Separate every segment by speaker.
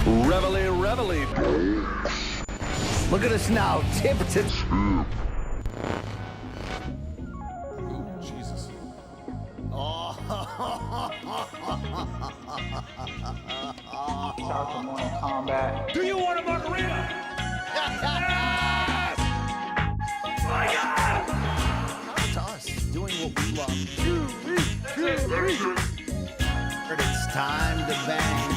Speaker 1: Reveille, reveille.
Speaker 2: Look at us now, tip to tip.
Speaker 3: Ooh, Jesus.
Speaker 4: Start the morning combat.
Speaker 1: Do you want a margarita? Yes! My God!
Speaker 2: Power to us, doing what we love. But it's time to bang.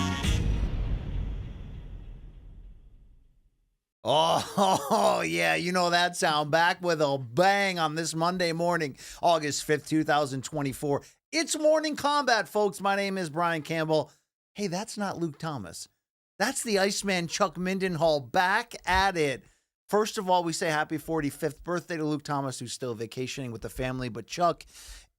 Speaker 2: Oh, yeah, you know that sound. Back with a bang on this Monday morning, August 5th, 2024. It's Morning Combat, folks. My name is Brian Campbell. Hey, that's not Luke Thomas. That's the Iceman Chuck Mindenhall back at it. First of all, we say happy 45th birthday to Luke Thomas, who's still vacationing with the family. But, Chuck,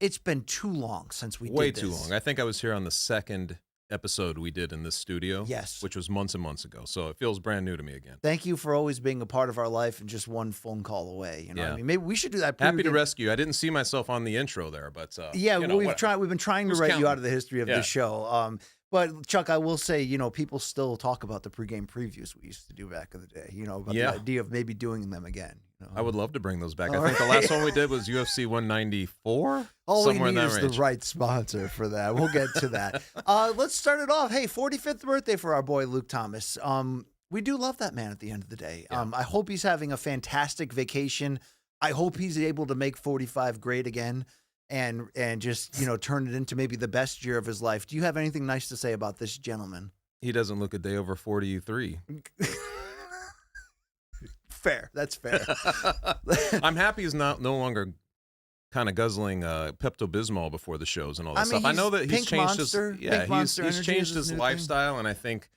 Speaker 2: it's been too long since we did this.
Speaker 3: Way too long. I think I was here on the second episode we did in this studio.
Speaker 2: Yes.
Speaker 3: Which was months and months ago. So it feels brand new to me again.
Speaker 2: Thank you for always being a part of our life and just one phone call away. You know what I mean? Maybe we should do that.
Speaker 3: Happy to rescue. I didn't see myself on the intro there, but
Speaker 2: yeah,
Speaker 3: you know,
Speaker 2: we've been trying to write you out of the history of the show. But Chuck, I will say, you know, people still talk about the pregame previews we used to do back in the day. You know, about the idea of maybe doing them again. You know?
Speaker 3: I would love to bring those back. I think the last one we did was UFC 194.
Speaker 2: All we
Speaker 3: somewhere
Speaker 2: need
Speaker 3: in
Speaker 2: is
Speaker 3: that range.
Speaker 2: the right sponsor for that. We'll get to that. Let's start it off. Hey, 45th birthday for our boy Luke Thomas. We do love that man at the end of the day. I hope he's having a fantastic vacation. I hope he's able to make 45 great again and just, you know, turn it into maybe the best year of his life. Do you have anything nice to say about this gentleman?
Speaker 3: He doesn't look a day over 43.
Speaker 2: Fair. That's fair.
Speaker 3: I'm happy he's no longer kind of guzzling Pepto-Bismol before the shows and all that stuff. I know that he's changed he's changed his lifestyle, and I think,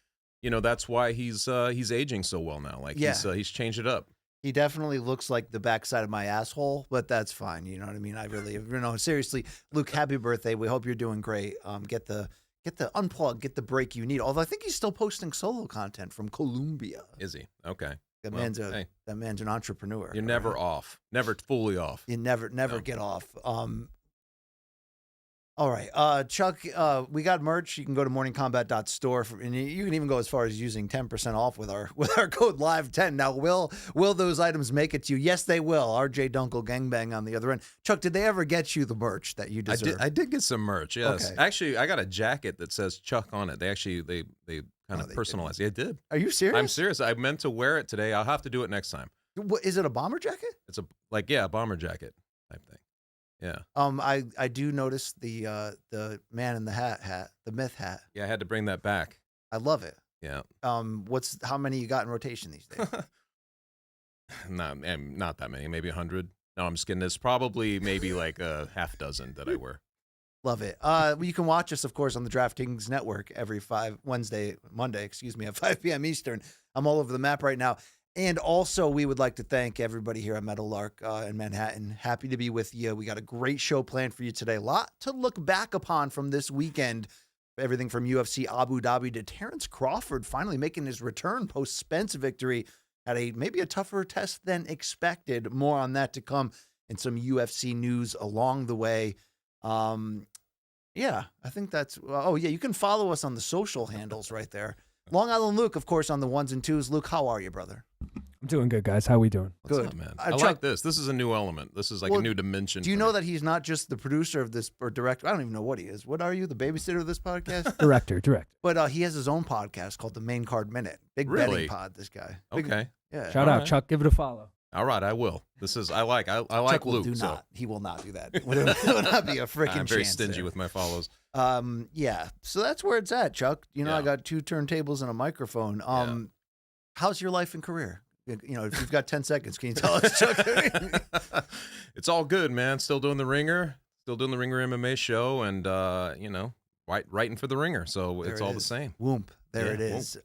Speaker 3: you know, that's why he's aging so well now. Like he's changed it up.
Speaker 2: He definitely looks like the backside of my asshole, but that's fine. You know what I mean? I really, you know, seriously, Luke, happy birthday. We hope you're doing great. Get the unplug, get the break you need. Although I think he's still posting solo content from Colombia.
Speaker 3: Is he? Okay.
Speaker 2: That man's an entrepreneur.
Speaker 3: You're never off. Never fully off.
Speaker 2: You never get off. All right, Chuck, we got merch. You can go to morningcombat.store, and you can even go as far as using 10% off with our code LIVE10. Now, will those items make it to you? Yes, they will. RJ Dunkel Gangbang on the other end. Chuck, did they ever get you the merch that you deserve?
Speaker 3: I did get some merch, yes.
Speaker 2: Okay.
Speaker 3: Actually, I got a jacket that says Chuck on it. They kind of personalized it. I did.
Speaker 2: Are you serious?
Speaker 3: I'm serious. I meant to wear it today. I'll have to do it next time.
Speaker 2: What, is it a bomber jacket?
Speaker 3: It's a bomber jacket type thing. Yeah.
Speaker 2: I do notice the man in the hat, the myth hat.
Speaker 3: Yeah, I had to bring that back.
Speaker 2: I love it.
Speaker 3: Yeah.
Speaker 2: How many you got in rotation these days?
Speaker 3: Not that many. Maybe 100. No, I'm just kidding. There's probably maybe like a half dozen that I wear.
Speaker 2: Love it. You can watch us, of course, on the DraftKings Network every Monday, at 5 p.m. Eastern. I'm all over the map right now. And also, we would like to thank everybody here at Meadowlark in Manhattan. Happy to be with you. We got a great show planned for you today. A lot to look back upon from this weekend. Everything from UFC Abu Dhabi to Terence Crawford finally making his return post-Spence victory at maybe a tougher test than expected. More on that to come, and some UFC news along the way. Yeah, I think that's... you can follow us on the social handles right there. Long Island Luke, of course, on the ones and twos. Luke, how are you, brother?
Speaker 5: I'm doing good, guys. How we doing?
Speaker 3: What's up, man? I like this. This is a new element. This is like a new dimension.
Speaker 2: Do you know that he's not just the producer of this or director? I don't even know what he is. What are you, the babysitter of this podcast?
Speaker 5: Director.
Speaker 2: But he has his own podcast called The Main Card Minute. Big betting pod, this guy.
Speaker 3: Okay.
Speaker 2: Yeah.
Speaker 5: Shout out, Chuck. Give it a follow.
Speaker 3: All right, I will. I like
Speaker 2: Chuck
Speaker 3: Luke.
Speaker 2: He will not do that. It would not be a freaking chance.
Speaker 3: I'm very stingy with my follows.
Speaker 2: Yeah. So that's where it's at, Chuck. You know, I got 2 turntables and a microphone. How's your life and career? You know, if you've got 10 seconds, can you tell us, Chuck?
Speaker 3: It's all good, man. Still doing the Ringer MMA show, and you know, writing for the Ringer. So it's all the same.
Speaker 2: Whoomp. There it is.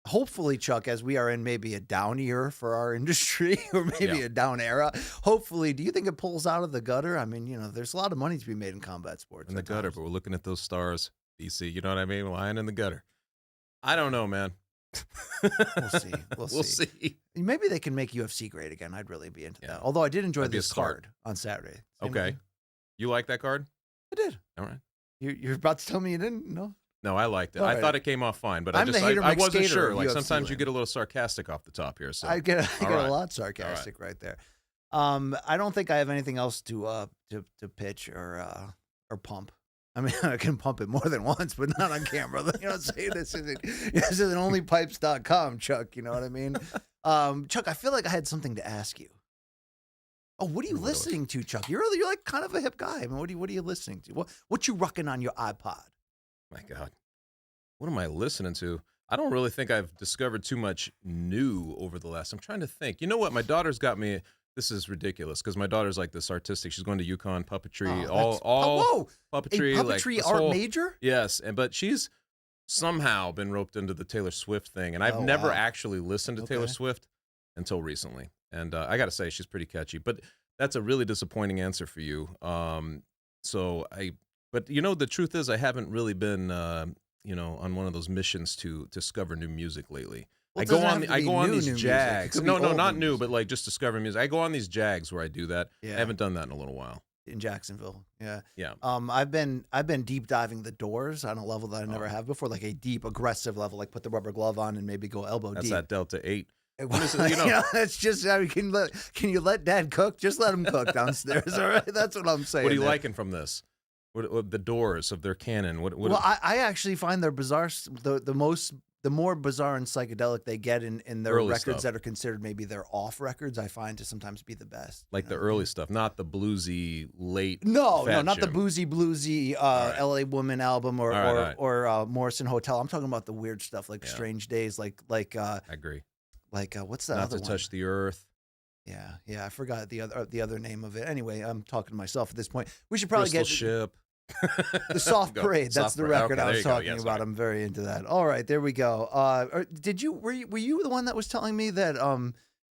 Speaker 2: Hopefully, Chuck, as we are in maybe a down year for our industry or maybe a down era, hopefully, do you think it pulls out of the gutter? I mean, you know, there's a lot of money to be made in combat sports.
Speaker 3: In the gutter, but we're looking at those stars, BC. You know what I mean? Lying in the gutter. I don't know, man.
Speaker 2: We'll see. We'll see. Maybe they can make UFC great again. I'd really be into that. Although I did enjoy this card on Saturday.
Speaker 3: Okay. You like that card?
Speaker 2: I did.
Speaker 3: All right.
Speaker 2: You're about to tell me you didn't? No?
Speaker 3: No, I liked it.
Speaker 2: All
Speaker 3: I
Speaker 2: right.
Speaker 3: thought it came off fine, but
Speaker 2: I'm the Hater
Speaker 3: I wasn't
Speaker 2: McSkater
Speaker 3: sure.
Speaker 2: of
Speaker 3: Like
Speaker 2: UFC
Speaker 3: sometimes you
Speaker 2: land.
Speaker 3: get a little sarcastic off the top here. So
Speaker 2: I get
Speaker 3: All right.
Speaker 2: a lot sarcastic right there. I don't think I have anything else to pitch or pump. I mean, I can pump it more than once, but not on camera. You know what I'm saying? This isn't onlypipes.com, Chuck. You know what I mean? Chuck, I feel like I had something to ask you. Oh, what are you listening to, Chuck? You're like kind of a hip guy. I mean, what are you listening to? What you rocking on your iPod?
Speaker 3: My God, what am I listening to? I don't really think I've discovered too much new over the last. I'm trying to think. You know what? My daughter's got me. This is ridiculous because my daughter's like this artistic. She's going to UConn puppetry, all puppetry,
Speaker 2: a
Speaker 3: like
Speaker 2: puppetry
Speaker 3: this
Speaker 2: art
Speaker 3: whole,
Speaker 2: major.
Speaker 3: Yes, but she's somehow been roped into the Taylor Swift thing, and I've never actually listened to Taylor Swift until recently. And I got to say, she's pretty catchy. But that's a really disappointing answer for you. But the truth is, I haven't really been, on one of those missions to discover new music lately.
Speaker 2: Well,
Speaker 3: I go on these jags. No, not new,
Speaker 2: music.
Speaker 3: but like just discover music. I go on these jags where I do that.
Speaker 2: Yeah.
Speaker 3: I haven't done that in a little while.
Speaker 2: In Jacksonville, yeah.
Speaker 3: I've
Speaker 2: been deep diving the Doors on a level that I never have before, like a deep, aggressive level, like put the rubber glove on and maybe go elbow
Speaker 3: That's
Speaker 2: deep.
Speaker 3: that Delta 8.
Speaker 2: That's just. I mean, can you let Dad cook? Just let him cook downstairs. All right, that's what I'm saying.
Speaker 3: What are you liking from this? What the Doors of their canon?
Speaker 2: Well, I actually find their bizarre, the more bizarre and psychedelic they get in their
Speaker 3: early
Speaker 2: records
Speaker 3: stuff
Speaker 2: that are considered maybe their off records, I find to sometimes be the best.
Speaker 3: Like the early stuff, not the bluesy late.
Speaker 2: No, not
Speaker 3: Jim.
Speaker 2: the bluesy L.A. Woman album or Morrison Hotel. I'm talking about the weird stuff like Strange Days, like
Speaker 3: I agree.
Speaker 2: Like what's that
Speaker 3: Not
Speaker 2: other
Speaker 3: to
Speaker 2: one?
Speaker 3: Touch the Earth.
Speaker 2: Yeah, I forgot the other name of it. Anyway, I'm talking to myself at this point. We should probably
Speaker 3: Crystal Ship.
Speaker 2: The Soft Parade. That's
Speaker 3: Soft
Speaker 2: the
Speaker 3: Parade.
Speaker 2: record
Speaker 3: Okay,
Speaker 2: I was talking
Speaker 3: yes,
Speaker 2: about.
Speaker 3: right.
Speaker 2: I'm very into that. All right, there we go. Were you the one that was telling me that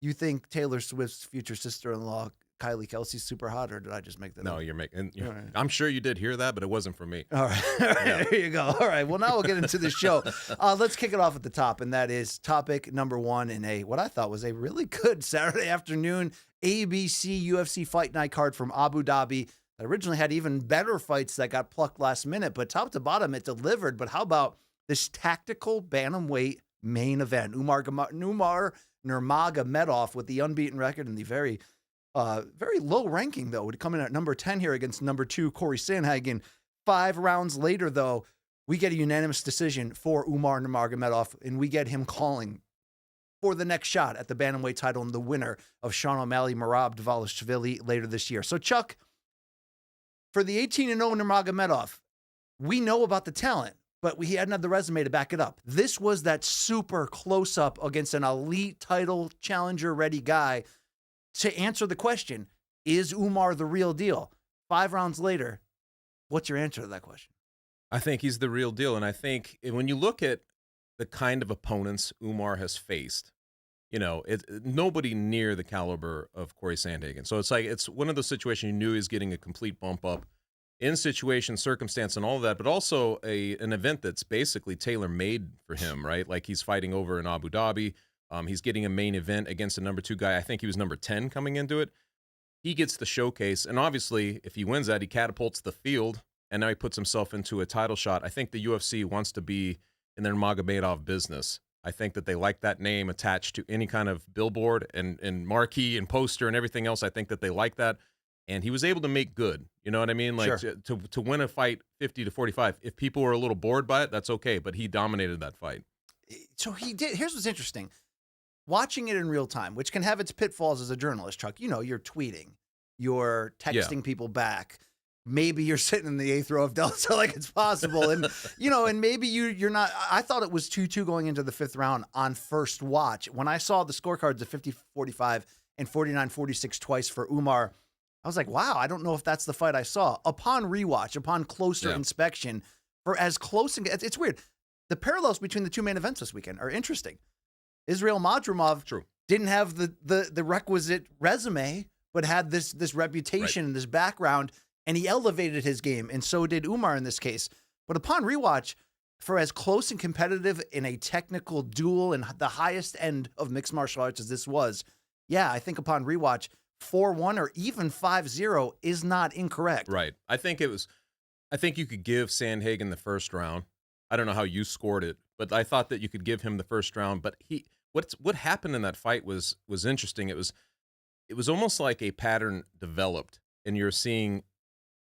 Speaker 2: you think Taylor Swift's future sister-in-law Kylie Kelsey's super hot, or did I just make that up?
Speaker 3: No, you're making.
Speaker 2: Right.
Speaker 3: I'm sure you did hear that, but it wasn't from me.
Speaker 2: All right. There you go. All right. Well, now we'll get into the show. Let's kick it off at the top, and that is topic number one in what I thought was a really good Saturday afternoon ABC UFC Fight Night card from Abu Dhabi. That originally had even better fights that got plucked last minute, but top to bottom, it delivered. But how about this tactical bantamweight main event? Umar Nurmagomedov with the unbeaten record and the very low ranking, though, would come in at number 10 here against number 2, Corey Sandhagen. 5 rounds later, though, we get a unanimous decision for Umar Nurmagomedov, and we get him calling for the next shot at the bantamweight title and the winner of Sean O'Malley, Merab Dvalishvili later this year. So, Chuck, for the 18-0 Nurmagomedov, we know about the talent, but he hadn't had the resume to back it up. This was that super close-up against an elite title challenger-ready guy to answer the question, is Umar the real deal? 5 rounds later, what's your answer to that question?
Speaker 3: I think he's the real deal. And I think when you look at the kind of opponents Umar has faced, nobody near the caliber of Corey Sandhagen. So it's one of those situations you knew he's getting a complete bump up in situation, circumstance, and all of that, but also an event that's basically tailor-made for him, right? Like he's fighting over in Abu Dhabi. He's getting a main event against a number 2 guy. I think he was number 10 coming into it. He gets the showcase, and obviously, if he wins that, he catapults the field, and now he puts himself into a title shot. I think the UFC wants to be in their Magomedov business. I think that they like that name attached to any kind of billboard and marquee and poster and everything else. I think that they like that, and he was able to make good. You know what I mean? Like
Speaker 2: sure.
Speaker 3: to win a fight 50-45. If people were a little bored by it, that's okay, but he dominated that fight.
Speaker 2: So he did. Here's what's interesting. Watching it in real time, which can have its pitfalls as a journalist, Chuck. You're tweeting, you're texting people back. Maybe you're sitting in the 8th row of Delta like it's possible. And, and maybe you're not. I thought it was 2-2 going into the 5th round on first watch. When I saw the scorecards of 50-45 and 49-46 twice for Umar, I was like, wow, I don't know if that's the fight I saw. Upon rewatch, upon closer inspection, for as close, it's weird. The parallels between the 2 main events this weekend are interesting. Israil Madrimov didn't have the requisite resume, but had this reputation and this background, and he elevated his game, and so did Umar in this case. But upon rewatch, for as close and competitive in a technical duel and the highest end of mixed martial arts as this was, I think upon rewatch, 4-1 or even 5-0 is not incorrect.
Speaker 3: Right. I think you could give Sandhagen the first round. I don't know how you scored it, but I thought that you could give him the first round. But what happened in that fight was interesting. It was almost like a pattern developed, and you're seeing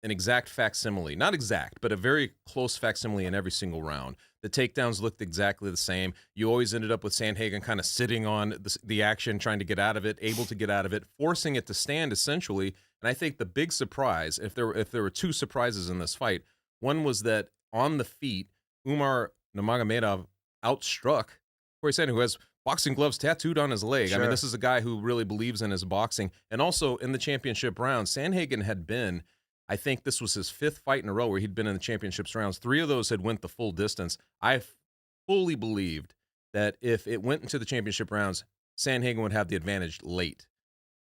Speaker 3: an exact facsimile, not exact, but a very close facsimile in every single round. The takedowns looked exactly the same. You always ended up with Sandhagen kind of sitting on the action, trying to get out of it, able to get out of it, forcing it to stand essentially. And I think the big surprise, if there were two surprises in this fight, one was that on the feet, Umar Nurmagomedov outstruck Corey Sandhagen, who has boxing gloves tattooed on his leg.
Speaker 2: Sure.
Speaker 3: I mean, this is a guy who really believes in his boxing. And also in the championship round, Sandhagen had been, I think this was his 5th fight in a row where he'd been in the championships rounds. 3 of those had went the full distance. I fully believed that if it went into the championship rounds, Sandhagen would have the advantage late.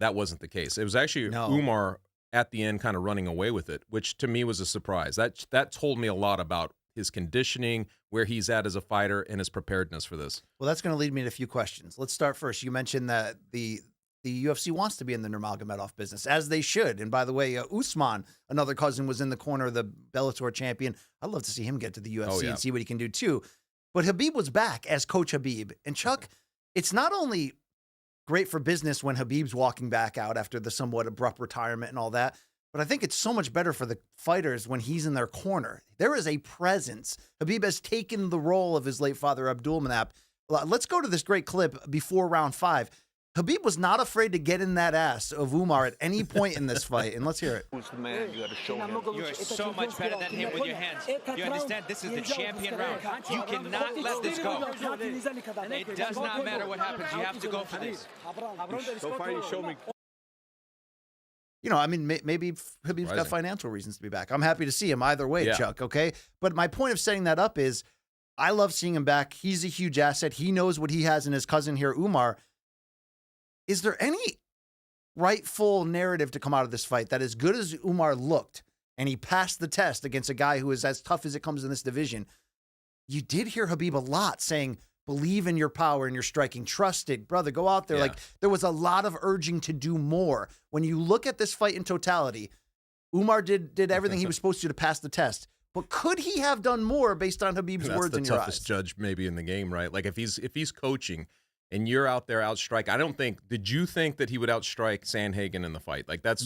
Speaker 3: That wasn't the case. It was actually Umar at the end kind of running away with it, which to me was a surprise. That told me a lot about his conditioning, where he's at as a fighter, and his preparedness for this.
Speaker 2: Well, that's going to lead me to a few questions. Let's start first. You mentioned that the UFC wants to be in the Nurmagomedov business, as they should. And by the way, Usman, another cousin, was in the corner of the Bellator champion. I'd love to see him get to the UFC and see what he can do too. But Khabib was back as Coach Khabib. And Chuck, it's not only great for business when Khabib's walking back out after the somewhat abrupt retirement and all that, but I think it's so much better for the fighters when he's in their corner. There is a presence. Khabib has taken the role of his late father, Abdulmanap. Let's go to this great clip before round 5. Khabib was not afraid to get in that ass of Umar at any point in this fight, and let's hear it.
Speaker 1: Who's the man? You got to show him.
Speaker 6: You're so much better than him with your hands. You understand? This is the champion round. You cannot let this go. It does not matter what happens. You have to go for this.
Speaker 1: So far, you showed me.
Speaker 2: You know, I mean, maybe Khabib's got financial reasons to be back. I'm happy to see him either way, Chuck, okay? But my point of setting that up is I love seeing him back. He's a huge asset. He knows what he has in his cousin here, Umar. Is there any rightful narrative to come out of this fight that as good as Umar looked and he passed the test against a guy who is as tough as it comes in this division, you did hear Khabib a lot saying, believe in your power and your striking. Trust it, brother. Go out there.
Speaker 3: Yeah.
Speaker 2: Like, there was a lot of urging to do more. When you look at this fight in totality, Umar did everything he was supposed to pass the test. But could he have done more based on Khabib's words in your eyes?
Speaker 3: That's the toughest judge maybe in the game, right? Like if he's coaching and you're out there outstrike, I don't think. Did you think that he would outstrike Sandhagen in the fight? Like that's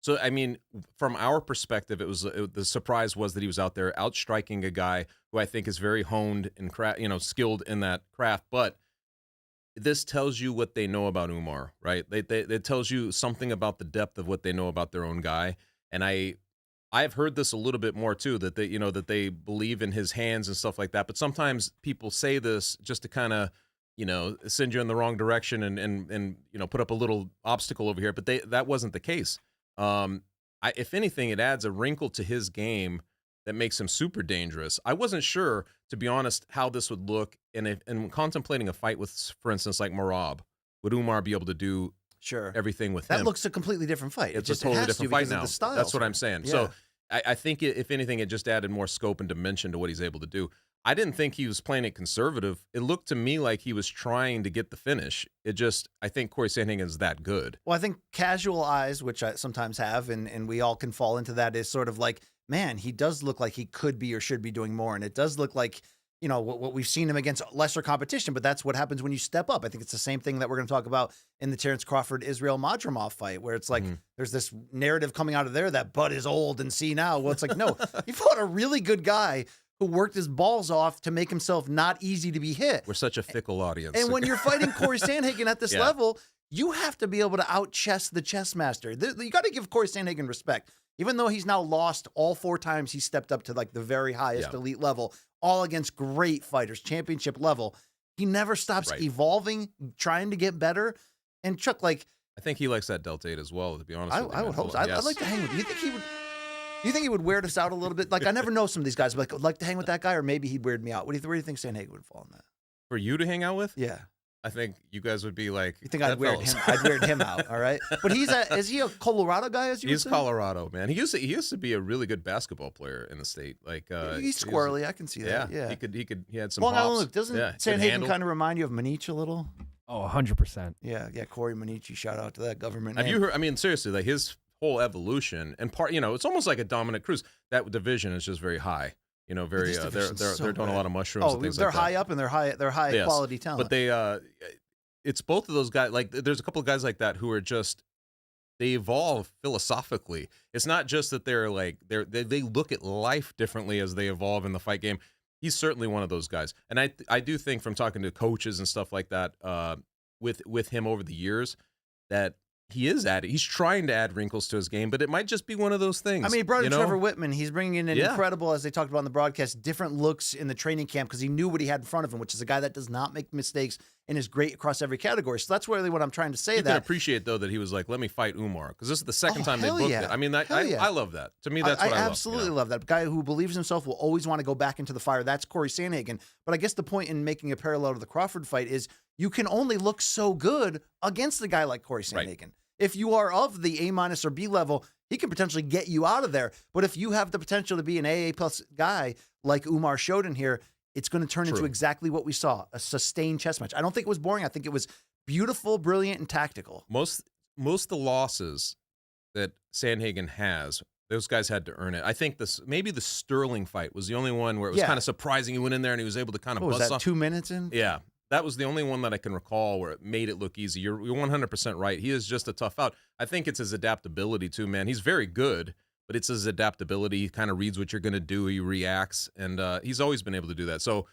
Speaker 3: so. I mean, from our perspective, the surprise was that he was out there outstriking a guy who I think is very honed and skilled in that craft. But this tells you what they know about Umar, right? It tells you something about the depth of what they know about their own guy. And I've heard this a little bit more too, that they believe in his hands and stuff like that. But sometimes people say this just to kind of, send you in the wrong direction and put up a little obstacle over here. But that wasn't the case. If anything, it adds a wrinkle to his game that makes him super dangerous. I wasn't sure, to be honest, how this would look. And contemplating a fight with, for instance, like Merab, would Umar be able to do everything with him?
Speaker 2: That looks a completely different fight.
Speaker 3: It's a totally different fight now. That's what I'm saying.
Speaker 2: Yeah.
Speaker 3: So I think, if anything, it just added more scope and dimension to what he's able to do. I didn't think he was playing it conservative. It looked to me like he was trying to get the finish. I think Corey Sandhagen is that good.
Speaker 2: Well, I think casual eyes, which I sometimes have, and we all can fall into that, is sort of like, man, he does look like he could be or should be doing more. And it does look like, what we've seen him against lesser competition, but that's what happens when you step up. I think it's the same thing that we're going to talk about in the Terence Crawford, Israil Madrimov fight, where it's like, there's this narrative coming out of there that Bud is old and see now. Well, it's like, no, he fought a really good guy who worked his balls off to make himself not easy to be hit.
Speaker 3: We're such a fickle audience.
Speaker 2: And when you're fighting Corey Sandhagen at this level, you have to be able to out-chess the chess master. You got to give Corey Sandhagen respect. Even though he's now lost all 4 times he stepped up to like the very highest elite level, all against great fighters, championship level, he never stops evolving, trying to get better. And Chuck, I
Speaker 3: think he likes that Delta 8 as well, to be honest with you.
Speaker 2: I would hope so. I'd like to hang with him. Do you think he would wear us out a little bit? Like, I never know some of these guys. I'd like to hang with that guy, or maybe he'd weird me out. Where do you think Sandhagen would fall in that?
Speaker 3: For you to hang out with?
Speaker 2: Yeah.
Speaker 3: I think you guys would be like,
Speaker 2: you think I'd weird him? I'd weird him out. All right. But is he a Colorado guy?
Speaker 3: He's Colorado, man. He used to be a really good basketball player in the state. Like
Speaker 2: he's squirrely. I can see that. Yeah.
Speaker 3: He had some.
Speaker 2: Long
Speaker 3: hops.
Speaker 2: Island. Doesn't Sandhagen kind of remind you of Maniche a little?
Speaker 5: Oh, 100%.
Speaker 2: Yeah. Corey Maniche. Shout out to that government.
Speaker 3: Have you heard? I mean, seriously, like his whole evolution and part. It's almost like a Dominic Cruz. That division is just very high. very they're doing a lot of mushrooms.
Speaker 2: Oh,
Speaker 3: and things
Speaker 2: they're
Speaker 3: like
Speaker 2: high
Speaker 3: that.
Speaker 2: up and they're high quality talent.
Speaker 3: But it's both of those guys. Like, there's a couple of guys like that who are just, they evolve philosophically. It's not just that they look at life differently as they evolve in the fight game. He's certainly one of those guys, and I do think from talking to coaches and stuff like that with him over the years that he's trying to add wrinkles to his game, but it might just be one of those things.
Speaker 2: I mean, he brought in Trevor Whitman. He's bringing in an incredible, as they talked about in the broadcast, different looks in the training camp because he knew what he had in front of him, which is a guy that does not make mistakes and is great across every category. So that's really what I'm trying to say. You
Speaker 3: can appreciate, though, that he was like, let me fight Umar, because this is the second time they booked it. I mean, I love that. To me, that's what I love.
Speaker 2: I absolutely love that. A guy who believes in himself will always want to go back into the fire. That's Corey Sandhagen. But I guess the point in making a parallel to the Crawford fight is you can only look so good against a guy like Corey Sandhagen. Right. If you are of the A- or B level, he can potentially get you out of there. But if you have the potential to be an AA+ guy like Umar showed in here, it's going to turn into exactly what we saw, a sustained chess match. I don't think it was boring. I think it was beautiful, brilliant, and tactical.
Speaker 3: Most of the losses that Sandhagen has, those guys had to earn it. I think maybe the Sterling fight was the only one where it was kind of surprising. He went in there and he was able to kind of bust off.
Speaker 2: 2 minutes in?
Speaker 3: Yeah. That was the only one that I can recall where it made it look easy. You're 100% right. He is just a tough out. I think it's his adaptability too, man. He's very good, but it's his adaptability. He kind of reads what you're going to do. He reacts, and he's always been able to do that. So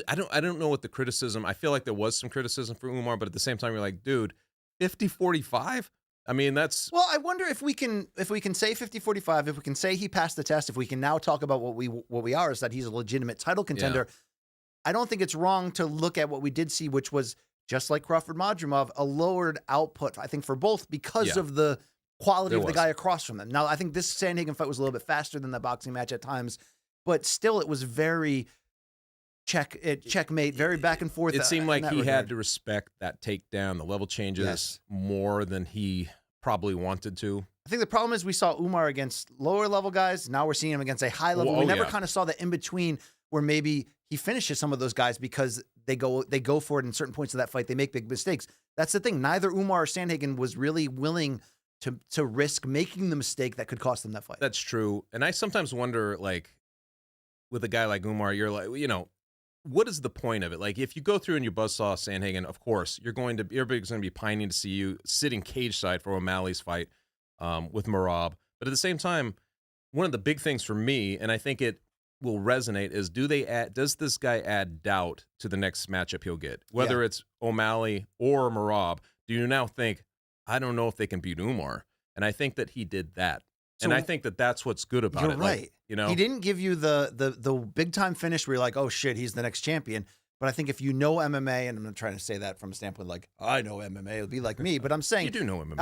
Speaker 3: I don't know what the criticism. I feel like there was some criticism for Umar, but at the same time, you're like, dude, 50-45. I mean, that's.
Speaker 2: Well, I wonder if we can say 50-45, if we can say he passed the test, if we can now talk about what we are, is that he's a legitimate title contender. Yeah. I don't think it's wrong to look at what we did see, which was just like Crawford Madrimov, a lowered output, I think, for both because of the quality of the guy across from them. Now, I think this Sandhagen fight was a little bit faster than the boxing match at times, but still it was very checkmate, very back and forth.
Speaker 3: It seemed like he had to respect that takedown, the level changes more than he probably wanted to.
Speaker 2: I think the problem is we saw Umar against lower level guys. Now we're seeing him against a high level. We never kind of saw the in between where maybe he finishes some of those guys because they go for it in certain points of that fight. They make big mistakes. That's the thing. Neither Umar or Sandhagen was really willing to risk making the mistake that could cost them that fight.
Speaker 3: That's true. And I sometimes wonder, like, with a guy like Umar, you're like, what is the point of it? Like, if you go through and you buzzsaw Sandhagen, of course, everybody's going to be pining to see you sitting cage side for O'Malley's fight with Merab. But at the same time, one of the big things for me, and I think it will resonate, is does this guy add doubt to the next matchup he'll get? Whether it's O'Malley or Merab, do you now think, I don't know if they can beat Umar? And I think that he did that. And I think that that's what's good about it.
Speaker 2: You're right.
Speaker 3: Like,
Speaker 2: he didn't give you the big time finish where you're like, oh shit, he's the next champion. But I think if you know MMA, and I'm not trying to say that from a standpoint like I know MMA, it'll be like me. But I'm saying
Speaker 3: you do know MMA.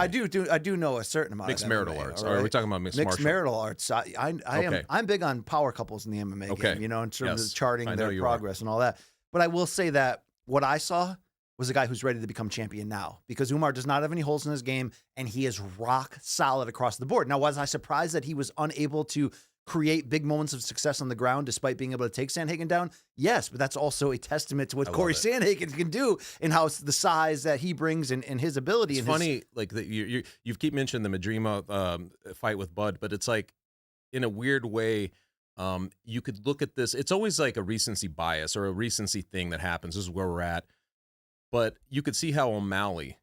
Speaker 2: I do know a certain amount.
Speaker 3: Mixed
Speaker 2: of
Speaker 3: marital
Speaker 2: MMA,
Speaker 3: arts.
Speaker 2: Right?
Speaker 3: Or are we talking about mixed
Speaker 2: marital arts? I'm big on power couples in the MMA game. In terms of charting their progress and all that. But I will say that what I saw was a guy who's ready to become champion now, because Umar does not have any holes in his game and he is rock solid across the board. Now, was I surprised that he was unable to create big moments of success on the ground despite being able to take Sandhagen down? Yes, but that's also a testament to what Corey Sandhagen can do and how the size that he brings and his ability.
Speaker 3: It's funny, like you keep mentioning the Madrimov fight with Bud, but it's like, in a weird way, you could look at this. It's always like a recency bias or a recency thing that happens. This is where we're at. But you could see how O'Malley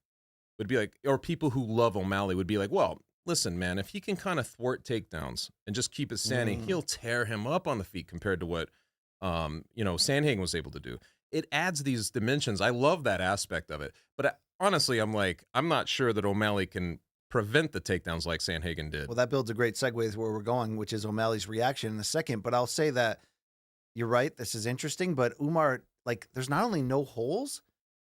Speaker 3: would be like, or people who love O'Malley would be like, well, listen, man, if he can kind of thwart takedowns and just keep it standing, he'll tear him up on the feet compared to what, Sandhagen was able to do. It adds these dimensions. I love that aspect of it. But honestly, I'm not sure that O'Malley can prevent the takedowns like Sandhagen did.
Speaker 2: Well, that builds a great segue to where we're going, which is O'Malley's reaction in a second. But I'll say that you're right. This is interesting. But Umar, like, there's not only no holes.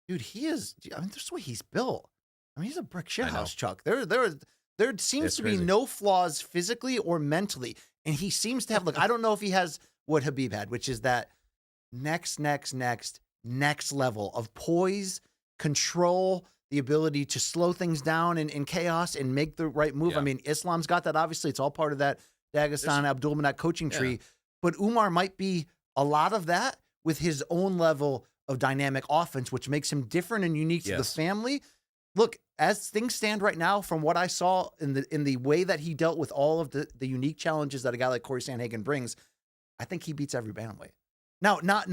Speaker 2: Dude, there's the way he's built. I mean, he's a brick shithouse, Chuck. There seems to be no flaws physically or mentally. And he seems to have, I don't know if he has what Khabib had, which is that next level of poise, control, the ability to slow things down in chaos and make the right move. Yeah. I mean, Islam's got that, obviously. It's all part of that Dagestan Abdulmanap coaching tree. But Umar might be a lot of that with his own level of dynamic offense, which makes him different and unique to the family. look, as things stand right now, from what I saw in the way that he dealt with all of the unique challenges that a guy like Corey Sandhagen brings, I think he beats every bantamweight. Now, not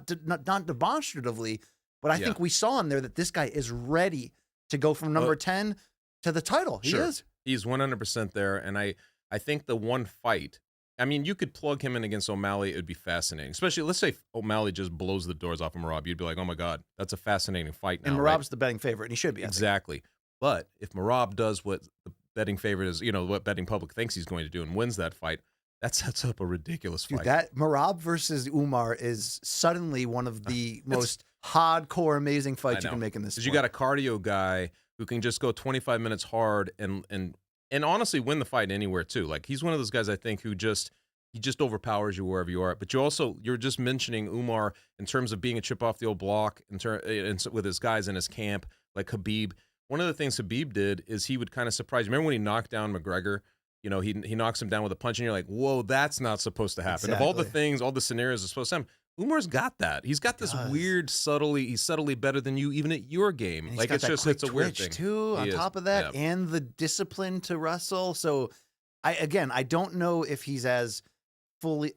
Speaker 2: demonstratively, but I think we saw in there that this guy is ready to go from number 10 to the title. He is.
Speaker 3: He's 100% there, and I think the one fight, I mean, you could plug him in against O'Malley. It would be fascinating. Especially, let's say O'Malley just blows the doors off of Merab. You'd be like, oh, my God, that's a fascinating fight now.
Speaker 2: And Merab's the betting favorite, and he should be.
Speaker 3: Exactly. But if Merab does what the betting favorite is, what betting public thinks he's going to do and wins that fight, that sets up a ridiculous fight.
Speaker 2: Dude, that Merab versus Umar is suddenly one of the most hardcore, amazing fights you can make in this sport.
Speaker 3: Because you got a cardio guy who can just go 25 minutes hard and honestly win the fight anywhere too. Like, he's one of those guys, I think, who he just overpowers you wherever you are. But you're just mentioning Umar in terms of being a chip off the old block with his guys in his camp, like Khabib. One of the things Khabib did is he would kind of surprise you. Remember when he knocked down McGregor? He knocks him down with a punch, and you're like, whoa, that's not supposed to happen. Exactly. Of all the things, all the scenarios are supposed to happen, Umar's got that. He's got this weird, he's subtly better than you, even at your game.
Speaker 2: And
Speaker 3: like, it's a weird thing.
Speaker 2: Too, on top of that, and the discipline to wrestle. So, I don't know if he's as fully...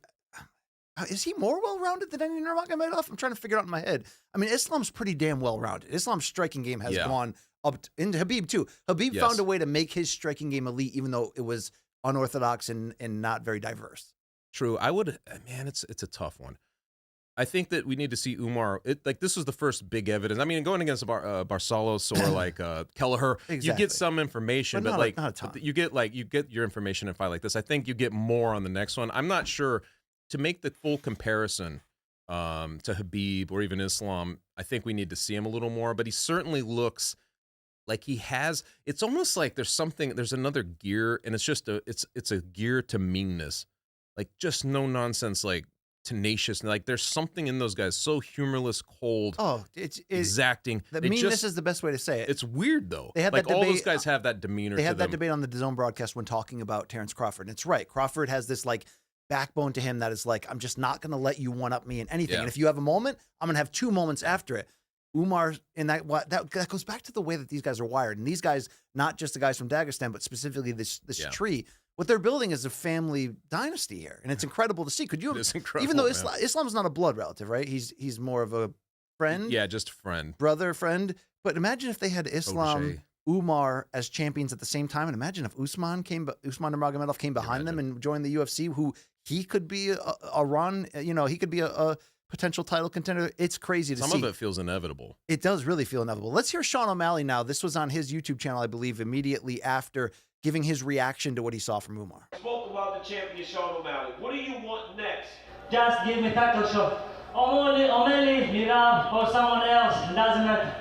Speaker 2: Is he more well-rounded than any Nurmagomedov? I'm trying to figure it out in my head. I mean, Islam's pretty damn well-rounded. Islam's striking game has gone up into Khabib, too. Khabib found a way to make his striking game elite, even though it was unorthodox and not very diverse.
Speaker 3: True. It's a tough one. I think that we need to see Umar. This was the first big evidence. I mean, going against Barcelos or like Kelleher, you get some information, but not a ton. You get your information in a fight like this. I think you get more on the next one. I'm not sure to make the full comparison to Khabib or even Islam. I think we need to see him a little more, but he certainly looks like he has. It's almost like there's another gear, and it's a gear to meanness, like just no nonsense, like tenacious. Like, there's something in those guys so humorless, cold,
Speaker 2: it's
Speaker 3: exacting.
Speaker 2: The meanness is the best way to say it.
Speaker 3: It's weird though.
Speaker 2: They had
Speaker 3: like
Speaker 2: that debate,
Speaker 3: all those guys have that demeanor.
Speaker 2: They had
Speaker 3: to
Speaker 2: that debate on the DAZN broadcast when talking about Terence Crawford. And it's right. Crawford has this like backbone to him that is like, I'm just not going to let you one up me in anything.
Speaker 3: Yeah.
Speaker 2: And if you have a moment, I'm going to have 2 moments after it. Umar, and that goes back to the way that these guys are wired. And these guys, not just the guys from Dagestan, but specifically this tree, what they're building is a family dynasty here. And it's incredible to see. Could you, even though Islam's not a blood relative, right? He's more of a friend.
Speaker 3: Yeah, just a friend.
Speaker 2: Brother, friend. But imagine if they had Islam, Umar as champions at the same time. And imagine if Usman Nurmagomedov came behind them and joined the UFC, who he could be a run, he could be a potential title contender. It's crazy to see.
Speaker 3: Some of it feels inevitable.
Speaker 2: It does really feel inevitable. Let's hear Sean O'Malley now. This was on his YouTube channel, I believe, immediately after giving his reaction to what he saw from Umar.
Speaker 7: Spoke about the champion Sean O'Malley. What do you want next?
Speaker 8: Just give me title shot. O'Malley, Riyadh, or someone else. It doesn't matter.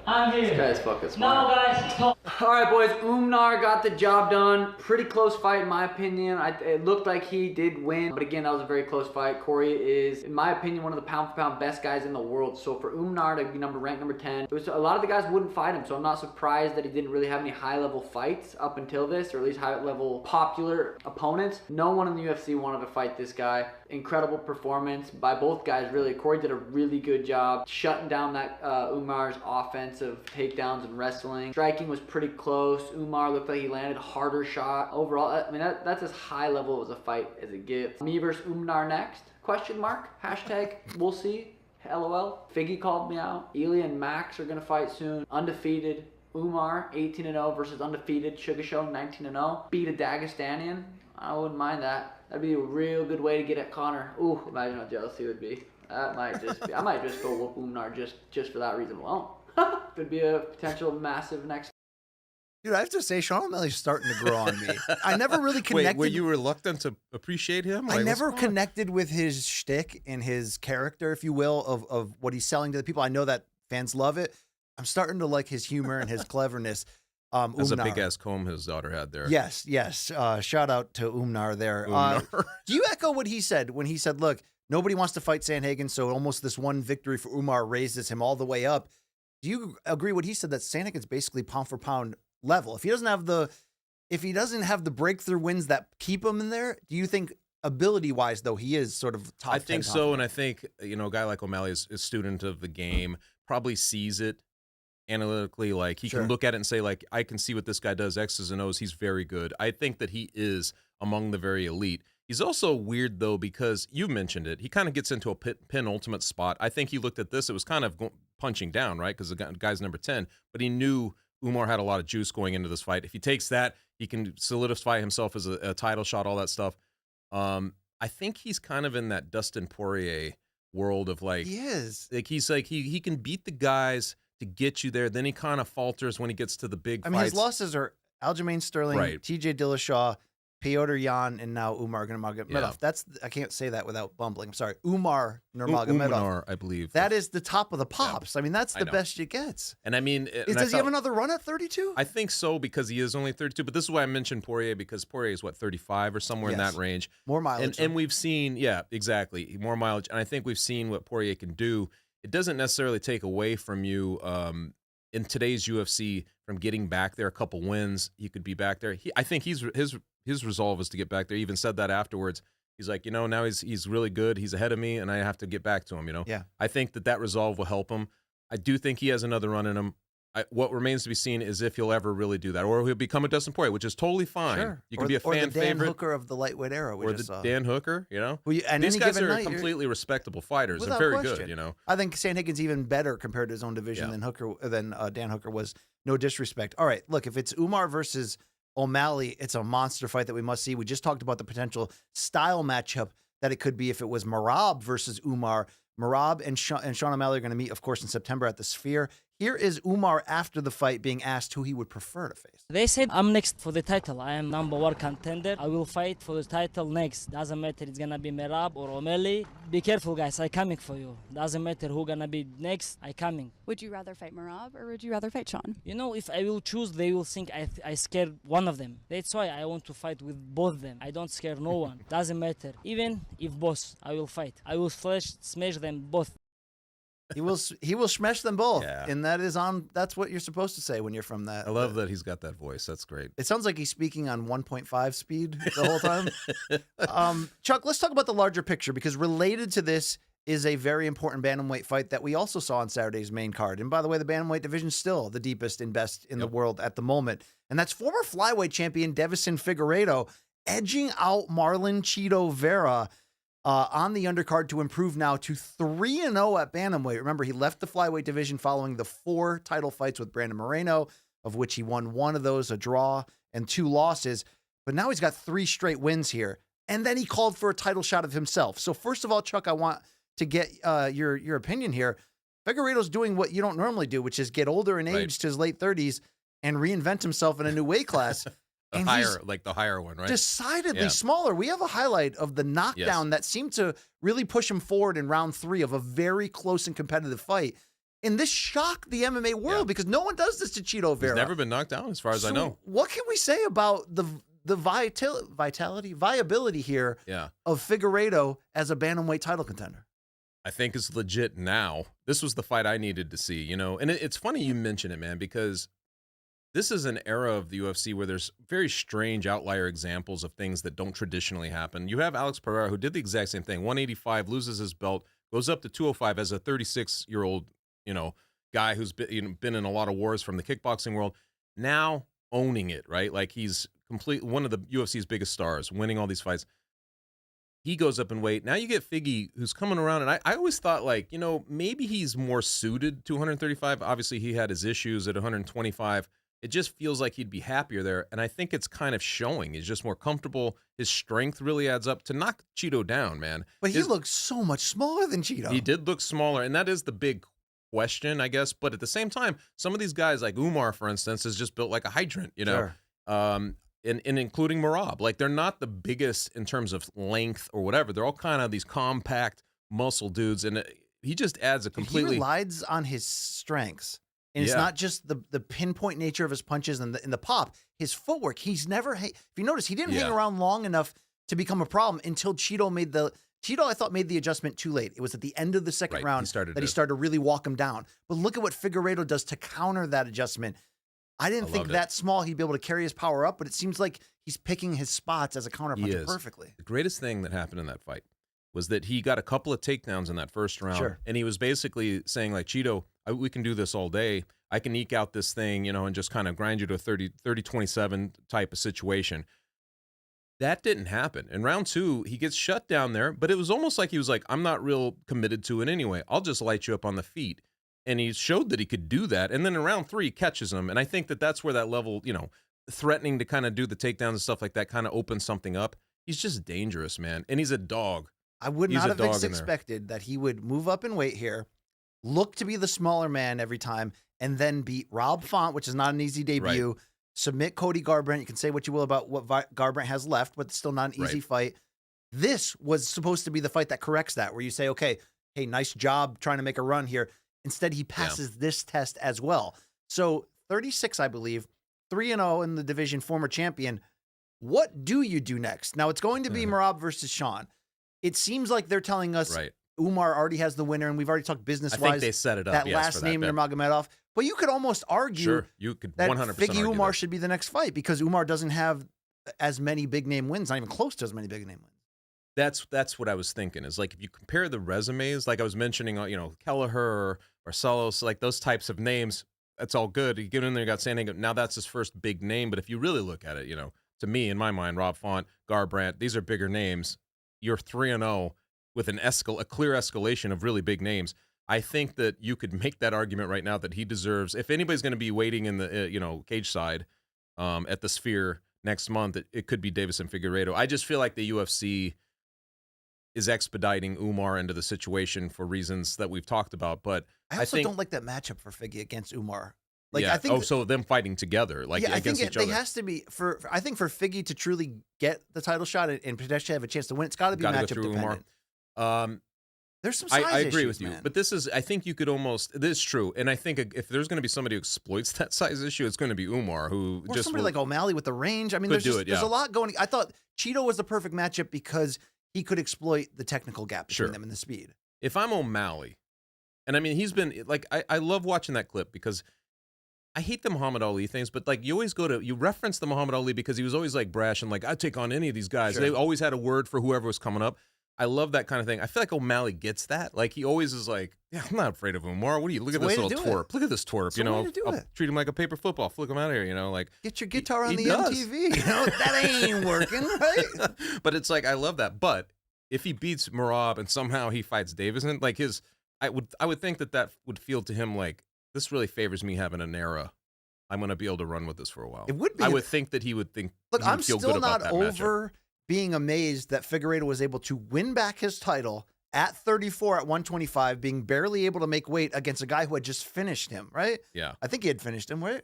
Speaker 8: I'm here.
Speaker 9: This guy's fucking smart.
Speaker 8: Now, guys, talk.
Speaker 9: All right, boys. Umar got the job done. Pretty close fight, in my opinion. It looked like he did win, but again, that was a very close fight. Corey is, in my opinion, one of the pound-for-pound best guys in the world. So for Umar to be ranked number 10, a lot of the guys wouldn't fight him. So I'm not surprised that he didn't really have any high-level fights up until this, or at least high-level popular opponents. No one in the UFC wanted to fight this guy. Incredible performance by both guys, really. Corey did a really good job shutting down that Umar's offensive takedowns and wrestling. Striking was pretty close. Umar looked like he landed a harder shot. Overall, I mean, that's as high level as a fight as it gets. Me versus Umar next? Question mark? Hashtag we'll see. LOL. Figgy called me out. Eli and Max are going to fight soon. Undefeated Umar, 18-0 versus undefeated Sugar Show, 19-0. Beat a Dagestanian. I wouldn't mind that. That'd be a real good way to get at Conor. Ooh, imagine how jealous he would be. That might just be, I might just go whoop Umar just for that reason alone. Could be a potential massive next.
Speaker 2: Dude, I have to say, Sean O'Malley's starting to grow on me. I never really connected.
Speaker 3: Wait, were you reluctant to appreciate him?
Speaker 2: I never connected with his shtick and his character, if you will, of what he's selling to the people. I know that fans love it. I'm starting to like his humor and his cleverness.
Speaker 3: That's a big-ass comb his daughter had there.
Speaker 2: Yes. Shout out to Umar there. Do you echo what he said when he said, look, nobody wants to fight Sandhagen, so almost this one victory for Umar raises him all the way up. Do you agree what he said, that Sandhagen's basically pound for pound level? If he doesn't have the breakthrough wins that keep him in there, do you think ability-wise, though, he is sort of top 10?
Speaker 3: I think so, and I think, a guy like O'Malley is a student of the game, probably sees it. analytically, like he can look at it and say, like, I can see what this guy does, X's and O's. He's very good. I think that he is among the very elite. He's also weird, though, because you mentioned it. He kind of gets into a penultimate spot. I think he looked at this. It was kind of punching down, right, because the guy's number 10. But he knew Umar had a lot of juice going into this fight. If he takes that, he can solidify himself as a title shot, all that stuff. I think he's kind of in that Dustin Poirier world of, like,
Speaker 2: he is.
Speaker 3: Like, he's like, he can beat the guys to get you there. Then he kind of falters when he gets to the big fights.
Speaker 2: I mean, his losses are Aljamain Sterling, TJ Dillashaw, Piotr Jan, and now Umar Nurmagomedov. Yeah. I can't say that without bumbling. I'm sorry. Umar Nurmagomedov.
Speaker 3: Umar, I believe.
Speaker 2: That is the top of the pops. Yeah. I mean, that's the best you get.
Speaker 3: And I mean,
Speaker 2: does he have another run at 32?
Speaker 3: I think so, because he is only 32. But this is why I mentioned Poirier, because Poirier is, 35 or somewhere in that range.
Speaker 2: More mileage.
Speaker 3: And we've seen, exactly, more mileage. And I think we've seen what Poirier can do. It doesn't necessarily take away from you in today's UFC from getting back there. A couple wins, he could be back there. I think his resolve is to get back there. He even said that afterwards. He's like, now he's really good. He's ahead of me, and I have to get back to him,
Speaker 2: Yeah.
Speaker 3: I think that resolve will help him. I do think he has another run in him. What remains to be seen is if he'll ever really do that, or he'll become a Dustin Poirier, which is totally fine.
Speaker 2: Sure.
Speaker 3: You can be a fan
Speaker 2: favorite. Or the Dan
Speaker 3: favorite.
Speaker 2: Hooker of the lightweight era.
Speaker 3: Or the Dan Hooker,
Speaker 2: Well,
Speaker 3: these guys are completely respectable fighters. They're very good,
Speaker 2: I think Sandhagen's even better compared to his own division than Dan Hooker was. No disrespect. All right, look, if it's Umar versus O'Malley, it's a monster fight that we must see. We just talked about the potential style matchup that it could be if it was Merab versus Umar. Merab and Sean O'Malley are going to meet, of course, in September at the Sphere. Here is Umar after the fight being asked who he would prefer to face.
Speaker 8: They said I'm next for the title. I am #1 contender. I will fight for the title next. Doesn't matter it's gonna be Merab or O'Malley. Be careful, guys. I coming for you. Doesn't matter who gonna be next. I coming.
Speaker 10: Would you rather fight Merab or would you rather fight Sean?
Speaker 8: If I will choose, they will think I scared one of them. That's why I want to fight with both of them. I don't scare no one. Doesn't matter. Even if boss, I will fight. I will smash them both.
Speaker 2: He will smash them both, and that's what you're supposed to say when you're from that.
Speaker 3: I love that he's got that voice. That's great.
Speaker 2: It sounds like he's speaking on 1.5 speed the whole time. Chuck, let's talk about the larger picture, because related to this is a very important bantamweight fight that we also saw on Saturday's main card. And by the way, the bantamweight division is still the deepest and best in the world at the moment, and that's former flyweight champion Deiveson Figueiredo edging out Marlon Cheeto Vera on the undercard to improve now to 3-0 at bantamweight. Remember, he left the flyweight division following the 4 title fights with Brandon Moreno, of which he won 1 of those, a draw, and 2 losses. But now he's got 3 straight wins here. And then he called for a title shot of himself. So first of all, Chuck, I want to get your opinion here. Figueiredo's doing what you don't normally do, which is get older in age to his late 30s and reinvent himself in a new weight class.
Speaker 3: The higher one, right?
Speaker 2: Decidedly smaller. We have a highlight of the knockdown that seemed to really push him forward in round 3 of a very close and competitive fight. And this shocked the MMA world because no one does this to Cheeto Vera.
Speaker 3: He's never been knocked down, as far as I know.
Speaker 2: What can we say about the viability here of Figueiredo as a bantamweight title contender?
Speaker 3: I think it's legit now. This was the fight I needed to see, And it's funny you mention it, man, because this is an era of the UFC where there's very strange outlier examples of things that don't traditionally happen. You have Alex Pereira, who did the exact same thing. 185, loses his belt, goes up to 205 as a 36-year-old, guy who's been in a lot of wars from the kickboxing world, now owning it, right? Like he's one of the UFC's biggest stars, winning all these fights. He goes up in weight. Now you get Figgy, who's coming around, and I always thought, maybe he's more suited to 135. Obviously, he had his issues at 125. It just feels like he'd be happier there, and I think it's kind of showing. He's just more comfortable. His strength really adds up to knock Cheeto down, man.
Speaker 2: But he looks so much smaller than Cheeto.
Speaker 3: He did look smaller, and that is the big question, I guess. But at the same time, some of these guys, like Umar, for instance, is just built like a hydrant,
Speaker 2: Sure.
Speaker 3: And including Merab. They're not the biggest in terms of length or whatever. They're all kind of these compact muscle dudes, and he just adds a completely...
Speaker 2: He relies on his strengths. And it's not just the pinpoint nature of his punches and the pop. His footwork, he's never... If you notice, he didn't hang around long enough to become a problem until Cheeto made the... Cheeto, I thought, made the adjustment too late. It was at the end of the second round he started to really walk him down. But look at what Figueiredo does to counter that adjustment. I didn't think that small he'd be able to carry his power up, but it seems like he's picking his spots as a counterpuncher perfectly.
Speaker 3: The greatest thing that happened in that fight was that he got a couple of takedowns in that first round, and he was basically saying, Cheeto, we can do this all day, I can eke out this thing, and just kind of grind you to a 30-27 type of situation. That didn't happen. In round 2, he gets shut down there, but it was almost like he was like, I'm not real committed to it anyway. I'll just light you up on the feet. And he showed that he could do that. And then in round 3, he catches him. And I think that that's where that level, threatening to kind of do the takedowns and stuff like that kind of opens something up. He's just dangerous, man. And he's a dog.
Speaker 2: I would not have expected that he would move up in weight here, look to be the smaller man every time, and then beat Rob Font, which is not an easy debut,
Speaker 3: right.
Speaker 2: Submit Cody Garbrandt. You can say what you will about what Garbrandt has left, but it's still not an easy fight. This was supposed to be the fight that corrects that, where you say, okay, hey, nice job trying to make a run here. Instead, he passes this test as well. So 36, I believe, 3-0 in the division, former champion. What do you do next? Now, it's going to be Merab versus Sean. It seems like they're telling us Umar already has the winner, and we've already talked business-wise.
Speaker 3: I think they set it up,
Speaker 2: that last name, Nurmagomedov. But you could almost argue
Speaker 3: you could
Speaker 2: that
Speaker 3: 100%
Speaker 2: Figgy Umar
Speaker 3: that.
Speaker 2: should be the next fight because Umar doesn't have as many big-name wins, not even close to as many big-name wins.
Speaker 3: That's what I was thinking, is like if you compare the resumes, like I was mentioning, Kelleher or Salos, like those types of names, that's all good. You get in there, you got Sandhagen. Now that's his first big name. But if you really look at it, to me, in my mind, Rob Font, Garbrandt, these are bigger names. You're 3-0 with a clear escalation of really big names. I think that you could make that argument right now that he deserves, if anybody's going to be waiting in the, cage side at the Sphere next month, it could be Davison Figueiredo. I just feel like the UFC is expediting Umar into the situation for reasons that we've talked about. But
Speaker 2: I also don't like that matchup for Figgy against Umar.
Speaker 3: I think so them fighting together, against each other.
Speaker 2: It has to be I think for Figgy to truly get the title shot and potentially have a chance to win, it's got to be matchup dependent.
Speaker 3: Umar.
Speaker 2: There's some size
Speaker 3: I agree
Speaker 2: issues,
Speaker 3: with you,
Speaker 2: man.
Speaker 3: but I think you could almost, this is true. And I think if there's going to be somebody who exploits that size issue, it's going to be Umar, who
Speaker 2: or somebody like O'Malley with the range. I mean, there's a lot going. I thought Cheeto was the perfect matchup because he could exploit the technical gap between them and the speed.
Speaker 3: If I'm O'Malley, and I mean, he's been like, I love watching that clip because I hate the Muhammad Ali things, but like you reference the Muhammad Ali because he was always like brash and like, I'd take on any of these guys. Sure. They always had a word for whoever was coming up. I love that kind of thing. I feel like O'Malley gets that. Like he always is like, yeah, I'm not afraid of Umar. What do you look at this little twerp? Look at this twerp. I'll treat him like a paper football. Flick him out of here. Like
Speaker 2: get your guitar on the MTV. That ain't working, right?
Speaker 3: But it's like I love that. But if he beats Merab and somehow he fights Davison, like I would think that would feel to him like this really favors me having an era. I'm going to be able to run with this for a while.
Speaker 2: It would be.
Speaker 3: I would think that he would think.
Speaker 2: Look, I'm
Speaker 3: feel
Speaker 2: still
Speaker 3: good about
Speaker 2: not
Speaker 3: that
Speaker 2: over
Speaker 3: matchup.
Speaker 2: Being amazed that Figueiredo was able to win back his title at 34 at 125, being barely able to make weight against a guy who had just finished him, right?
Speaker 3: Yeah.
Speaker 2: I think he had finished him, right?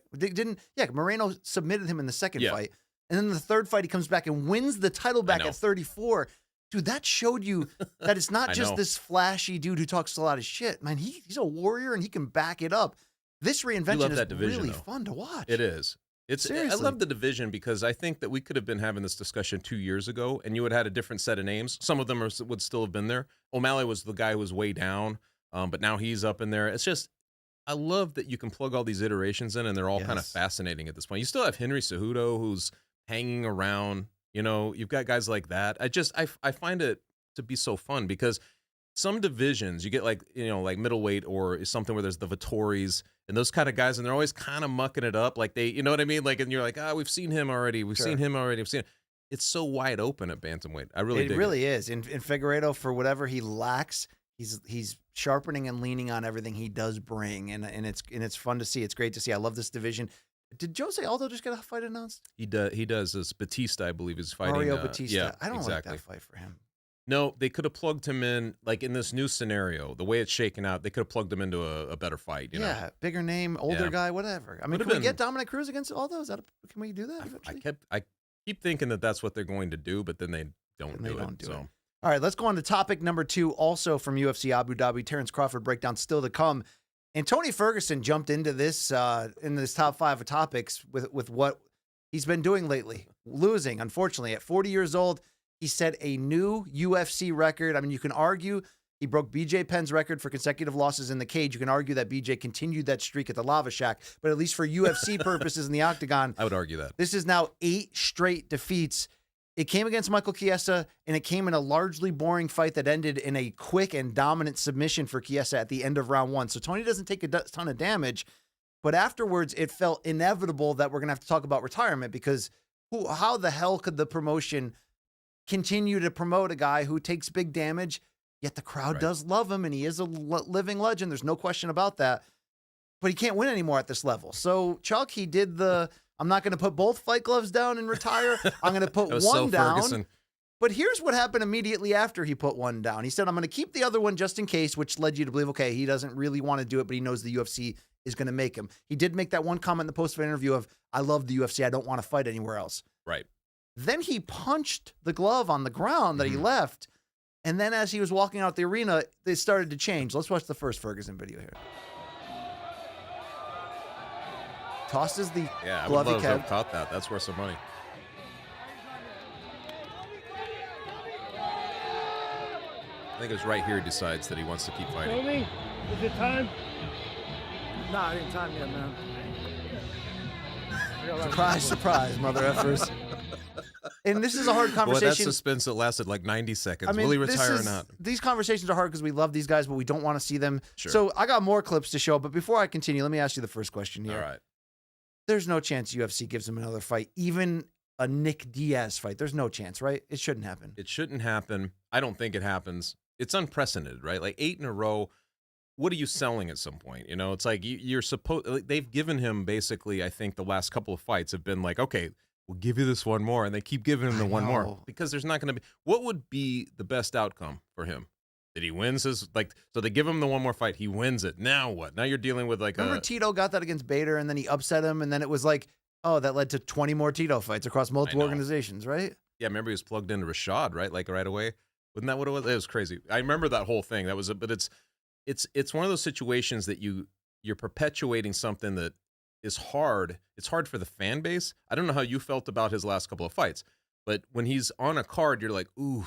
Speaker 2: Moreno submitted him in the second fight. And then the third fight, he comes back and wins the title back at 34. Dude, that showed you that it's not just this flashy dude who talks a lot of shit. Man, he's a warrior and he can back it up. This reinvention is really fun to watch.
Speaker 3: It is. I love the division because I think that we could have been having this discussion 2 years ago and you would have had a different set of names. Some of them would still have been there. O'Malley was the guy who was way down, but now he's up in there. It's just, I love that you can plug all these iterations in and they're all kind of fascinating at this point. You still have Henry Cejudo who's hanging around. You've got guys like that. I find it to be so fun because some divisions you get like middleweight or something where there's the Vittoris and those kind of guys, and they're always kind of mucking it up. Like you know what I mean? Like, and you're like, we've seen him already. We've seen him already. It's so wide open at bantamweight. It
Speaker 2: really is. In Figueiredo, for whatever he lacks, he's sharpening and leaning on everything he does bring, and it's fun to see. It's great to see. I love this division. Did Jose Aldo just get a fight announced?
Speaker 3: He does. This Batista, I believe, is fighting.
Speaker 2: Mario Batista.
Speaker 3: Yeah,
Speaker 2: I don't like that fight for him.
Speaker 3: No, they could have plugged him in, like in this new scenario, the way it's shaken out, they could have plugged him into a better fight. You know?
Speaker 2: Bigger name, older guy, whatever. I mean, can we get Dominic Cruz against Aldo? Can we do that eventually?
Speaker 3: I keep thinking that that's what they're going to do, but then they don't do it.
Speaker 2: All right, let's go on to topic number 2, also from UFC Abu Dhabi. Terence Crawford breakdown still to come. And Tony Ferguson jumped into this in this top 5 of topics with what he's been doing lately. Losing, unfortunately, at 40 years old. He set a new UFC record. I mean, you can argue he broke BJ Penn's record for consecutive losses in the cage. You can argue that BJ continued that streak at the Lava Shack. But at least for UFC purposes in the octagon,
Speaker 3: I would argue that.
Speaker 2: This is now 8 straight defeats. It came against Michael Chiesa, and it came in a largely boring fight that ended in a quick and dominant submission for Chiesa at the end of round 1. So Tony doesn't take a ton of damage. But afterwards, it felt inevitable that we're going to have to talk about retirement because how the hell could the promotion continue to promote a guy who takes big damage, yet the crowd does love him and he is a living legend. There's no question about that. But he can't win anymore at this level. So, Chuck, he did I'm not going to put both fight gloves down and retire. I'm going to put one down.
Speaker 3: Ferguson.
Speaker 2: But here's what happened immediately after he put one down. He said, I'm going to keep the other one just in case, which led you to believe, okay, he doesn't really want to do it, but he knows the UFC is going to make him. He did make that one comment in the post-fight interview of, I love the UFC. I don't want to fight anywhere else.
Speaker 3: Right.
Speaker 2: Then he punched the glove on the ground that he left. And then as he was walking out the arena, they started to change. Let's watch the first Ferguson video here. Tosses the glove he kept.
Speaker 3: I would love to have caught that. That's worth some money. I think it's right here he decides that he wants to keep fighting.
Speaker 11: Tony, is it time?
Speaker 12: Nah, it ain't time yet, man.
Speaker 2: Surprise, surprise, mother effers. And this is a hard conversation.
Speaker 3: Well, that suspense that lasted like 90 seconds. I mean, will he retire or not?
Speaker 2: These conversations are hard because we love these guys, but we don't want to see them.
Speaker 3: Sure.
Speaker 2: So I got more clips to show, but before I continue, let me ask you the first question here.
Speaker 3: All right.
Speaker 2: There's no chance UFC gives him another fight, even a Nick Diaz fight. There's no chance, right? It shouldn't happen.
Speaker 3: It shouldn't happen. I don't think it happens. It's unprecedented, right? Like 8 in a row. What are you selling at some point? You know, it's like you're supposed. They've given him basically. I think the last couple of fights have been like, okay, we'll give you this one more, and they keep giving him the one more because there's not going to be. What would be the best outcome for him? That he wins his so they give him the one more fight, he wins it. Now what? Now you're dealing with like
Speaker 2: remember Tito got that against Bader, and then he upset him, and then it was like, oh, that led to 20 more Tito fights across multiple organizations, right?
Speaker 3: Yeah, remember he was plugged into Rashad, right? Like right away. Wasn't that what it was? It was crazy. I remember that whole thing. That was it. But it's one of those situations that you're perpetuating something that is hard. It's hard for the fan base. I don't know how you felt about his last couple of fights, but when he's on a card, you're like, ooh,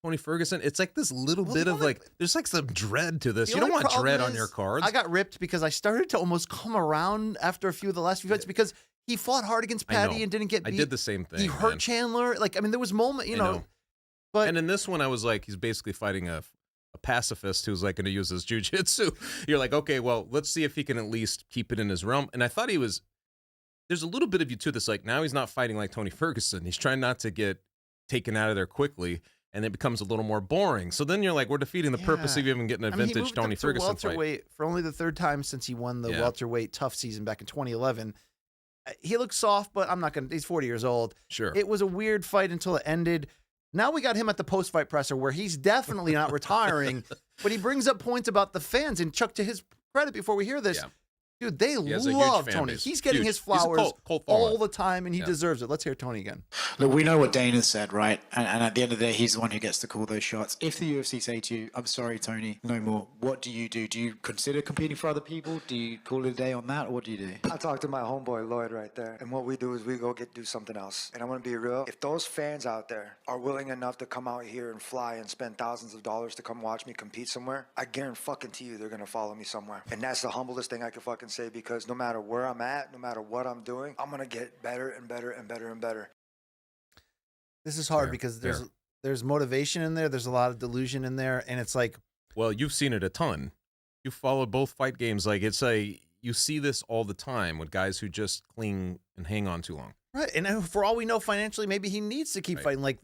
Speaker 3: Tony Ferguson. It's like this little bit of like, there's like some dread to this. You don't want dread on your cards.
Speaker 2: I got ripped because I started to almost come around after a few of the last few fights because he fought hard against Patty and didn't get beat.
Speaker 3: I did the same thing.
Speaker 2: He hurt Chandler. Like, I mean, there was moment, you know. But
Speaker 3: and in this one, I was like, he's basically fighting a pacifist who's like going to use his jiu-jitsu. You're like, okay, well, let's see if he can at least keep it in his realm. And I thought there's a little bit of you too that's like, now he's not fighting like Tony Ferguson. He's trying not to get taken out of there quickly, and it becomes a little more boring. So then you're like, we're defeating the purpose of even getting a vintage Tony Ferguson fight.
Speaker 2: For only the third time since he won the welterweight tough season back in 2011. He looks soft, but I'm not going to, he's 40 years old.
Speaker 3: Sure.
Speaker 2: It was a weird fight until it ended. Now we got him at the post-fight presser where he's definitely not retiring, but he brings up points about the fans. And Chuck, to his credit, before we hear this, dude, they love Tony. He's getting his flowers all the time, and he deserves it. Let's hear Tony again.
Speaker 13: Look, we know what Dana said, right? And at the end of the day, he's the one who gets to call those shots. If the UFC say to you, I'm sorry, Tony, no more, what do? Do you consider competing for other people? Do you call it a day on that, or what do you do?
Speaker 14: I talked to my homeboy Lloyd right there, and what we do is we go do something else. And I'm going to be real. If those fans out there are willing enough to come out here and fly and spend thousands of dollars to come watch me compete somewhere, I guarantee you they're going to follow me somewhere. And that's the humblest thing I can fucking say, because no matter where I'm at, no matter what I'm doing, I'm going to get better and better and better and better.
Speaker 2: This is hard because there's motivation in there. There's a lot of delusion in there. And it's like,
Speaker 3: well, you've seen it a ton. You followed both fight games. Like you see this all the time with guys who just cling and hang on too long.
Speaker 2: Right. And for all we know, financially, maybe he needs to keep fighting. Like,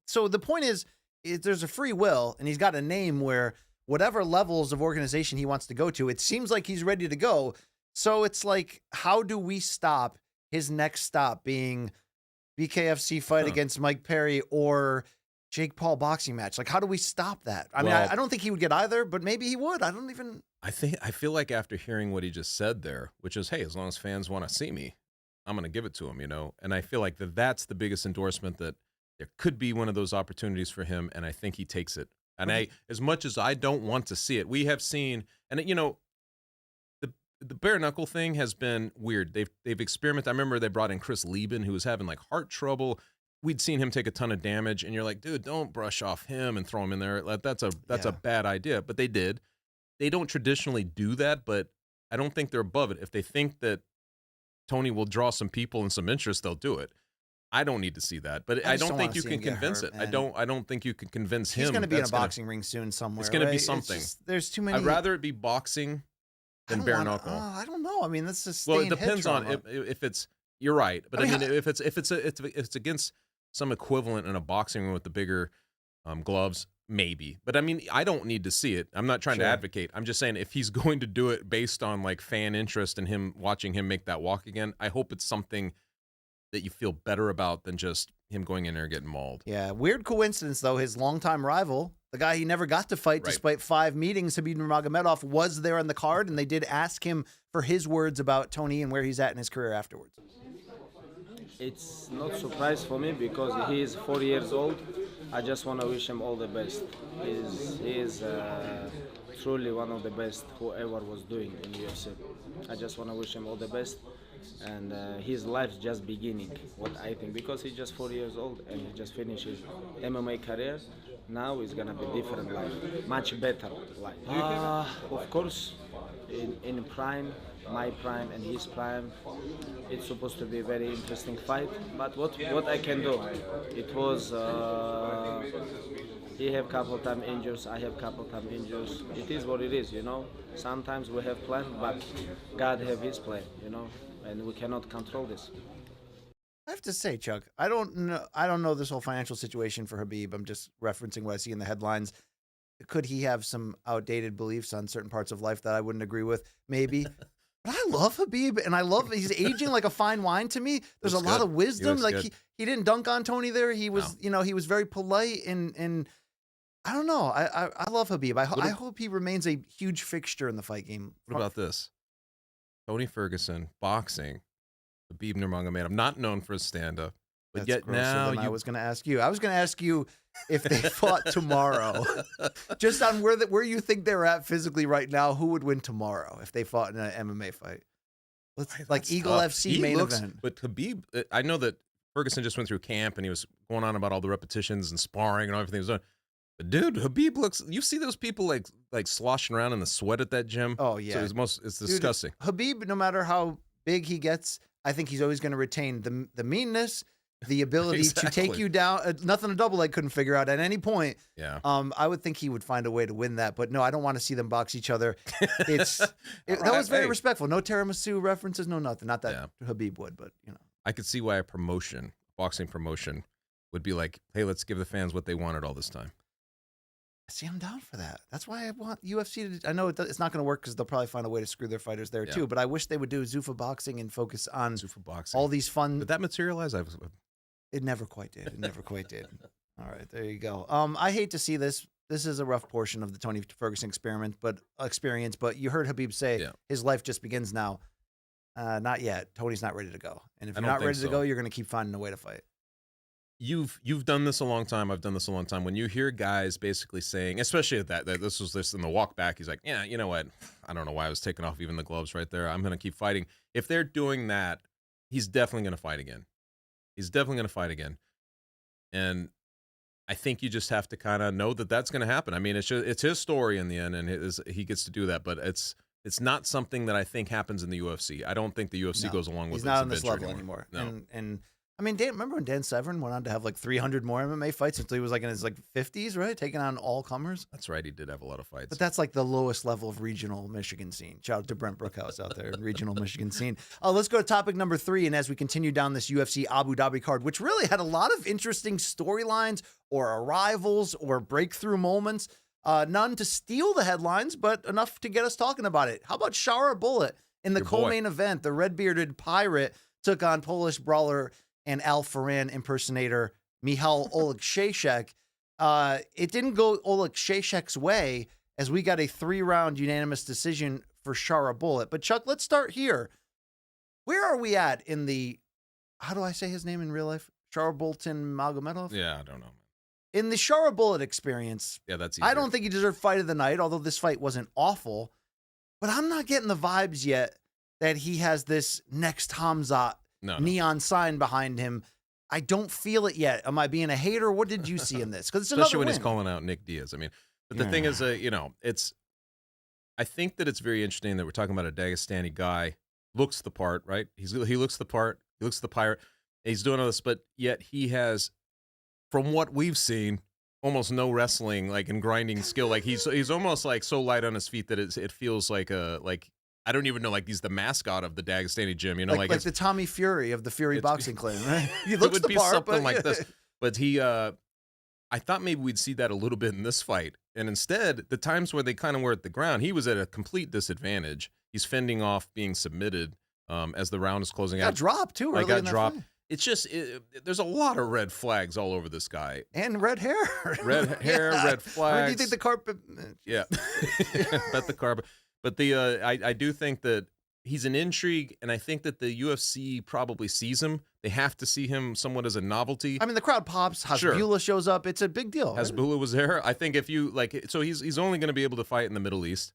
Speaker 2: so the point is there's a free will, and he's got a name where whatever levels of organization he wants to go to, it seems like he's ready to go. So it's like, how do we stop his next stop being BKFC fight against Mike Perry or Jake Paul boxing match? Like, how do we stop that? I mean, I don't think he would get either, but maybe he would. I
Speaker 3: feel like after hearing what he just said there, which is, hey, as long as fans want to see me, I'm going to give it to him, you know? And I feel like that's the biggest endorsement, that there could be one of those opportunities for him, and I think he takes it. And as much as I don't want to see it, we have seen, and you know, the bare knuckle thing has been weird. They've experimented. I remember they brought in Chris Lieben, who was having like heart trouble. We'd seen him take a ton of damage, and you're like, dude, don't brush off him and throw him in there. That's a bad idea. But they did. They don't traditionally do that, but I don't think they're above it. If they think that Tony will draw some people and some interest, they'll do it. I don't need to see that, but I don't think you can convince it. I don't think you can convince him.
Speaker 2: He's going to be in a boxing ring soon somewhere.
Speaker 3: It's going to be something.
Speaker 2: There's too many.
Speaker 3: I'd rather it be boxing than bare knuckle.
Speaker 2: I don't know. I mean, that's just
Speaker 3: well. It depends on if it's. You're right, but I mean, if it's against some equivalent in a boxing room with the bigger gloves, maybe. But I mean, I don't need to see it. I'm not trying to advocate. I'm just saying if he's going to do it based on like fan interest and him watching him make that walk again, I hope it's something that you feel better about than just him going in there and getting mauled.
Speaker 2: Yeah, weird coincidence though. His longtime rival, the guy he never got to fight despite 5 meetings, Habib Nurmagomedov, was there on the card, and they did ask him for his words about Tony and where he's at in his career afterwards.
Speaker 12: It's not a surprise for me because he is 40 years old. I just want to wish him all the best. He is truly one of the best whoever was doing in UFC. I just want to wish him all the best. And his life's just beginning, what I think, because he's just 40 years old and he just finished his MMA career. Now it's gonna be different life, much better life. Of course, in prime, my prime and his prime, it's supposed to be a very interesting fight. But what I can do, it was he have couple time injuries, I have couple time injuries. It is what it is, you know. Sometimes we have plan, but God have His plan, you know. And we cannot control this.
Speaker 2: I have to say, Chuck, I don't know this whole financial situation for Habib. I'm just referencing what I see in the headlines. Could he have some outdated beliefs on certain parts of life that I wouldn't agree with? Maybe. But I love Habib, and I love he's aging like a fine wine to me. There's a lot of wisdom. Like he didn't dunk on Tony there. He was, he was very polite and I don't know. I love Habib. I hope he remains a huge fixture in the fight game.
Speaker 3: What about this? Tony Ferguson, boxing, Habib Nurmagomedov, not known for his stand-up, but
Speaker 2: That's
Speaker 3: yet now
Speaker 2: I was going to ask you. I was going to ask you if they fought tomorrow, just on where you think they're at physically right now. Who would win tomorrow if they fought in an MMA fight? Like Eagle FC main event.
Speaker 3: But Habib, I know that Ferguson just went through camp and he was going on about all the repetitions and sparring and everything he was doing. But dude, Habib looks. You see those people like sloshing around in the sweat at that gym.
Speaker 2: Oh yeah,
Speaker 3: so it's disgusting.
Speaker 2: Dude, Habib, no matter how big he gets, I think he's always going to retain the meanness, the ability to take you down. Nothing a double leg couldn't figure out at any point.
Speaker 3: Yeah.
Speaker 2: I would think he would find a way to win that. But no, I don't want to see them box each other. That was very respectful. No tiramisu references. No nothing. Not that Habib would, but you know.
Speaker 3: I could see why a boxing promotion, would be like, hey, let's give the fans what they wanted all this time.
Speaker 2: See, I'm down for that. That's why I want UFC to. I know it's not going to work because they'll probably find a way to screw their fighters there too. But I wish they would do Zuffa boxing and focus on all these fun.
Speaker 3: Did that materialize?
Speaker 2: It never quite did. It never quite did. All right, there you go. I hate to see this. This is a rough portion of the Tony Ferguson experience. But you heard Habib say his life just begins now. Not yet. Tony's not ready to go. And if you're not ready to go, you're going to keep finding a way to fight.
Speaker 3: You've done this a long time. I've done this a long time. When you hear guys basically saying, especially that this was this in the walk back, he's like, yeah, you know what? I don't know why I was taking off even the gloves right there. I'm going to keep fighting. If they're doing that, he's definitely going to fight again. He's definitely going to fight again. And I think you just have to kind of know that that's going to happen. I mean, it's his story in the end, and he gets to do that. But it's not something that I think happens in the UFC. I don't think the UFC goes along with it.
Speaker 2: He's not on this level anymore.
Speaker 3: No.
Speaker 2: And I mean, remember when Dan Severn went on to have like 300 more MMA fights until he was like in his 50s, right? Taking on all comers.
Speaker 3: That's right. He did have a lot of fights.
Speaker 2: But that's like the lowest level of regional Michigan scene. Shout out to Brent Brookhouse out there in regional Michigan scene. Let's go to topic number 3. And as we continue down this UFC Abu Dhabi card, which really had a lot of interesting storylines or arrivals or breakthrough moments, none to steal the headlines, but enough to get us talking about it. How about Sharaputdin in the co-main event? The red-bearded pirate took on Polish brawler and Al Faran impersonator Michal Oleksiejczuk. It didn't go Oleksiejczuk's way as we got a 3-round unanimous decision for Sharaputdin. But Chuck, let's start here. Where are we at in the, how do I say his name in real life? Sharaputdin Magomedov?
Speaker 3: Yeah, I don't know.
Speaker 2: In the Sharaputdin experience,
Speaker 3: that's easier.
Speaker 2: I don't think he deserved fight of the night, although this fight wasn't awful. But I'm not getting the vibes yet that he has this next Hamzat neon sign behind him. I don't feel it yet. Am I being a hater? What did you see in this? Because
Speaker 3: especially when he's calling out Nick Diaz. I mean, but the thing is, I think that it's very interesting that we're talking about a Dagestani guy, looks the part, right? He looks the part. He looks the pirate. He's doing all this, but yet he has, from what we've seen, almost no wrestling and grinding skill. Like he's almost like so light on his feet that it feels like I don't even know, like he's the mascot of the Dagestani gym, you know,
Speaker 2: like the Tommy Fury of the Fury boxing clan, right? He looks
Speaker 3: it would
Speaker 2: the
Speaker 3: be
Speaker 2: part,
Speaker 3: something
Speaker 2: but
Speaker 3: like this. But he, I thought maybe we'd see that a little bit in this fight. And instead, the times where they kind of were at the ground, he was at a complete disadvantage. He's fending off being submitted as the round is closing out.
Speaker 2: Got dropped too.
Speaker 3: I got dropped. It's just there's a lot of red flags all over this guy.
Speaker 2: And red hair.
Speaker 3: Red hair, red flags.
Speaker 2: Where do you think the carpet?
Speaker 3: Yeah, bet the carpet. But I do think that he's an intrigue, and I think that the UFC probably sees him. They have to see him somewhat as a novelty.
Speaker 2: I mean, the crowd pops. Hasbulla shows up. It's a big deal.
Speaker 3: Hasbulla was there. I think if you like, so he's only going to be able to fight in the Middle East.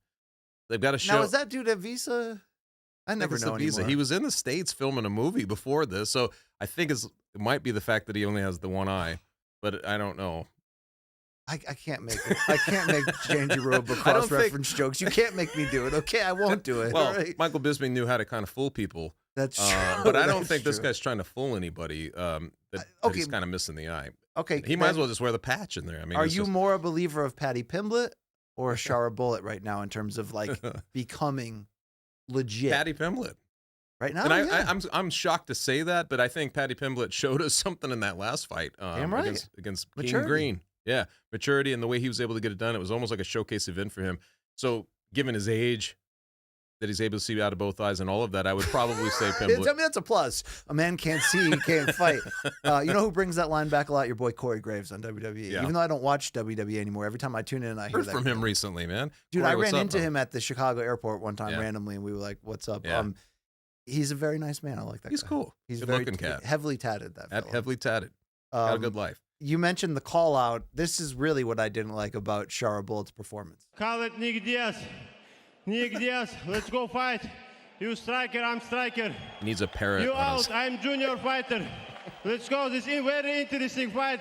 Speaker 3: They've got to show.
Speaker 2: Now, is that dude at Visa? I never know
Speaker 3: Visa.
Speaker 2: anymore.
Speaker 3: He was in the States filming a movie before this, so I think it might be the fact that he only has the one eye, but I don't know.
Speaker 2: I can't make it. I can't make Janji Roba cross-reference jokes. You can't make me do it. Okay, I won't do it.
Speaker 3: Well,
Speaker 2: right?
Speaker 3: Michael Bisping knew how to kind of fool people.
Speaker 2: That's true.
Speaker 3: But I don't think this guy's trying to fool anybody. That he's kind of missing the eye.
Speaker 2: Okay,
Speaker 3: he might as well just wear the patch in there. I mean,
Speaker 2: are you more a believer of Paddy Pimblett or Sharaputdin right now in terms of like becoming legit?
Speaker 3: Paddy Pimblett.
Speaker 2: Right now,
Speaker 3: and I'm shocked to say that, but I think Paddy Pimblett showed us something in that last fight against King Green. Yeah, maturity and the way he was able to get it done. It was almost like a showcase event for him. So, given his age, that he's able to see out of both eyes and all of that, I would probably say Pimblett.
Speaker 2: I mean, that's a plus. A man can't see, he can't fight. You know who brings that line back a lot? Your boy Corey Graves on WWE.
Speaker 3: Yeah.
Speaker 2: Even though I don't watch WWE anymore, every time I tune in, I hear that
Speaker 3: from him recently, man.
Speaker 2: Dude,
Speaker 3: Corey,
Speaker 2: I ran
Speaker 3: up,
Speaker 2: into
Speaker 3: bro?
Speaker 2: him at the Chicago airport one time randomly, and we were like, "What's up?"
Speaker 3: Yeah.
Speaker 2: He's a very nice man. I like that.
Speaker 3: He's
Speaker 2: guy.
Speaker 3: cool.
Speaker 2: He's
Speaker 3: good
Speaker 2: very
Speaker 3: looking cat.
Speaker 2: Heavily tatted.
Speaker 3: Heavily tatted. Got a good life.
Speaker 2: You mentioned the call out. This is really what I didn't like about Sharaputdin's performance.
Speaker 11: Call it Nick Diaz. Nick Diaz, let's go fight. You striker, I'm striker.
Speaker 3: He needs a parrot.
Speaker 11: You out, I'm junior fighter. Let's go. This is very interesting fight.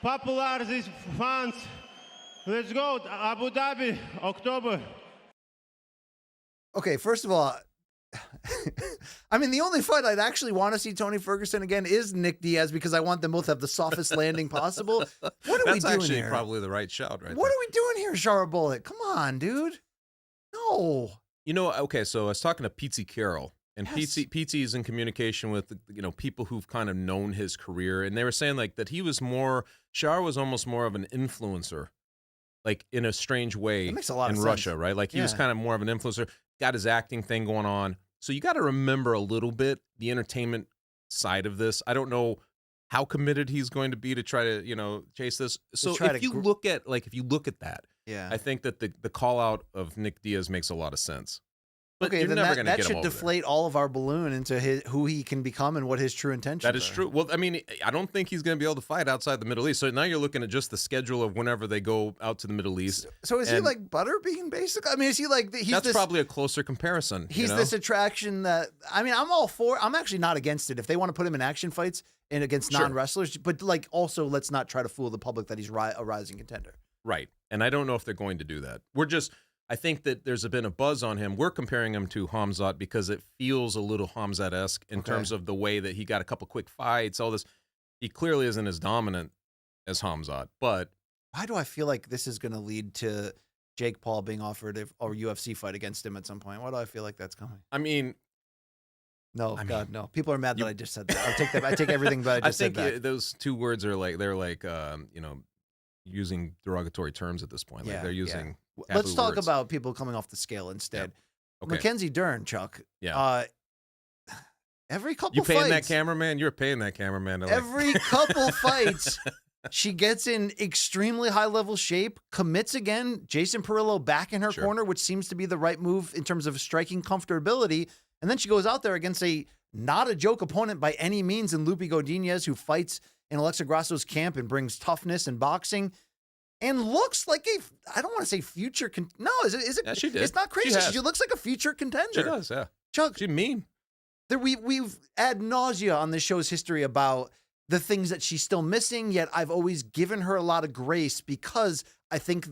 Speaker 11: Popular, these fans. Let's go. Abu Dhabi, October.
Speaker 2: Okay, first of all, I mean, the only fight I'd actually want to see Tony Ferguson again is Nick Diaz because I want them both to have the softest landing possible. What are we doing
Speaker 3: That's actually
Speaker 2: here?
Speaker 3: probably the right shout, right?
Speaker 2: What are we doing here, Sharaputdin? Come on, dude. No.
Speaker 3: You know, okay, so I was talking to Pete Carroll, and Pete is in communication with, people who've kind of known his career, and they were saying like that Shar was almost more of an influencer, like in a strange way.
Speaker 2: That makes a lot of
Speaker 3: in
Speaker 2: sense.
Speaker 3: Russia, right? Like he was kind of more of an influencer, got his acting thing going on. So you got to remember a little bit the entertainment side of this. I don't know how committed he's going to be to try to, chase this. So if you look at that, I think that the call out of Nick Diaz makes a lot of sense. But
Speaker 2: okay,
Speaker 3: you're
Speaker 2: then
Speaker 3: never going to
Speaker 2: that
Speaker 3: get him
Speaker 2: should
Speaker 3: over
Speaker 2: deflate all of our balloon into who he can become and what his true intentions are.
Speaker 3: That is true. Well, I mean, I don't think he's going to be able to fight outside the Middle East. So now you're looking at just the schedule of whenever they go out to the Middle East.
Speaker 2: So is he like Butterbean, basically? I mean, is he like
Speaker 3: that's probably a closer comparison.
Speaker 2: He's this attraction that I'm all for. I'm actually not against it if they want to put him in action fights and against non-wrestlers. But like, also, let's not try to fool the public that he's a rising contender.
Speaker 3: Right, and I don't know if they're going to do that. I think that there's been a buzz on him. We're comparing him to Khamzat because it feels a little Khamzat-esque in terms of the way that he got a couple quick fights, all this. He clearly isn't as dominant as Khamzat, but
Speaker 2: why do I feel like this is going to lead to Jake Paul being offered a UFC fight against him at some point? Why do I feel like that's coming?
Speaker 3: I mean,
Speaker 2: no. People are mad that I just said that. I'll take that. I take everything but I just said that.
Speaker 3: Those two words are like using derogatory terms at this point. Like they're using
Speaker 2: Let's talk
Speaker 3: words.
Speaker 2: about people coming off the scale instead.
Speaker 3: Yeah. Okay.
Speaker 2: Mackenzie Dern, Chuck.
Speaker 3: Yeah.
Speaker 2: Every couple
Speaker 3: you paying
Speaker 2: fights,
Speaker 3: that cameraman? You're paying that cameraman.
Speaker 2: Every couple fights, she gets in extremely high level shape, commits again. Jason Perillo back in her corner, which seems to be the right move in terms of striking comfortability. And then she goes out there against not a joke opponent by any means in Lupi Godinez, who fights in Alexa Grasso's camp and brings toughness and boxing. And looks like I don't want to say future. No, is it?
Speaker 3: Yeah, she did.
Speaker 2: It's not crazy. She looks like a future contender.
Speaker 3: She does, yeah.
Speaker 2: Chuck,
Speaker 3: she's mean.
Speaker 2: We've ad nausea on this show's history about the things that she's still missing. Yet I've always given her a lot of grace because I think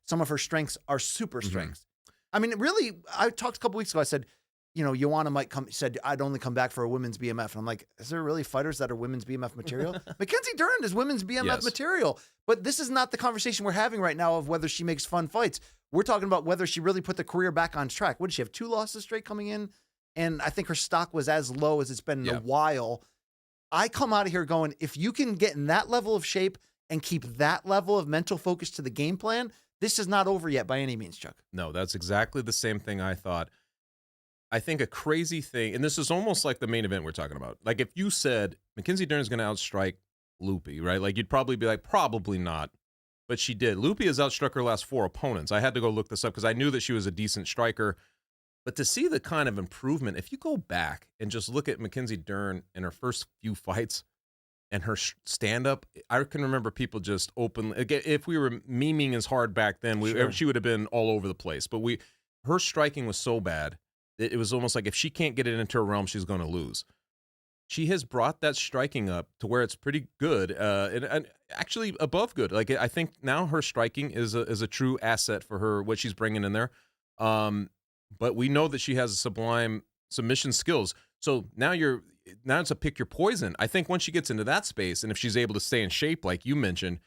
Speaker 2: some of her strengths are super strengths. I mean, really, I talked a couple weeks ago. I said Joanna said, I'd only come back for a women's BMF. And I'm like, is there really fighters that are women's BMF material? Mackenzie Dern is women's BMF material. But this is not the conversation we're having right now of whether she makes fun fights. We're talking about whether she really put the career back on track. What did she have? 2 losses straight coming in? And I think her stock was as low as it's been in a while. I come out of here going, if you can get in that level of shape and keep that level of mental focus to the game plan, this is not over yet by any means, Chuck.
Speaker 3: No, that's exactly the same thing I thought. I think a crazy thing, and this is almost like the main event we're talking about. Like if you said Mackenzie Dern is going to outstrike Loopy, right? Like you'd probably be like, probably not. But she did. Loopy has outstruck her last 4 opponents. I had to go look this up because I knew that she was a decent striker. But to see the kind of improvement, if you go back and just look at Mackenzie Dern in her first few fights and her stand-up, I can remember people just openly, if we were memeing as hard back then, she would have been all over the place. But her striking was so bad, it was almost like if she can't get it into her realm, she's going to lose. She has brought that striking up to where it's pretty good, and actually above good. Like I think now her striking is a true asset for her, what she's bringing in there. But we know that she has sublime submission skills. So now it's a pick your poison. I think once she gets into that space, and if she's able to stay in shape, like you mentioned,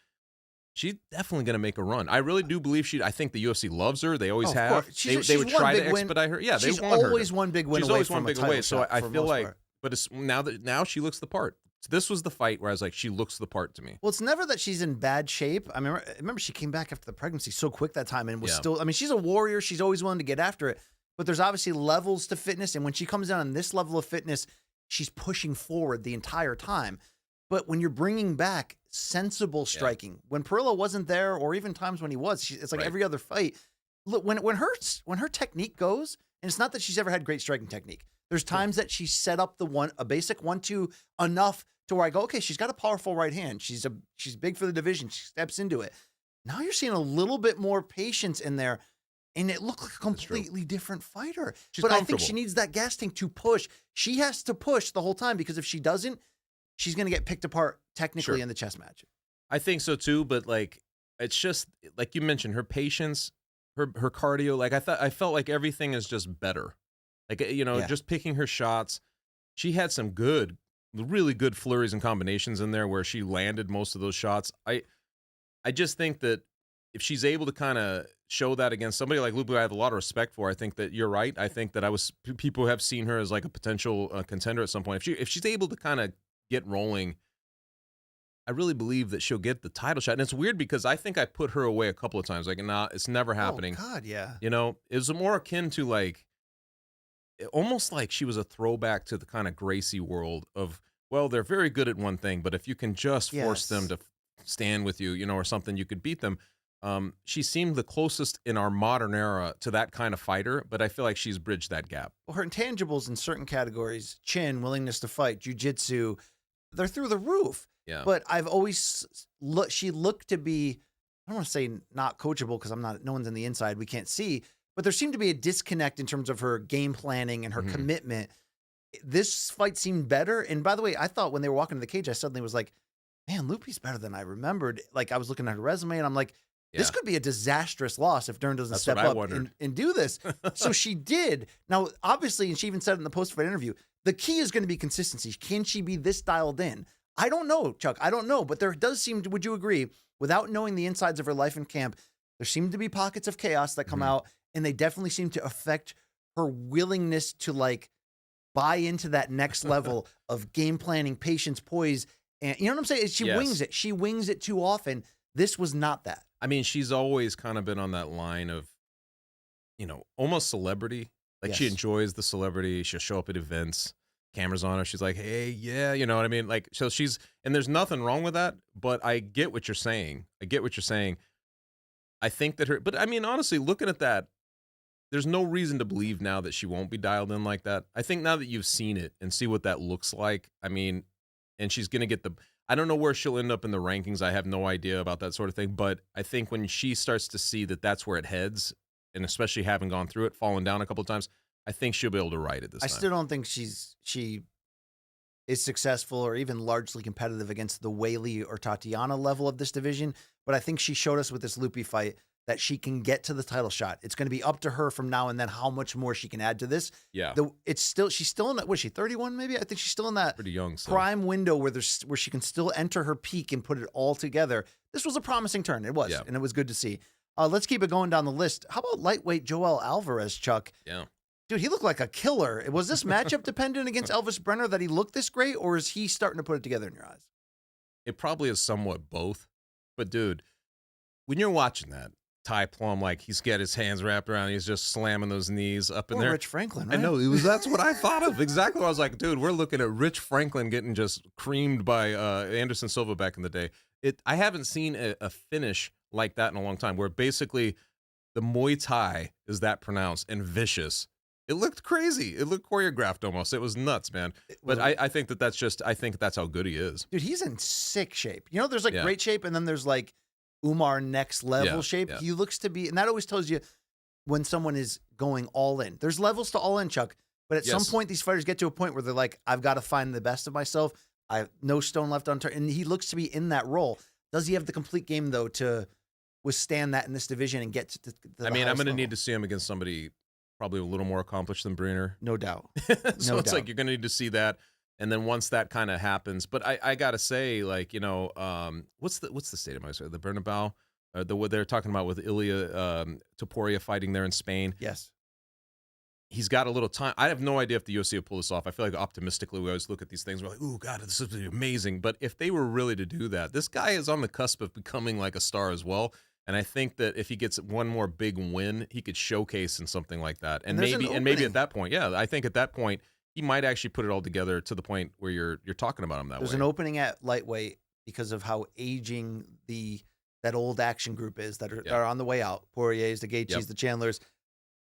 Speaker 3: she's definitely going to make a run. I really do believe I think the UFC loves her. They always have. They would try to expedite her. Yeah,
Speaker 2: she's
Speaker 3: they want
Speaker 2: always
Speaker 3: her.
Speaker 2: one big win
Speaker 3: She's
Speaker 2: away
Speaker 3: always
Speaker 2: from
Speaker 3: one
Speaker 2: a
Speaker 3: big
Speaker 2: title
Speaker 3: away. So
Speaker 2: shot
Speaker 3: I
Speaker 2: for
Speaker 3: feel
Speaker 2: most
Speaker 3: like,
Speaker 2: part.
Speaker 3: but it's now she looks the part. This was the fight where I was like, she looks the part to me.
Speaker 2: Well, it's never that she's in bad shape. I remember she came back after the pregnancy so quick that time and was still. I mean, she's a warrior. She's always willing to get after it. But there's obviously levels to fitness, and when she comes down on this level of fitness, she's pushing forward the entire time. But when you're bringing back sensible striking, when Perillo wasn't there, or even times when he was, it's like every other fight. Look, when her technique goes, and it's not that she's ever had great striking technique. There's times that she set up a basic 1-2 enough to where I go, okay, she's got a powerful right hand. She's big for the division. She steps into it. Now you're seeing a little bit more patience in there. And it looked like a completely different fighter. But I think she needs that gas tank to push. She has to push the whole time, because if she doesn't, she's going to get picked apart technically in the chess match.
Speaker 3: I think so too, but like it's just like you mentioned, her patience, her cardio. Like I felt like everything is just better. Like just picking her shots. She had some really good flurries and combinations in there where she landed most of those shots. I just think that if she's able to kind of show that against somebody like Lupu, I have a lot of respect for. I think that you're right. I think that people have seen her as like a potential contender at some point. If she's able to kind of get rolling, I really believe that she'll get the title shot. And it's weird because I think I put her away a couple of times. Like, nah, it's never happening.
Speaker 2: Oh God, yeah.
Speaker 3: It was more akin to like, almost like she was a throwback to the kind of Gracie world of, well, they're very good at one thing, but if you can just force them to stand with you, or something, you could beat them. She seemed the closest in our modern era to that kind of fighter, but I feel like she's bridged that gap.
Speaker 2: Well, her intangibles in certain categories, chin, willingness to fight, jiu-jitsu, they're through the roof.
Speaker 3: Yeah.
Speaker 2: But I've always she looked to be, I don't want to say not coachable because no one's in the inside, we can't see, but there seemed to be a disconnect in terms of her game planning and her commitment. This fight seemed better. And by the way, I thought when they were walking to the cage, I suddenly was like, man, Lupi's better than I remembered. Like I was looking at her resume and I'm like, this could be a disastrous loss if Dern doesn't step up and do this. So she did. Now, obviously, and she even said it in the post-fight interview, the key is going to be consistency. Can she be this dialed in? I don't know, Chuck. I don't know. But there does seem to, would you agree, without knowing the insides of her life in camp, there seem to be pockets of chaos that come out, and they definitely seem to affect her willingness to like buy into that next level of game planning, patience, poise. And you know what I'm saying? She wings it. She wings it too often. This was not that.
Speaker 3: I mean, she's always kind of been on that line of, almost celebrity. Like she enjoys the celebrity. She'll show up at events, cameras on her. She's like, hey, yeah, you know what I mean? Like, so and there's nothing wrong with that, but I get what you're saying. I think that but I mean, honestly, looking at that, there's no reason to believe now that she won't be dialed in like that. I think now that you've seen it and see what that looks like, I mean, and she's going to get I don't know where she'll end up in the rankings. I have no idea about that sort of thing. But I think when she starts to see that that's where it heads, and especially having gone through it, fallen down a couple of times, I think she'll be able to ride it this time.
Speaker 2: I still don't think she is successful or even largely competitive against the Weili or Tatiana level of this division. But I think she showed us with this Lupi fight that she can get to the title shot. It's going to be up to her from now and then how much more she can add to this.
Speaker 3: Yeah.
Speaker 2: She's still in that, was she 31 maybe? I think she's still in that
Speaker 3: pretty young
Speaker 2: prime window where she can still enter her peak and put it all together. This was a promising turn. It was, and it was good to see. Let's keep it going down the list. How about lightweight Joel Alvarez, Chuck?
Speaker 3: Yeah.
Speaker 2: Dude, he looked like a killer. Was this matchup dependent against Elvis Brenner that he looked this great, or is he starting to put it together in your eyes?
Speaker 3: It probably is somewhat both. But, dude, when you're watching that, Ty Plum, like he's got his hands wrapped around, he's just slamming those knees up in there.
Speaker 2: Rich Franklin, right?
Speaker 3: I know, that's what I thought of. Exactly. I was like, dude, we're looking at Rich Franklin getting just creamed by Anderson Silva back in the day. I haven't seen a finish like that in a long time, where basically the Muay Thai is that pronounced and vicious. It looked crazy. It looked choreographed almost. It was nuts, man. But I think that's how good he is.
Speaker 2: Dude, he's in sick shape. You know, there's like great shape, and then there's like Umar next level shape. He looks to be, and that always tells you when someone is going all in. There's levels to all in, Chuck. But at some point, these fighters get to a point where they're like, I've got to find the best of myself. I have no stone left unturned. And he looks to be in that role. Does he have the complete game, though, to withstand that in this division and get to the
Speaker 3: I'm going to need to see him against somebody probably a little more accomplished than Briner.
Speaker 2: No doubt.
Speaker 3: So it's like you're going to need to see that. And then once that kind of happens, but I got to say, like, you know, what's the stadium? I said the Bernabeu, what they're talking about with Ilia Topuria fighting there in Spain.
Speaker 2: Yes.
Speaker 3: He's got a little time. I have no idea if the UFC will pull this off. I feel like optimistically we always look at these things. We're like, "Ooh, God, this is amazing." But if they were really to do that, this guy is on the cusp of becoming like a star as well. And I think that if he gets one more big win, he could showcase in something like that. And maybe at that point, I think at that point he might actually put it all together to the point where you're talking about him that way.
Speaker 2: There's an opening at lightweight because of how aging that old action group is that are on the way out. Poiriers, the Gaethjes, the Chandlers.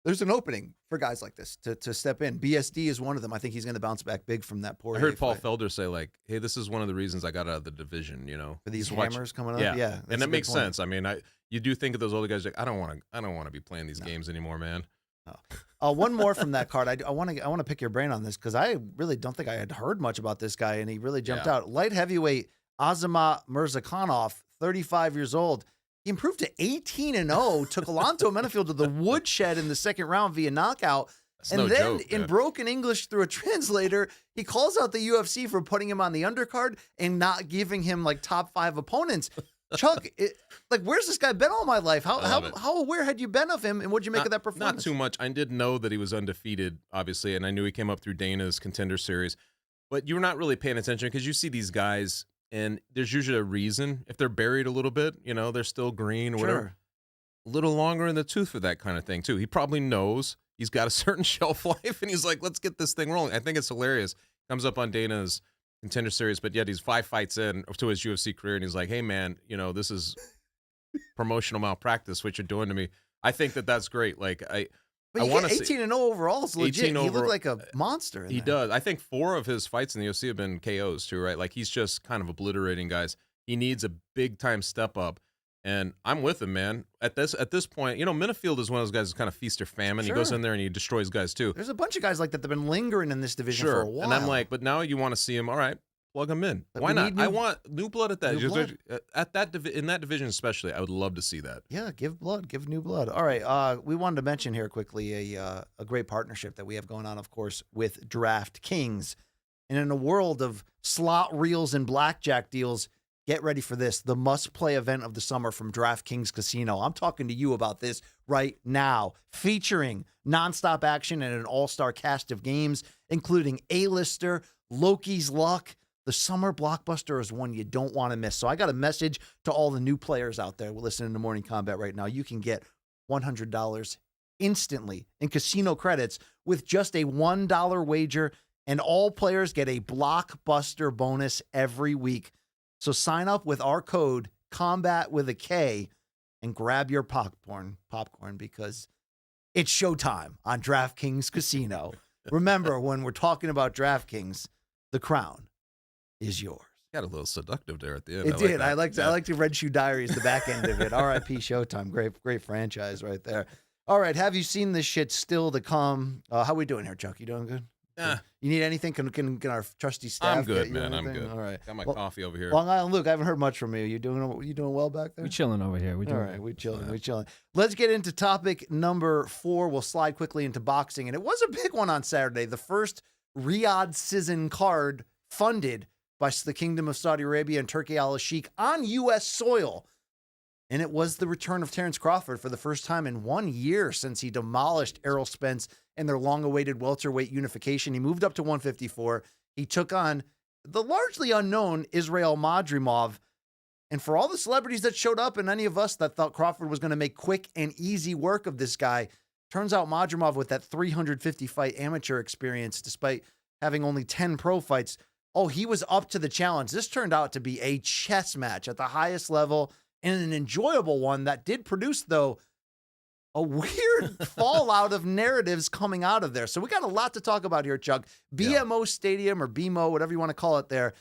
Speaker 2: There's an opening for guys like this to step in. BSD is one of them. I think he's going to bounce back big from that Poirier
Speaker 3: I heard Paul
Speaker 2: fight.
Speaker 3: Felder say, like, hey, this is one of the reasons I got out of the division, you know.
Speaker 2: For these hammers coming up? Yeah.
Speaker 3: And that makes sense. I mean, you do think of those older guys like, I don't want to be playing these games anymore, man.
Speaker 2: No. One more from that card. I want to pick your brain on this because I really don't think I had heard much about this guy, and he really jumped out. Light heavyweight Azamat Murzakanov, 35 years old. He improved to 18-0, took Alonzo Menefield to the woodshed in the second round via knockout. In broken English through a translator, he calls out the UFC for putting him on the undercard and not giving him like top 5 opponents. Chuck, where's this guy been all my life? How aware had you been of him, and what'd you make of that performance?
Speaker 3: Not too much. I did know that he was undefeated, obviously, and I knew he came up through Dana's Contender Series. But you're not really paying attention because you see these guys, and there's usually a reason. If they're buried a little bit, you know, they're still green or whatever. A little longer in the tooth for that kind of thing, too. He probably knows he's got a certain shelf life, and he's like, let's get this thing rolling. I think it's hilarious. Comes up on Dana's Contender Series, but yet he's 5 fights in to his UFC career, and he's like, hey, man, you know, this is promotional malpractice, what you're doing to me. I think that's great. Like, I want to see
Speaker 2: 18-0 overall is legit. He looked like a monster.
Speaker 3: He does. I think 4 of his fights in the UFC have been KOs too, right? Like he's just kind of obliterating guys. He needs a big time step up, and I'm with him, man. At this point, you know, Menefield is one of those guys who kind of feast or famine. He goes in there and he destroys guys too.
Speaker 2: There's a bunch of guys like that that've been lingering in this division for a while.
Speaker 3: And I'm like, but now you want to see him? All right, plug him in. But why not? I want new blood at that. In that division especially, I would love to see that.
Speaker 2: Yeah, give blood, give new blood. All right, we wanted to mention here quickly a great partnership that we have going on, of course, with DraftKings. And in a world of slot reels and blackjack deals, get ready for this, the must-play event of the summer from DraftKings Casino. I'm talking to you about this right now, featuring nonstop action and an all-star cast of games, including A-Lister, Loki's Luck. The summer blockbuster is one you don't want to miss. So I got a message to all the new players out there listening to Morning Combat right now. You can get $100 instantly in casino credits with just a $1 wager, and all players get a blockbuster bonus every week. So sign up with our code COMBAT with a K and grab your popcorn because it's showtime on DraftKings Casino. Remember, when we're talking about DraftKings, the crown is yours.
Speaker 3: Got a little seductive there at the end.
Speaker 2: It did. I like to Red Shoe Diaries, the back end of it. R.I.P. Showtime. Great franchise right there. All right, have you seen this shit still to come? How we doing here, Chuck? You doing good? You need anything? Can our trusty staff?
Speaker 3: I'm good,
Speaker 2: get you
Speaker 3: man. I'm
Speaker 2: anything?
Speaker 3: good.
Speaker 2: All right.
Speaker 3: Got my coffee over here.
Speaker 2: Long Island Luke, I haven't heard much from you. You doing well back there?
Speaker 5: We chilling over here.
Speaker 2: All right, we chilling. Let's get into topic number 4. We'll slide quickly into boxing, and it was a big one on Saturday. The first Riyadh season card funded by the Kingdom of Saudi Arabia and Turkey Al Sheikh on U.S. soil. And it was the return of Terence Crawford for the first time in 1 year since he demolished Errol Spence in their long-awaited welterweight unification. He moved up to 154. He took on the largely unknown Israil Madrimov. And for all the celebrities that showed up and any of us that thought Crawford was going to make quick and easy work of this guy, turns out Madrimov, with that 350-fight amateur experience, despite having only 10 pro fights, he was up to the challenge. This turned out to be a chess match at the highest level, and an enjoyable one that did produce, though, a weird fallout of narratives coming out of there. So we got a lot to talk about here, Chuck. BMO Stadium, or BMO, whatever you want to call it there.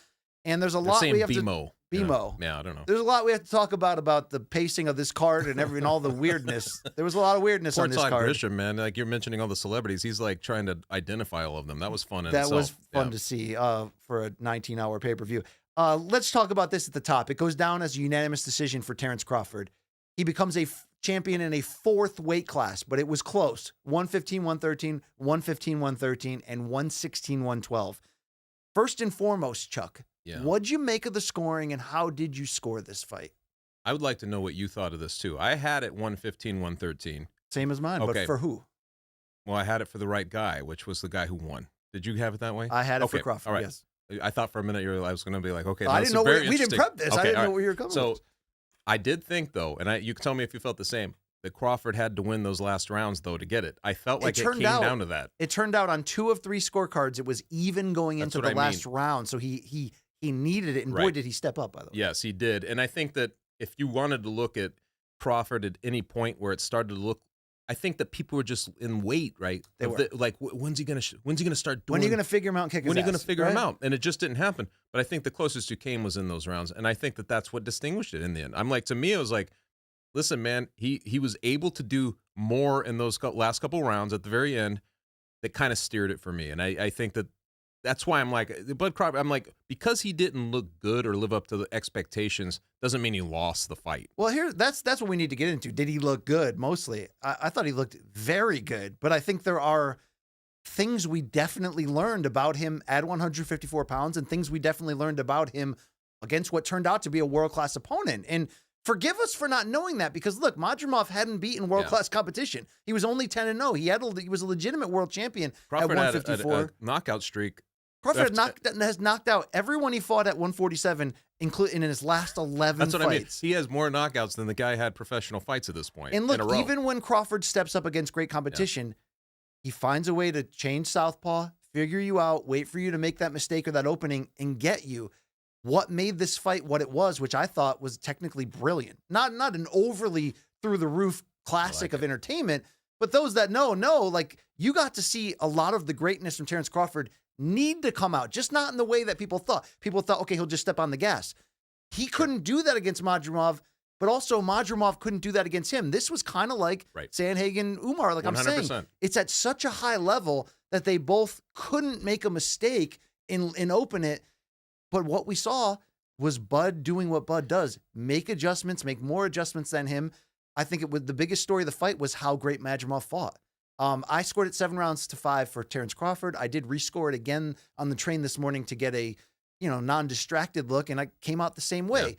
Speaker 2: And there's a lot we have
Speaker 3: BMO.
Speaker 2: BMO.
Speaker 3: Yeah, I don't know.
Speaker 2: There's a lot we have to talk about the pacing of this card and all the weirdness. There was a lot of weirdness on this card.
Speaker 3: Grisham, man, like you're mentioning all the celebrities. He's like trying to identify all of them. That was fun in
Speaker 2: that
Speaker 3: itself.
Speaker 2: Was fun to see for a 19-hour pay-per-view. Let's talk about this at the top. It goes down as a unanimous decision for Terence Crawford. He becomes a champion in a 4th weight class, but it was close. 115-113, 115-113, and 116-112. First and foremost, Chuck, what'd you make of the scoring, and how did you score this fight?
Speaker 3: I would like to know what you thought of this, too. I had it 115-113.
Speaker 2: Same as mine, but for who?
Speaker 3: Well, I had it for the right guy, which was the guy who won. Did you have it that way?
Speaker 2: I had it for Crawford,
Speaker 3: all right.
Speaker 2: Yes.
Speaker 3: I thought for a minute I was going to be like, okay,
Speaker 2: I didn't know we didn't prep this.
Speaker 3: Okay,
Speaker 2: I didn't know where you were coming
Speaker 3: So
Speaker 2: with.
Speaker 3: I did think, though, and you can tell me if you felt the same, that Crawford had to win those last rounds, though, to get it. I felt like it came down to that.
Speaker 2: It turned out on 2 of 3 scorecards, it was even going into the last round. So he needed it, and boy, did he step up, by the way.
Speaker 3: Yes, he did. And I think that if you wanted to look at Crawford at any point where it started to look, I think that people were just in wait, right?
Speaker 2: They were.
Speaker 3: Like, when's he gonna start doing?
Speaker 2: When are you gonna figure him out and kick his ass?
Speaker 3: When are you gonna figure him out? And it just didn't happen. But I think the closest you came was in those rounds, and I think that that's what distinguished it in the end. I'm like, to me, it was like, listen, man, he was able to do more in those last couple rounds at the very end that kind of steered it for me, and I think that. That's why I'm like, Bud Crawford, I'm like, because he didn't look good or live up to the expectations doesn't mean he lost the fight.
Speaker 2: Well, that's what we need to get into. Did he look good? Mostly. I thought he looked very good, but I think there are things we definitely learned about him at 154 pounds and things we definitely learned about him against what turned out to be a world-class opponent. And forgive us for not knowing that, because look, Madrimov hadn't beaten world-class competition. He was only 10-0. He was a legitimate world champion
Speaker 3: Crawford
Speaker 2: at 154.
Speaker 3: had a knockout streak.
Speaker 2: Crawford has knocked out everyone he fought at 147, including in his last 11
Speaker 3: That's what
Speaker 2: fights.
Speaker 3: I mean. He has more knockouts than the guy had professional fights at this point.
Speaker 2: And look,
Speaker 3: in a row.
Speaker 2: even when Crawford steps up against great competition, he finds a way to change southpaw, figure you out, wait for you to make that mistake or that opening, and get you. What made this fight what it was, which I thought was technically brilliant. Not an overly through-the-roof classic of entertainment, but those that know, like, you got to see a lot of the greatness from Terence Crawford need to come out, just not in the way that people thought. People thought, okay, he'll just step on the gas. He couldn't do that against Madrimov, but also Madrimov couldn't do that against him. This was kind of like Sandhagen, Umar, like 100%. I'm saying. It's at such a high level that they both couldn't make a mistake in open it. But what we saw was Bud doing what Bud does, make adjustments, make more adjustments than him. I think the biggest story of the fight was how great Madrimov fought. I scored it 7-5 for Terence Crawford. I did rescore it again on the train this morning to get a, non-distracted look, and I came out the same way. Yeah.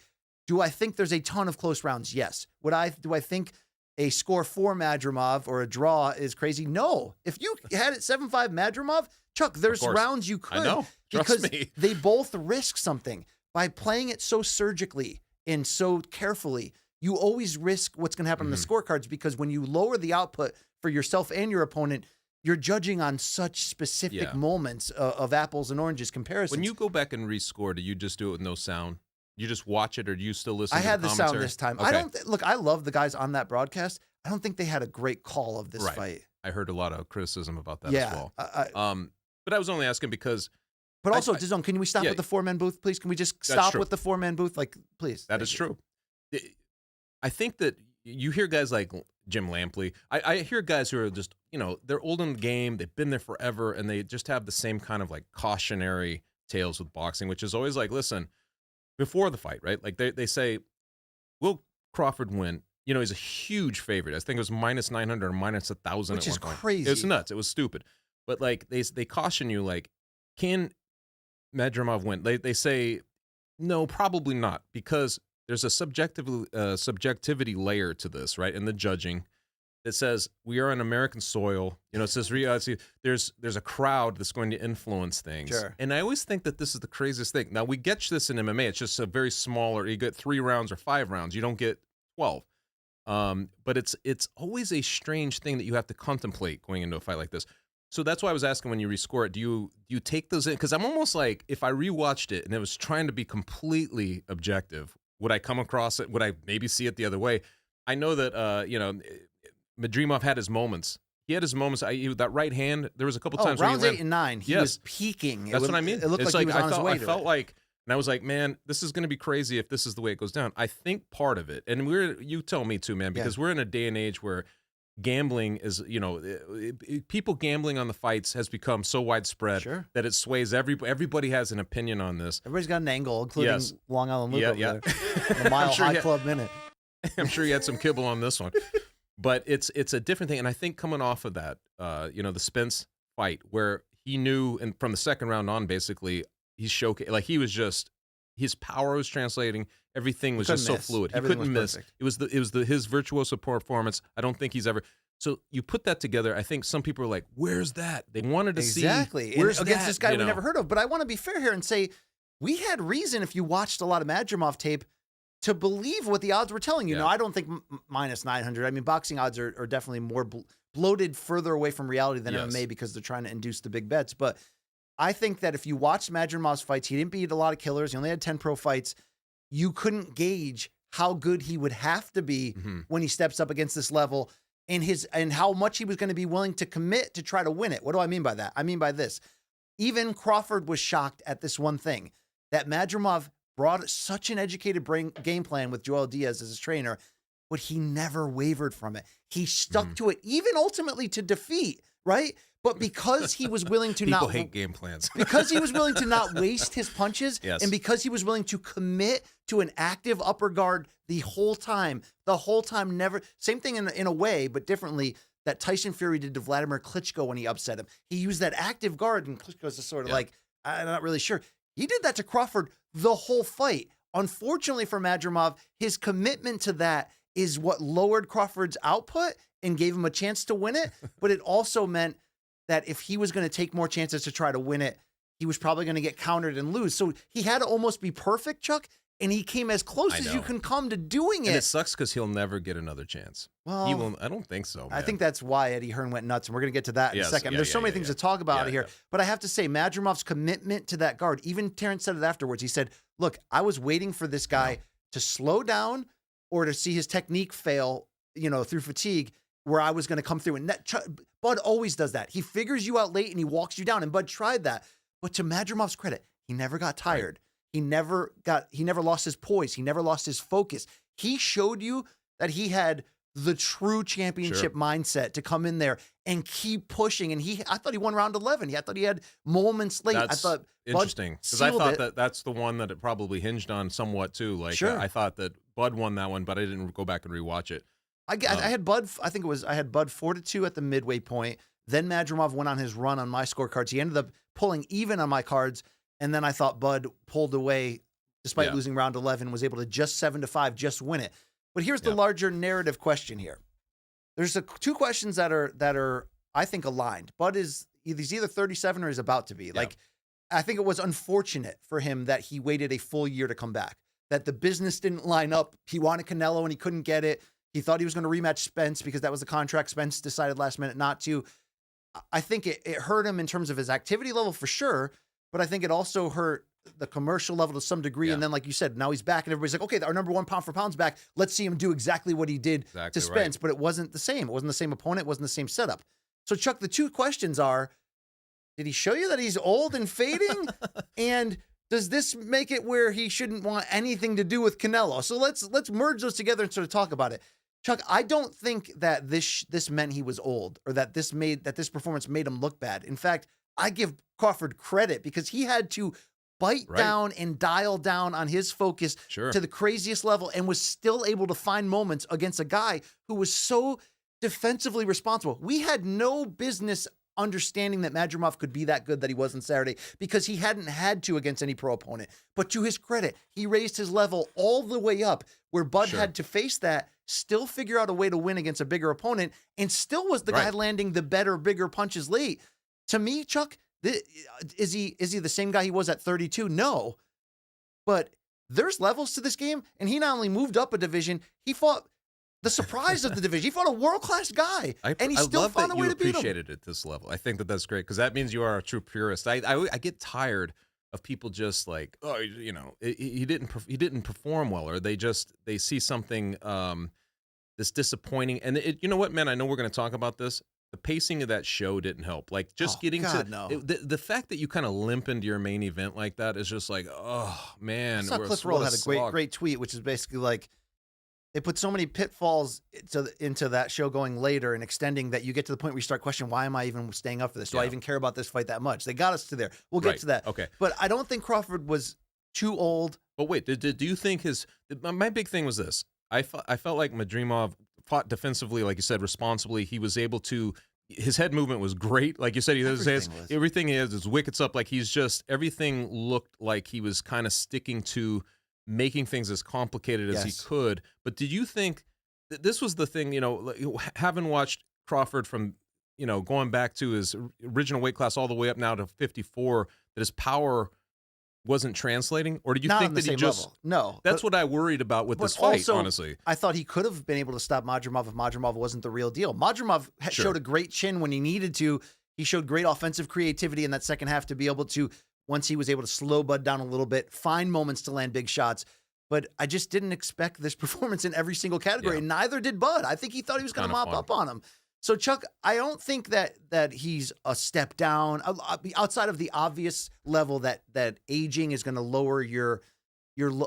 Speaker 2: Do I think there's a ton of close rounds? Yes. Do I think a score for Madrimov or a draw is crazy? No. If you had it 7-5 Madrimov, Chuck, there's rounds you could.
Speaker 3: I know. Trust me.
Speaker 2: They both risk something. By playing it so surgically and so carefully, you always risk what's going to happen on the scorecards, because when you lower the output for yourself and your opponent, you're judging on such specific moments of apples and oranges comparisons.
Speaker 3: When you go back and rescore, do you just do it with no sound? You just watch it, or do you still listen to the commentary?
Speaker 2: I had the sound this time. Okay. I love the guys on that broadcast. I don't think they had a great call of this fight.
Speaker 3: I heard a lot of criticism about that as well. But I was only asking because...
Speaker 2: But also, DAZN, can we stop with the 4-man booth, please? Can we just stop with the 4-man booth? Like, please.
Speaker 3: That is true. I think that you hear guys like Jim Lampley. I hear guys who are just, they're old in the game. They've been there forever, and they just have the same kind of like cautionary tales with boxing, which is always like, listen, before the fight, right? Like they say, will Crawford win? He's a huge favorite. I think it was -900 or -1,000
Speaker 2: which
Speaker 3: at
Speaker 2: is
Speaker 3: one point.
Speaker 2: crazy.
Speaker 3: It was nuts. It was stupid. But like they caution you, like, can Madrimov win? They say, no, probably not, because there's a subjectivity layer to this, right? In the judging that says we are on American soil. It says there's a crowd that's going to influence things.
Speaker 2: Sure.
Speaker 3: And I always think that this is the craziest thing. Now, we get this in MMA. It's just a very smaller. You get 3 rounds or 5 rounds. You don't get 12. But it's always a strange thing that you have to contemplate going into a fight like this. So that's why I was asking, when you rescore it, do you take those in? Because I'm almost like, if I rewatched it and it was trying to be completely objective, would I come across it? Would I maybe see it the other way? I know that Madrimov had his moments. He had his moments. That right hand, there was a couple times
Speaker 2: rounds
Speaker 3: where
Speaker 2: 8 and 9, he was peaking.
Speaker 3: That's what I mean.
Speaker 2: It looked
Speaker 3: it's
Speaker 2: like he was on his way to
Speaker 3: I felt
Speaker 2: it.
Speaker 3: like, and I was like, man, this is going to be crazy if this is the way it goes down. I think part of it, and you tell me too, man, because we're in a day and age where gambling is, people gambling on the fights has become so widespread that it sways everybody has an opinion on this.
Speaker 2: Everybody's got an angle, including Long Island Luke over there. The Mile
Speaker 3: sure
Speaker 2: High Club Minute.
Speaker 3: I'm sure you had some kibble on this one. But it's a different thing. And I think coming off of that, the Spence fight, where he knew, and from the second round on, basically, he's showcased, like, he was just, his power was translating. Everything was just so fluid. He couldn't miss. It was his virtuoso performance. I don't think he's ever. So you put that together. I think some people are like, "Where's that?" They wanted to see
Speaker 2: where's against this guy we never heard of. But I want to be fair here and say we had reason, if you watched a lot of Madrimov tape, to believe what the odds were telling you. Now, I don't think -900. I mean, boxing odds are definitely more bloated, further away from reality than MMA, because they're trying to induce the big bets. But I think that if you watched Madrimov's fights, he didn't beat a lot of killers. He only had 10 pro fights. You couldn't gauge how good he would have to be when he steps up against this level, and how much he was going to be willing to commit to try to win it. What do I mean by that? I mean by this. Even Crawford was shocked at this one thing, that Madrimov brought such an educated game plan with Joel Diaz as his trainer, but he never wavered from it. He stuck to it, even ultimately to defeat, right? But because he was willing to
Speaker 3: People hate game plans.
Speaker 2: Because he was willing to not waste his punches, and because he was willing to commit to an active upper guard the whole time, never, same thing in a way, but differently, that Tyson Fury did to Vladimir Klitschko when he upset him. He used that active guard, and Klitschko's just sort of like, I'm not really sure. He did that to Crawford the whole fight. Unfortunately for Madrimov, his commitment to that is what lowered Crawford's output and gave him a chance to win it. But it also meant that if he was going to take more chances to try to win it, he was probably going to get countered and lose. So he had to almost be perfect, Chuck, and he came as close as you can come to doing it.
Speaker 3: And it sucks because he'll never get another chance.
Speaker 2: Well,
Speaker 3: he won't. I don't think so, man.
Speaker 2: I think that's why Eddie Hearn went nuts, and we're going to get to that in a second. There's so many things to talk about out of here. But I have to say, Madrimov's commitment to that guard, even Terence said it afterwards. He said, look, I was waiting for this guy to slow down or to see his technique fail, through fatigue, where I was going to come through. And Bud always does that. He figures you out late and he walks you down, and Bud tried that. But to Madrimov's credit, he never got tired. He never lost his poise. He never lost his focus. He showed you that he had the true championship mindset to come in there and keep pushing. And I thought he won round 11. I thought he had moments late.
Speaker 3: That's
Speaker 2: I thought
Speaker 3: interesting, because I thought that's the one that it probably hinged on somewhat too. Like, I thought that Bud won that one, but I didn't go back and rewatch it.
Speaker 2: I had Bud. I had Bud 4-2 at the midway point. Then Madrimov went on his run on my scorecards. He ended up pulling even on my cards, and then I thought Bud pulled away despite losing round 11. Was able to just 7-5, just win it. But here's the larger narrative question here. There's two questions that are I think aligned. Bud he's either 37 or he's about to be. Like, I think it was unfortunate for him that he waited a full year to come back. That the business didn't line up. He wanted Canelo and he couldn't get it. He thought he was going to rematch Spence because that was the contract. Spence decided last minute not to. I think it hurt him in terms of his activity level for sure, but I think it also hurt the commercial level to some degree. And then, like you said, now he's back and everybody's like, okay, our number one pound for pound's back. Let's see him do exactly what he did to Spence. But it wasn't the same. It wasn't the same opponent. It wasn't the same setup. So, Chuck, the two questions are, did he show you that he's old and fading? And does this make it where he shouldn't want anything to do with Canelo? So let's merge those together and sort of talk about it. Chuck, I don't think that this meant he was old or that this performance made him look bad. In fact, I give Crawford credit because he had to bite down and dial down on his focus to the craziest level and was still able to find moments against a guy who was so defensively responsible. We had no business understanding that Madrimov could be that good that he was on Saturday because he hadn't had to against any pro opponent. But to his credit, he raised his level all the way up where Bud had to face that, still figure out a way to win against a bigger opponent, and still was the guy landing the better, bigger punches late. To me, Chuck, is he the same guy he was at 32? No. But there's levels to this game, and he not only moved up a division, he fought the surprise of the division. He fought a world-class guy, and he still found a way to beat him.
Speaker 3: I appreciated it at this level. I think that's great because that means you are a true purist. I get tired of people just like, oh, you know, he didn't perform well, or they see something that's disappointing. And you know what, man? I know we're going to talk about this. The pacing of that show didn't help. Like just the fact that you kind of limp into your main event like that is just like, oh man.
Speaker 2: I saw Cliff Roll had a great tweet, which is basically like, they put so many pitfalls into that show going later and extending that you get to the point where you start questioning, why am I even staying up for this? Do I even care about this fight that much? They got us to there. We'll get to that.
Speaker 3: Okay.
Speaker 2: But I don't think Crawford was too old.
Speaker 3: But wait, do you think my big thing was this? I felt like Madrimov fought defensively, like you said, responsibly. He was able to, his head movement was great. Like you said, everything is his wickets up. Like everything looked like he was kind of sticking to making things as complicated as he could. But did you think that this was the thing, you know, having watched Crawford from, you know, going back to his original weight class all the way up now to 54, that his power wasn't translating? Or did you think that he just
Speaker 2: level. No.
Speaker 3: That's what I worried about with this fight,
Speaker 2: also,
Speaker 3: honestly.
Speaker 2: I thought he could have been able to stop Madrimov if Madrimov wasn't the real deal. Madrimov showed a great chin when he needed to. He showed great offensive creativity in that second half to be able to, once he was able to slow Bud down a little bit, find moments to land big shots. But I just didn't expect this performance in every single category. And neither did Bud. I think he thought he was going to mop up on him. So, Chuck, I don't think that he's a step down outside of the obvious level that aging is going to lower your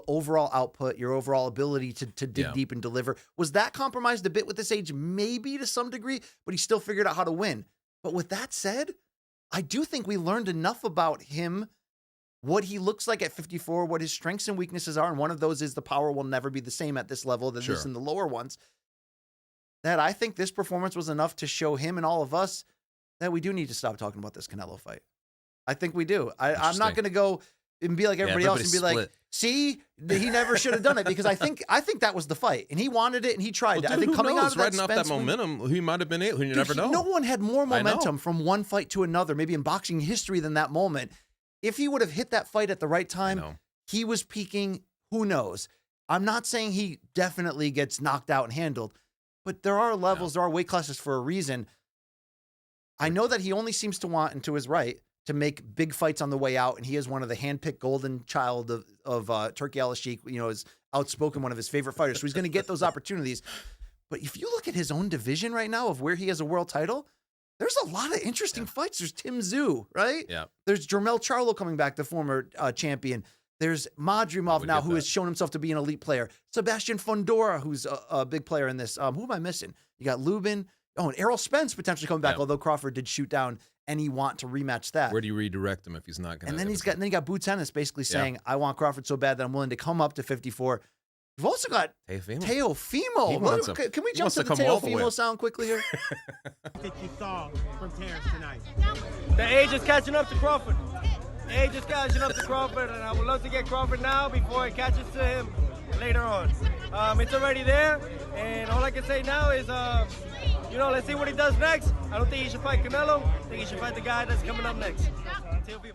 Speaker 2: overall output, your overall ability to dig deep and deliver. Was that compromised a bit with this age? Maybe to some degree, but he still figured out how to win. But with that said, I do think we learned enough about him, what he looks like at 54, what his strengths and weaknesses are, and one of those is the power will never be the same at this level than this in the lower ones, that I think this performance was enough to show him and all of us that we do need to stop talking about this Canelo fight. I think we do. I'm not going to go and be like everybody else and be like, see, he never should have done it, because I think that was the fight, and he wanted it and he tried it. I think coming out of that
Speaker 3: riding off that momentum, he might have been able. You never know.
Speaker 2: No one had more momentum from one fight to another, maybe in boxing history, than that moment. If he would have hit that fight at the right time, he was peaking. Who knows? I'm not saying he definitely gets knocked out and handled, but there are levels, there are weight classes for a reason. I know that he only seems to want, and to his right, to make big fights on the way out, and he is one of the handpicked golden child of Turki Al-Sheikh, you know, is outspoken, one of his favorite fighters. So he's going to get those opportunities. But if you look at his own division right now of where he has a world title, there's a lot of interesting fights. There's Tim Tszyu, right?
Speaker 3: Yeah.
Speaker 2: There's Jermell Charlo coming back, the former champion. There's Madrimov now, who has shown himself to be an elite player. Sebastian Fundora, who's a big player in this. Who am I missing? You got Lubin. Oh, and Errol Spence potentially coming back, although Crawford did shoot down any want to rematch that.
Speaker 3: Where do you redirect him if he's not going to?
Speaker 2: And then you got Boots Ennis basically saying, I want Crawford so bad that I'm willing to come up to 54. You've also got Teofimo. Can we jump to the Teofimo sound quickly here?
Speaker 11: I think you saw from Terence tonight.
Speaker 15: The age is catching up to Crawford. The age is catching up to Crawford, and I would love to get Crawford now before it catches to him later on. It's already there, and all I can say now is, let's see what he does next. I don't think he should fight Canelo. I think he should fight the guy that's coming up next.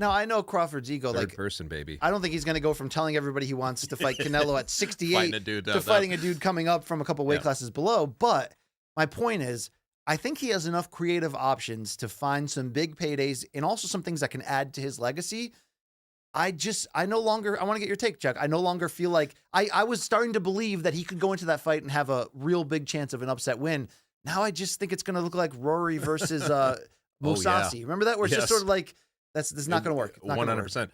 Speaker 2: Now, I know Crawford's ego.
Speaker 3: Third person, baby.
Speaker 2: I don't think he's going to go from telling everybody he wants to fight Canelo at 68 to fighting a dude coming up from a couple weight classes below. But my point is, I think he has enough creative options to find some big paydays and also some things that can add to his legacy. I want to get your take, Chuck. I no longer feel like I was starting to believe that he could go into that fight and have a real big chance of an upset win. Now I just think it's going to look like Rory versus Mousasi. Remember that? Where it's just sort of like, that's not going to work.
Speaker 3: 100%.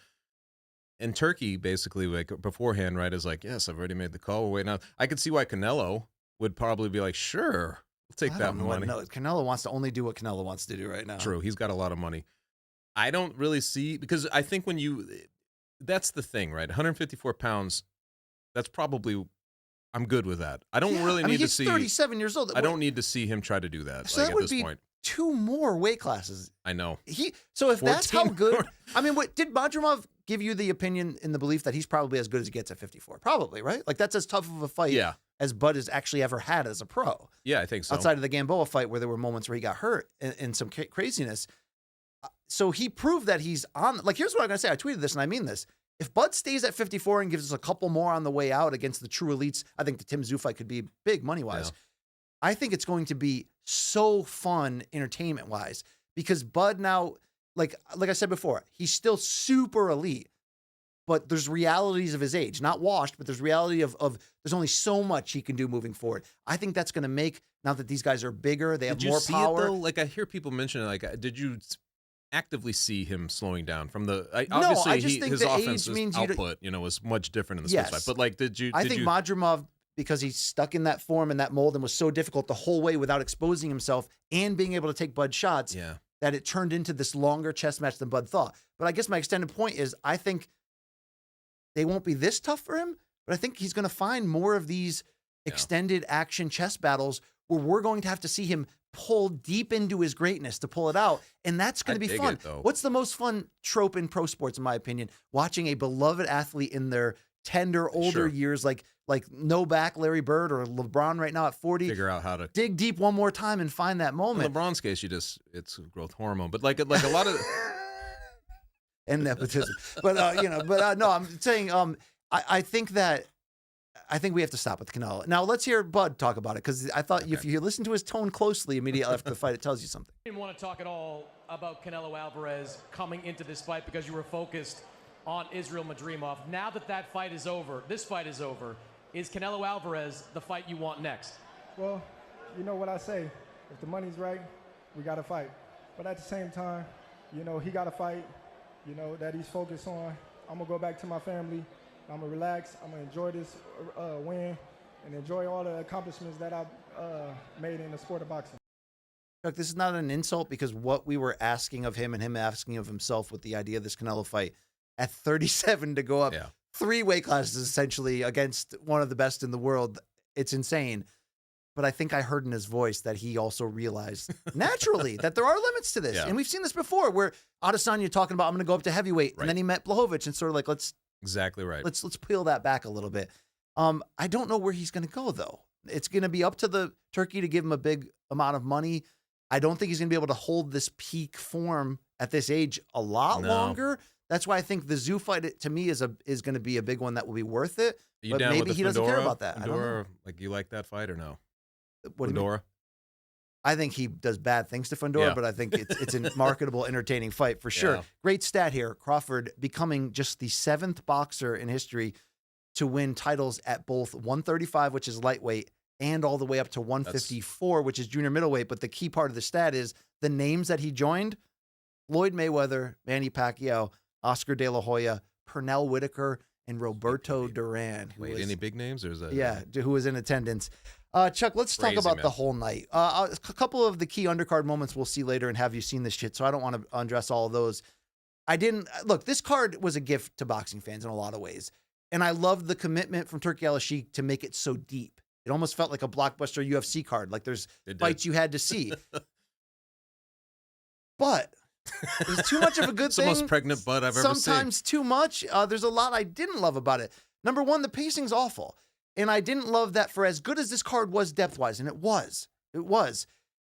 Speaker 3: And Turkey, basically, like beforehand, right, is like, yes, I've already made the call. Wait, now I could see why Canelo would probably be like, sure, we'll take that money.
Speaker 2: No, Canelo wants to only do what Canelo wants to do right now.
Speaker 3: True. He's got a lot of money. I don't really see, because I think that's the thing, right? 154 pounds, that's probably, I'm good with that. I don't really need to see.
Speaker 2: He's 37 years old.
Speaker 3: I don't need to see him try to do that.
Speaker 2: So
Speaker 3: like,
Speaker 2: that
Speaker 3: at
Speaker 2: would
Speaker 3: this
Speaker 2: be
Speaker 3: point.
Speaker 2: 2 more weight classes.
Speaker 3: I know.
Speaker 2: So if that's how good,
Speaker 3: more.
Speaker 2: I mean, did Madrimov give you the opinion in the belief that he's probably as good as he gets at 54? Probably, right? Like that's as tough of a fight as Bud has actually ever had as a pro.
Speaker 3: Yeah, I think so.
Speaker 2: Outside of the Gamboa fight where there were moments where he got hurt and some craziness. So he proved that he's on, like, here's what I'm going to say. I tweeted this and I mean this. If Bud stays at 54 and gives us a couple more on the way out against the true elites, I think the Tim Tszyu fight could be big money-wise. Yeah. I think it's going to be so fun entertainment-wise because Bud now, like I said before, he's still super elite, but there's realities of his age. Not washed, but there's reality of there's only so much he can do moving forward. I think that's going to make, now that these guys are bigger, they have more power.
Speaker 3: It, though? Like, I hear people mention it, like, did you actively see him slowing down from the
Speaker 2: obviously
Speaker 3: I just think his offensive output was much different in the Swiss fight, but like I think
Speaker 2: Madrimov, because he's stuck in that form and that mold and was so difficult the whole way without exposing himself and being able to take Bud shots, that it turned into this longer chess match than Bud thought. But I guess my extended point is I think they won't be this tough for him, but I think he's going to find more of these extended action chess battles where we're going to have to see him pull deep into his greatness to pull it out. And that's going to be fun. What's the most fun trope in pro sports, in my opinion? Watching a beloved athlete in their tender, older years, like no back Larry Bird or LeBron right now at 40.
Speaker 3: Figure out how to
Speaker 2: dig deep one more time and find that moment.
Speaker 3: In LeBron's case, it's growth hormone, but like a lot of
Speaker 2: and nepotism. But no, I'm saying I think we have to stop with Canelo. Now let's hear Bud talk about it, because I thought if you listen to his tone closely immediately after the fight, it tells you something.
Speaker 16: I didn't want to talk at all about Canelo Alvarez coming into this fight because you were focused on Israil Madrimov. Now that fight is over, this fight is over, is Canelo Alvarez the fight you want next?
Speaker 17: Well, you know what I say. If the money's right, we got to fight. But at the same time, he got to fight, that he's focused on. I'm going to go back to my family. I'm going to relax. I'm going to enjoy this win and enjoy all the accomplishments that I've made in the sport of boxing.
Speaker 2: Look, this is not an insult, because what we were asking of him and him asking of himself with the idea of this Canelo fight at 37 to go up 3 weight classes essentially against one of the best in the world, it's insane. But I think I heard in his voice that he also realized naturally that there are limits to this. And we've seen this before where Adesanya talking about, I'm going to go up to heavyweight. And then he met Blachowicz and sort of like,
Speaker 3: exactly right.
Speaker 2: Let's peel that back a little bit. I don't know where he's going to go, though. It's going to be up to the Turkey to give him a big amount of money. I don't think he's going to be able to hold this peak form at this age a lot longer. That's why I think the Tszyu fight, to me, is going to be a big one that will be worth it. But maybe he doesn't care about that.
Speaker 3: Fundora,
Speaker 2: I don't know.
Speaker 3: Like, you like that fight or no?
Speaker 2: What
Speaker 3: Fundora?
Speaker 2: I think he does bad things to Fundora, but I think it's a marketable, entertaining fight for sure. Great stat here. Crawford becoming just the 7th boxer in history to win titles at both 135, which is lightweight, and all the way up to 154, which is junior middleweight. But the key part of the stat is the names that he joined: Floyd Mayweather, Manny Pacquiao, Oscar De La Hoya, Pernell Whitaker, and Roberto Duran.
Speaker 3: Wait, any big names, or is that?
Speaker 2: Yeah, who was in attendance. Chuck, let's talk about the whole night. A couple of the key undercard moments we'll see later, and have you seen this shit? So I don't want to undress all of those. Look, this card was a gift to boxing fans in a lot of ways. And I loved the commitment from Turki Al-Sheikh to make it so deep. It almost felt like a blockbuster UFC card. Like there's fights you had to see. But it's too much of a good thing.
Speaker 3: It's the most pregnant butt I've ever seen.
Speaker 2: Sometimes too much. There's a lot I didn't love about it. Number one, the pacing's awful. And I didn't love that for as good as this card was depth-wise, and it was.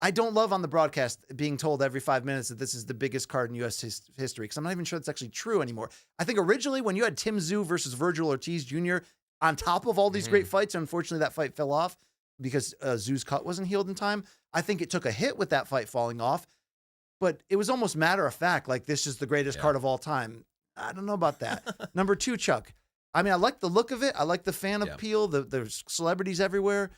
Speaker 2: I don't love on the broadcast being told every 5 minutes that this is the biggest card in U.S. history, because I'm not even sure that's actually true anymore. I think originally when you had Tim Tszyu versus Virgil Ortiz Jr. on top of all these great fights, unfortunately that fight fell off because Tszyu's cut wasn't healed in time. I think it took a hit with that fight falling off, but it was almost matter of fact, like this is the greatest card of all time. I don't know about that. Number two, Chuck. I mean, I like the look of it. I like the fan appeal. There's celebrities everywhere.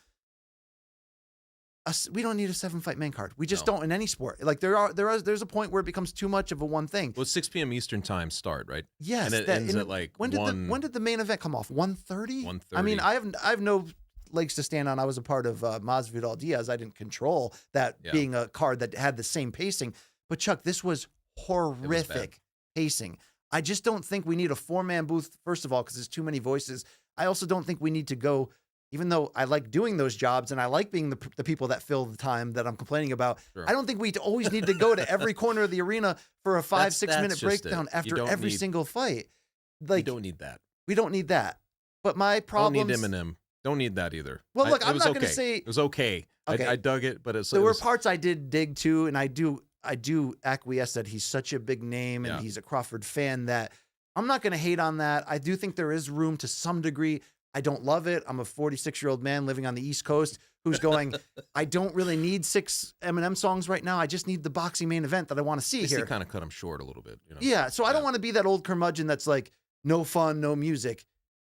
Speaker 2: We don't need a 7-fight main card. We just don't in any sport. Like there's a point where it becomes too much of a one thing.
Speaker 3: Well, 6 p.m. Eastern time start, right?
Speaker 2: Yes.
Speaker 3: And it ends at like
Speaker 2: when did the main event come off? 1:30?
Speaker 3: 1:30.
Speaker 2: I mean, I have no legs to stand on. I was a part of Masvidal Diaz. I didn't control that being a card that had the same pacing. But Chuck, this was horrific pacing. I just don't think we need a 4-man booth, first of all, because there's too many voices. I also don't think we need to go, even though I like doing those jobs and I like being the people that fill the time that I'm complaining about, I don't think we always need to go to every corner of the arena for a 5-6 minute breakdown after every single fight. Like,
Speaker 3: you don't need that.
Speaker 2: We don't need that. But my problem.
Speaker 3: Don't need Eminem. Don't need that either.
Speaker 2: Well, look, I'm not going to say.
Speaker 3: It was okay. I dug it, but
Speaker 2: there were parts I did dig too, and I do acquiesce that he's such a big name and he's a Crawford fan that I'm not going to hate on that. I do think there is room to some degree. I don't love it. I'm a 46-year-old man living on the East Coast who's going, I don't really need 6 Eminem songs right now. I just need the boxing main event that I want to see here.
Speaker 3: He kind of cut him short a little bit. You know?
Speaker 2: Yeah, so I don't want to be that old curmudgeon that's like, no fun, no music.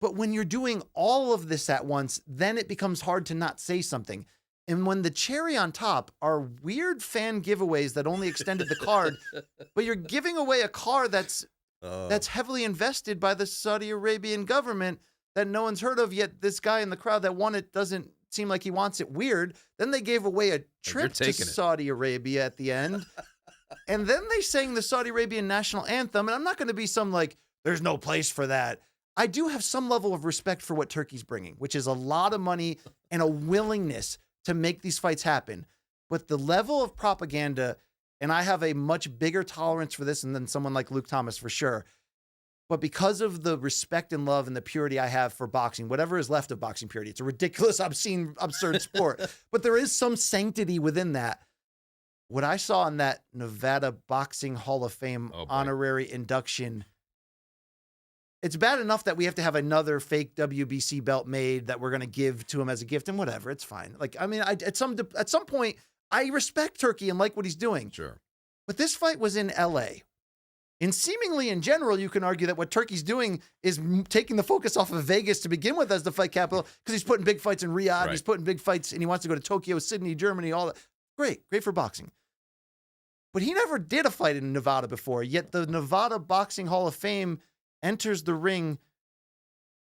Speaker 2: But when you're doing all of this at once, then it becomes hard to not say something. And when the cherry on top are weird fan giveaways that only extended the card, but you're giving away a car that's heavily invested by the Saudi Arabian government that no one's heard of, yet this guy in the crowd that won it doesn't seem like he wants it weird. Then they gave away a trip to Saudi Arabia at the end. And then they sang the Saudi Arabian national anthem. And I'm not going to be some like, there's no place for that. I do have some level of respect for what Turkey's bringing, which is a lot of money and a willingness to make these fights happen. But the level of propaganda, and I have a much bigger tolerance for this than someone like Luke Thomas for sure. But because of the respect and love and the purity I have for boxing, whatever is left of boxing purity, it's a ridiculous, obscene, absurd sport. But there is some sanctity within that. What I saw in that Nevada Boxing Hall of Fame honorary induction, it's bad enough that we have to have another fake WBC belt made that we're going to give to him as a gift and whatever. It's fine. Like, I mean, at some point, I respect Turkey and like what he's doing.
Speaker 3: Sure.
Speaker 2: But this fight was in LA. And seemingly in general, you can argue that what Turkey's doing is taking the focus off of Vegas to begin with as the fight capital, because he's putting big fights in Riyadh. Right. He's putting big fights and he wants to go to Tokyo, Sydney, Germany, all that. Great for boxing. But he never did a fight in Nevada before, yet the Nevada Boxing Hall of Fame enters the ring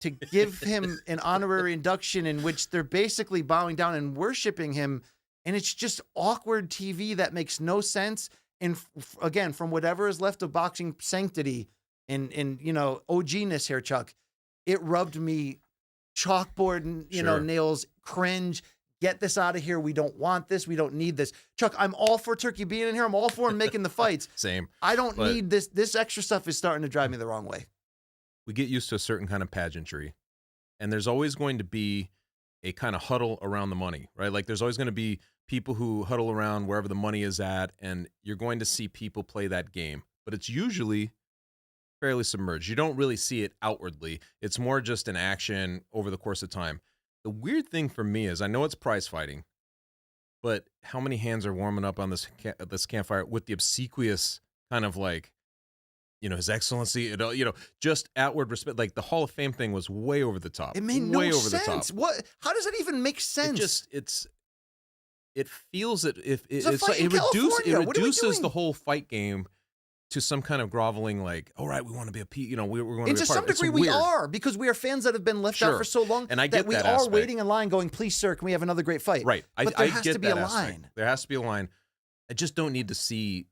Speaker 2: to give him an honorary induction in which they're basically bowing down and worshiping him. And it's just awkward TV that makes no sense. And again, from whatever is left of boxing sanctity and OG-ness here, Chuck, it rubbed me chalkboard and, nails, cringe. Get this out of here. We don't want this. We don't need this. Chuck, I'm all for Turkey being in here. I'm all for him making the fights.
Speaker 3: Same.
Speaker 2: I don't need this. This extra stuff is starting to drive me the wrong way.
Speaker 3: We get used to a certain kind of pageantry, and there's always going to be a kind of huddle around the money, right? Like there's always going to be people who huddle around wherever the money is at, and you're going to see people play that game. But it's usually fairly submerged. You don't really see it outwardly. It's more just an action over the course of time. The weird thing for me is I know it's prize fighting, but how many hands are warming up on this campfire with the obsequious kind of like, His Excellency, just outward respect. Like the Hall of Fame thing was way over the top.
Speaker 2: It made no sense. What? How does that even make sense?
Speaker 3: It feels that it reduces the whole fight game to some kind of groveling, like, all right, we want to be we're going to be a part.
Speaker 2: And to some degree, we are, because we are fans that have been left out for so long,
Speaker 3: and I get
Speaker 2: that we are waiting in line going, please, sir, can we have another great fight?
Speaker 3: Right.
Speaker 2: But there has to be a line.
Speaker 3: There has to be a line. I just don't need to see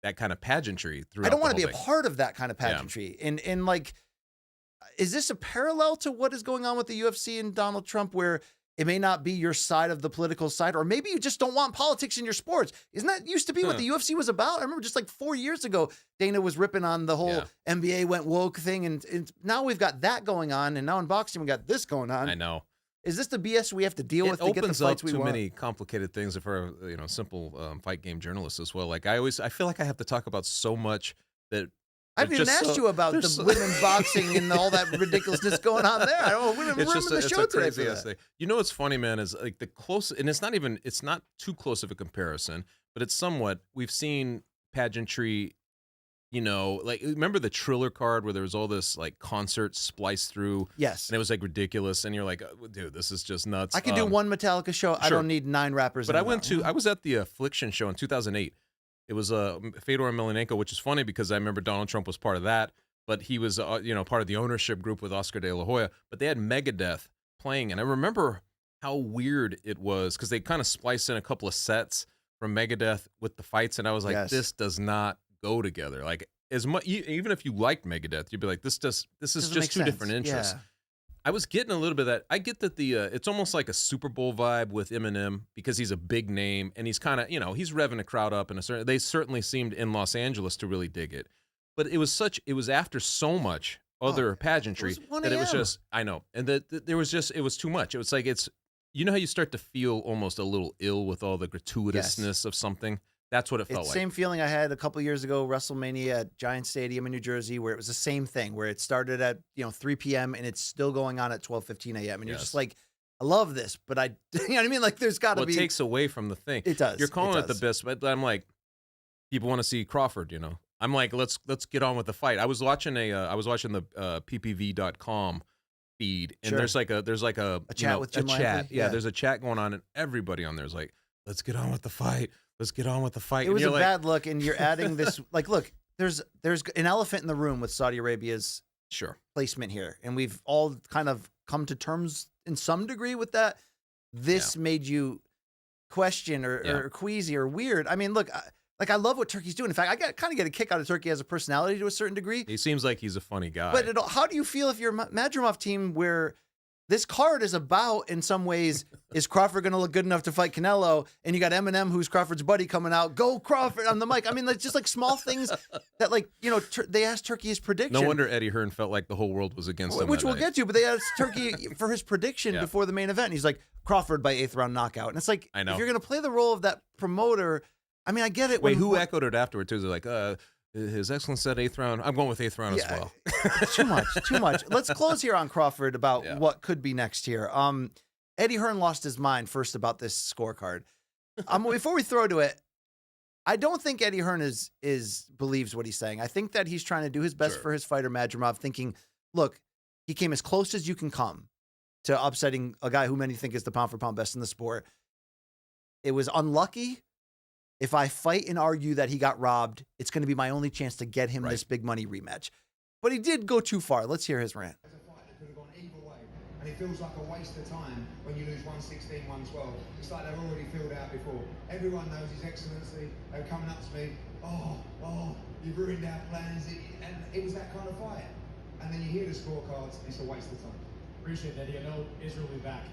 Speaker 3: that kind of pageantry throughout.
Speaker 2: I don't want
Speaker 3: to
Speaker 2: be a part of that kind of pageantry. Yeah. And like, is this a parallel to what is going on with the UFC and Donald Trump, where it may not be your side of the political side, or maybe you just don't want politics in your sports? Isn't that used to be what the UFC was about? I remember just like 4 years ago, Dana was ripping on the whole NBA went woke thing. And now we've got that going on. And now in boxing, we got this going on.
Speaker 3: I know.
Speaker 2: Is this the BS we have to deal with to get the fights we want?
Speaker 3: It opens up too many complicated things for simple fight game journalists as well. Like I feel like I have to talk about so much that
Speaker 2: I haven't even asked you about the women's boxing and all that ridiculousness going on there. I don't know. We're in the show today for that.
Speaker 3: What's funny, man, is like the close, and it's not too close of a comparison, but it's somewhat. We've seen pageantry. Like remember the Triller card where there was all this like concert spliced through.
Speaker 2: Yes.
Speaker 3: And it was like ridiculous. And you're like, dude, this is just nuts.
Speaker 2: I can do one Metallica show. Sure. I don't need 9 rappers.
Speaker 3: But I was at the Affliction show in 2008. It was Fedor Emelianenko, which is funny because I remember Donald Trump was part of that, but he was part of the ownership group with Oscar De La Hoya. But they had Megadeth playing, and I remember how weird it was because they kind of spliced in a couple of sets from Megadeth with the fights, and I was like, this does not go together. Like as much, even if you liked Megadeth, you'd be like, this is just two different interests. Yeah. I was getting a little bit of that. I get that it's almost like a Super Bowl vibe with Eminem because he's a big name and he's kind of, he's revving a crowd up they certainly seemed in Los Angeles to really dig it. But it was after so much other pageantry that it was just, I know. And it was too much. It was like, you know how you start to feel almost a little ill with all the gratuitousness of something? That's what it felt like.
Speaker 2: Same feeling I had a couple years ago, WrestleMania at Giant Stadium in New Jersey, where it was the same thing, where it started at 3 p.m. and it's still going on at 12:15 a.m. And you're just like, I love this, but you know what I mean? Like, there's got to be.
Speaker 3: It takes away from the thing.
Speaker 2: It does.
Speaker 3: You're calling it the best, but I'm like, people want to see Crawford. I'm like, let's get on with the fight. I was watching the ppv.com feed, and there's like a
Speaker 2: chat with Jim Langley?
Speaker 3: Yeah, there's a chat going on, and everybody on there is like, let's get on with the fight. Let's get on with the fight.
Speaker 2: It was a bad look, and you're adding this. Like, look, there's an elephant in the room with Saudi Arabia's placement here, and we've all kind of come to terms in some degree with that. This made you question or queasy or weird. I mean, look, I love what Turkey's doing. In fact, I kind of get a kick out of Turkey as a personality to a certain degree.
Speaker 3: He seems like he's a funny guy.
Speaker 2: But how do you feel if you're Madrimov team where this card is about, in some ways, is Crawford going to look good enough to fight Canelo? And you got Eminem, who's Crawford's buddy, coming out. Go Crawford on the mic. I mean, it's just like small things that they asked Turkey his prediction.
Speaker 3: No wonder Eddie Hearn felt like the whole world was against him.
Speaker 2: Which we'll get to, but they asked Turkey for his prediction before the main event. And he's like, Crawford by 8th round knockout. And it's like, if you're going to play the role of that promoter, I mean, I get it.
Speaker 3: Wait, who echoed it afterwards? They're like, His Excellence said 8th round. I'm going with 8th round as well.
Speaker 2: Too much. Let's close here on Crawford about what could be next here. Eddie Hearn lost his mind first about this scorecard. Before we throw to it, I don't think Eddie Hearn believes what he's saying. I think that he's trying to do his best for his fighter Madrimov, thinking, look, he came as close as you can come to upsetting a guy who many think is the pound for pound best in the sport. It was unlucky. If I fight and argue that he got robbed, it's going to be my only chance to get him this big money rematch. But he did go too far. Let's hear his rant.
Speaker 18: It's a fight that could have gone either way, and it feels like a waste of time when you lose 116, 112. It's like they're already filled out before. Everyone knows His Excellency. They're coming up to me. Oh, you've ruined our plans. And it was that kind of fight. And then you hear the scorecards, and it's a waste of time.
Speaker 16: Appreciate that. I know Israel will be back.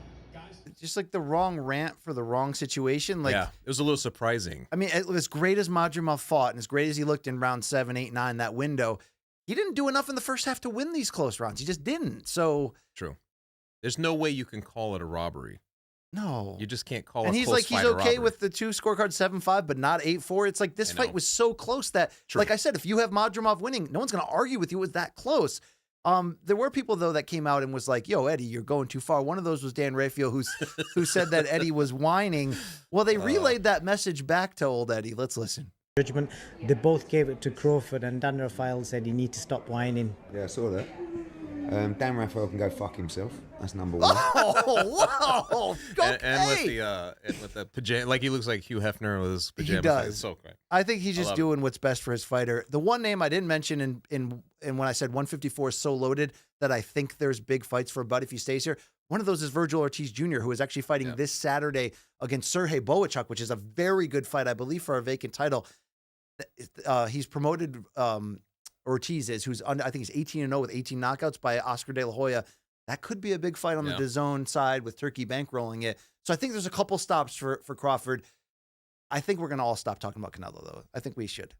Speaker 2: Just like the wrong rant for the wrong situation. Like,
Speaker 3: it was a little surprising.
Speaker 2: I mean, as great as Madrimov fought and as great as he looked in round 7, 8, 9, that window, he didn't do enough in the first half to win these close rounds. He just didn't. So
Speaker 3: true. There's no way you can call it a robbery.
Speaker 2: No.
Speaker 3: You just can't call
Speaker 2: it a
Speaker 3: close
Speaker 2: fight. And he's okay with the 2 scorecards 7-5, but not 8-4. It's like this fight was so close that, like I said, if you have Madrimov winning, no one's going to argue with you. It was that close. There were people, though, that came out and was like, yo, Eddie, you're going too far. One of those was Dan Raphael, who said that Eddie was whining. Well, they relayed that message back to old Eddie. Let's listen.
Speaker 19: Judgment, they both gave it to Crawford, and Dan Raphael said you need to stop whining.
Speaker 20: Yeah, I saw that. Dan Raphael can go fuck himself. That's number one.
Speaker 2: Oh, wow. Okay.
Speaker 3: And with the pajama, like he looks like Hugh Hefner with his pajamas.
Speaker 2: He does.
Speaker 3: It's so great.
Speaker 2: I think he's just doing what's best for his fighter. The one name I didn't mention in when I said 154 is so loaded that I think there's big fights for Bud if he stays here. One of those is Virgil Ortiz Jr., who is actually fighting this Saturday against Sergey Boachuk, which is a very good fight, I believe, for a vacant title. He's promoted. Ortiz is, I think he's 18-0 with 18 knockouts by Oscar De La Hoya. That could be a big fight on the DAZN side with Turkey bankrolling it. So I think there's a couple stops for Crawford. I think we're going to all stop talking about Canelo, though. I think we should.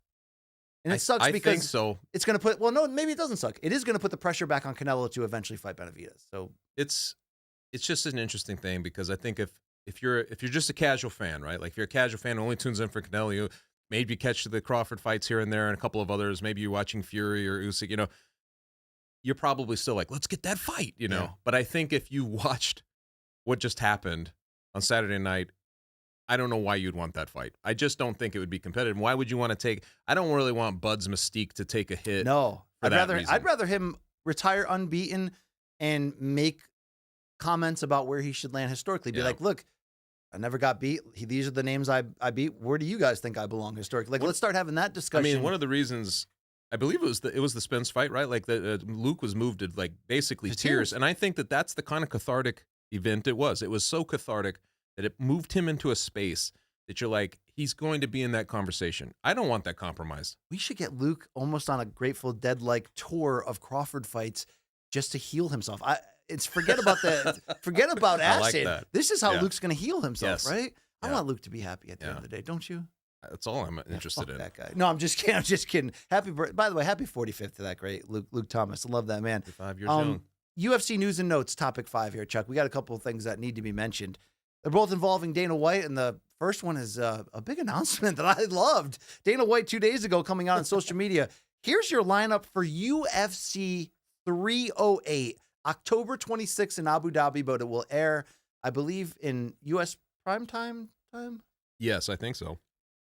Speaker 2: And it sucks because
Speaker 3: think so.
Speaker 2: It's going to put, well, no, maybe it doesn't suck. It is going to put the pressure back on Canelo to eventually fight Benavidez. So
Speaker 3: it's just an interesting thing because I think if you're just a casual fan, right? Like if you're a casual fan who only tunes in for Canelo, maybe you catch the Crawford fights here and there and a couple of others. Maybe you're watching Fury or Usyk, you're probably still like, let's get that fight, Yeah. But I think if you watched what just happened on Saturday night, I don't know why you'd want that fight. I just don't think it would be competitive. Why would you want to take – I don't really want Bud's mystique to take a hit.
Speaker 2: No.
Speaker 3: I'd
Speaker 2: rather him retire unbeaten and make comments about where he should land historically. Be like, look, I never got beat. These are the names I beat. Where do you guys think I belong historically? Like, let's start having that discussion.
Speaker 3: I mean, one of the reasons I believe it was the Spence fight, right? Like Luke was moved to like basically tears, and I think that's the kind of cathartic event it was. It was so cathartic that it moved him into a space that you're like, he's going to be in that conversation. I don't want that compromised.
Speaker 2: We should get Luke almost on a Grateful Dead-like tour of Crawford fights just to heal himself. Forget about acid.
Speaker 3: Like
Speaker 2: this is how Luke's going to heal himself,
Speaker 3: Yes.
Speaker 2: right? I want Luke to be happy at the end of the day, don't you?
Speaker 3: That's all I'm interested in.
Speaker 2: That guy. No, I'm just kidding. I'm just kidding. By the way, happy 45th to that great Luke Thomas. I love that man.
Speaker 3: 5 years young.
Speaker 2: UFC news and notes, topic 5 here, Chuck. We got a couple of things that need to be mentioned. They're both involving Dana White, and the first one is a big announcement that I loved. Dana White 2 days ago coming out on social media. Here's your lineup for UFC 308, October 26th in Abu Dhabi, but it will air, I believe, in U.S. primetime time?
Speaker 3: Yes, I think so.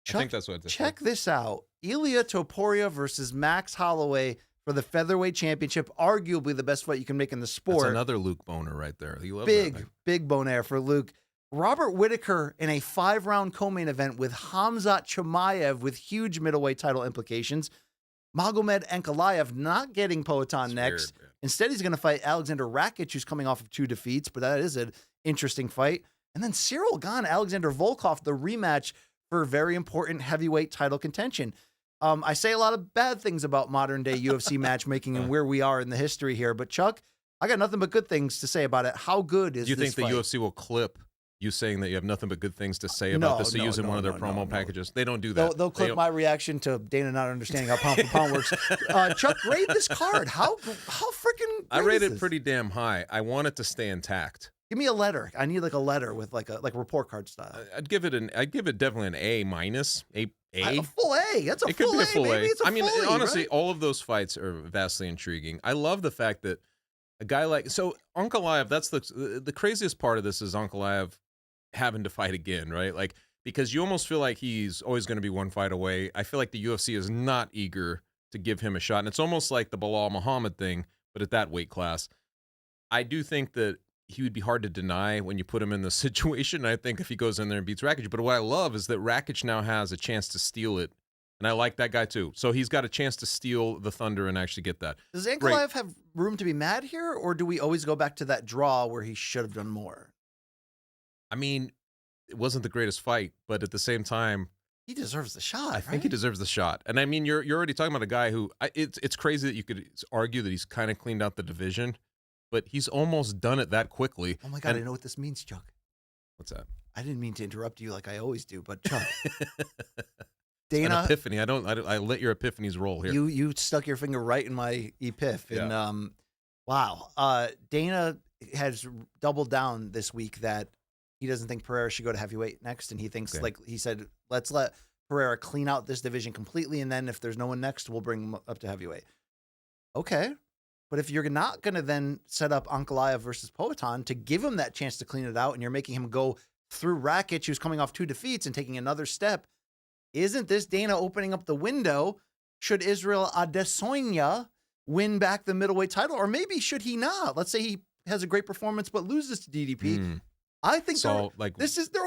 Speaker 2: Chuck,
Speaker 3: I think that's what it is.
Speaker 2: Check this out. Ilia Topuria versus Max Holloway for the featherweight championship, arguably the best fight you can make in the sport.
Speaker 3: That's another Luke boner right there. You love that, man.
Speaker 2: Big bonaire for Luke. Robert Whittaker in a 5-round co-main event with Khamzat Chimaev with huge middleweight title implications. Magomed Ankalaev not getting Poatan next.
Speaker 3: Weird,
Speaker 2: Instead, he's going to fight Alexander Rakic, who's coming off of 2 defeats, but that is an interesting fight. And then Cyril Gane, Alexander Volkov, the rematch for very important heavyweight title contention. I say a lot of bad things about modern day UFC matchmaking and where we are in the history here, but Chuck, I got nothing but good things to say about it. How good is this
Speaker 3: Do you think
Speaker 2: fight?
Speaker 3: the UFC will clip you saying that you have nothing but good things to say about this to use in one of their promo packages? They don't do that.
Speaker 2: They'll clip my reaction to Dana not understanding how pound for pound works. Chuck, grade this card. How freaking
Speaker 3: I rate it
Speaker 2: this?
Speaker 3: pretty damn high. I want it to stay intact.
Speaker 2: Give me a letter. I need like a letter with like a report card style.
Speaker 3: I'd give it definitely an A minus. A
Speaker 2: full A. That's a
Speaker 3: it
Speaker 2: full
Speaker 3: could be a
Speaker 2: A.
Speaker 3: full
Speaker 2: Maybe
Speaker 3: A.
Speaker 2: it's a
Speaker 3: I mean,
Speaker 2: full A,
Speaker 3: honestly,
Speaker 2: right?
Speaker 3: all of those fights are vastly intriguing. I love the fact that a guy like Ankalaev. That's the craziest part of this is Ankalaev having to fight again, right? Like, because you almost feel like he's always going to be one fight away. I feel like the UFC is not eager to give him a shot, and it's almost like the Bilal Muhammad thing, but at that weight class. I do think that he would be hard to deny when you put him in the situation. I think if he goes in there and beats Rakic. But what I love is that Rakic now has a chance to steal it. And I like that guy too. So he's got a chance to steal the thunder and actually get that.
Speaker 2: Does Ankalaev have room to be mad here, or do we always go back to that draw where he should have done more?
Speaker 3: I mean, it wasn't the greatest fight, but at the same time,
Speaker 2: he deserves the shot.
Speaker 3: I think he deserves the shot. And I mean, you're already talking about a guy who it's crazy that you could argue that he's kind of cleaned out the division, but he's almost done it that quickly.
Speaker 2: Oh my God, I know what this means, Chuck.
Speaker 3: What's that?
Speaker 2: I didn't mean to interrupt you like I always do, but Chuck.
Speaker 3: Dana, an epiphany. I let your epiphanies roll here.
Speaker 2: You stuck your finger right in my epiph.
Speaker 3: Yeah.
Speaker 2: And wow. Dana has doubled down this week that he doesn't think Pereira should go to heavyweight next, and he thinks, like he said, let's let Pereira clean out this division completely, and then if there's no one next, we'll bring him up to heavyweight. Okay. But if you're not going to then set up Ankalaev versus Poatan to give him that chance to clean it out, and you're making him go through Rakic, who's coming off 2 defeats and taking another step, isn't this Dana opening up the window? Should Israil Adesanya win back the middleweight title? Or maybe should he not? Let's say he has a great performance but loses to DDP. I think they're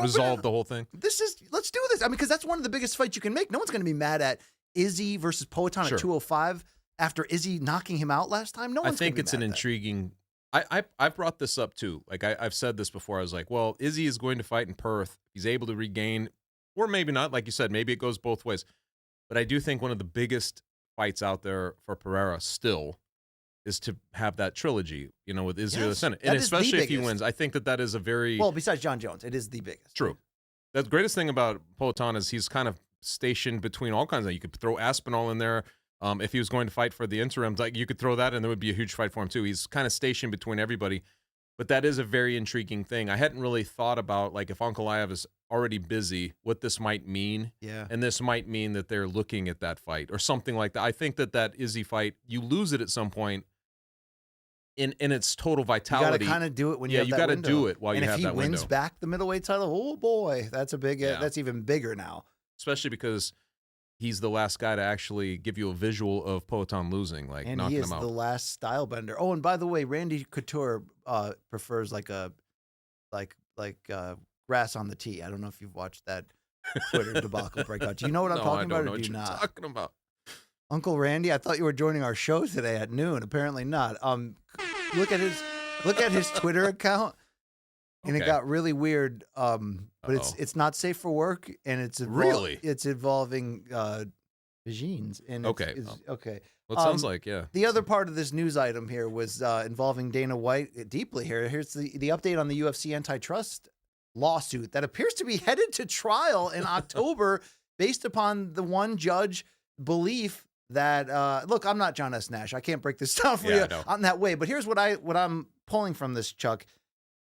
Speaker 3: resolve the whole thing.
Speaker 2: Let's do this. I mean, because that's one of the biggest fights you can make. No one's going to be mad at Izzy versus Poatan at 205 after Izzy knocking him out last time. No one's
Speaker 3: I think it's an intriguing. I've brought this up too. Like I've said this before. I was like, well, Izzy is going to fight in Perth. He's able to regain, or maybe not. Like you said, maybe it goes both ways. But I do think one of the biggest fights out there for Pereira still is to have that trilogy, with Israel Adesanya. And especially if he wins, I think that is a very...
Speaker 2: Well, besides John Jones, it is the biggest.
Speaker 3: True. The greatest thing about Poatan is he's kind of stationed between all kinds of... You could throw Aspinall in there. If he was going to fight for the interims, you could throw that and there would be a huge fight for him too. He's kind of stationed between everybody. But that is a very intriguing thing. I hadn't really thought about, if Ankalaev is already busy, what this might mean.
Speaker 2: Yeah.
Speaker 3: And this might mean that they're looking at that fight or something like that. I think that Izzy fight, you lose it at some point in its total vitality.
Speaker 2: You got to kind of do it when you have that window.
Speaker 3: Yeah, you got to do it while you have that window.
Speaker 2: And if he wins back the middleweight title, oh boy, that's a big. That's even bigger now.
Speaker 3: Especially because he's the last guy to actually give you a visual of Poatan losing, knocking him out.
Speaker 2: And he is the last style bender. Oh, and by the way, Randy Couture prefers grass on the tee. I don't know if you've watched that Twitter debacle breakout. Do you know what I'm talking about, or do you not?
Speaker 3: Talking about.
Speaker 2: Uncle Randy, I thought you were joining our show today at noon. Apparently not. Look at his Twitter account. and it got really weird. But it's not safe for work, and it's involving vagines. And
Speaker 3: okay.
Speaker 2: Okay.
Speaker 3: Well, it sounds like, yeah.
Speaker 2: The other part of this news item here was involving Dana White deeply here. Here's the update on the UFC antitrust lawsuit that appears to be headed to trial in October based upon the one judge belief that, look, I'm not John S. Nash. I can't break this down for you on that way. But here's what I'm pulling from this, Chuck,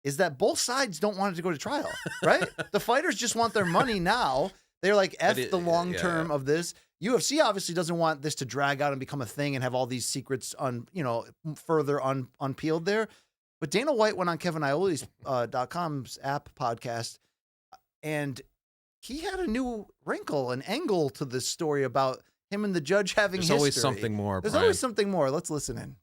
Speaker 2: is that both sides don't want it to go to trial, right? The fighters just want their money now. They're like, F the long term of this. UFC obviously doesn't want this to drag out and become a thing and have all these secrets further unpeeled there. But Dana White went on Kevin Ioli's .com's app podcast, and he had a new wrinkle, an angle to this story about him and the judge having history.
Speaker 3: There's always something more.
Speaker 2: There's always something more. Let's listen in.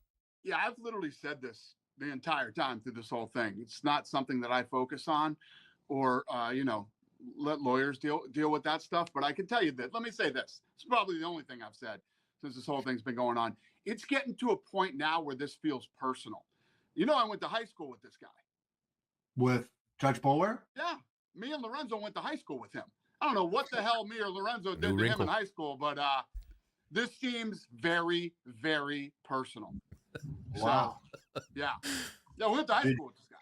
Speaker 21: Yeah, I've literally said this the entire time through this whole thing. It's not something that I focus on or, let lawyers deal with that stuff. But I can tell you that, let me say this. It's probably the only thing I've said since this whole thing's been going on. It's getting to a point now where this feels personal. I went to high school with this guy.
Speaker 22: With Judge Boulware?
Speaker 21: Yeah. Me and Lorenzo went to high school with him. I don't know what the hell me or Lorenzo did to him in high school, but this seems very, very personal.
Speaker 22: Wow.
Speaker 21: So, yeah. Yeah, we went to high school with this guy.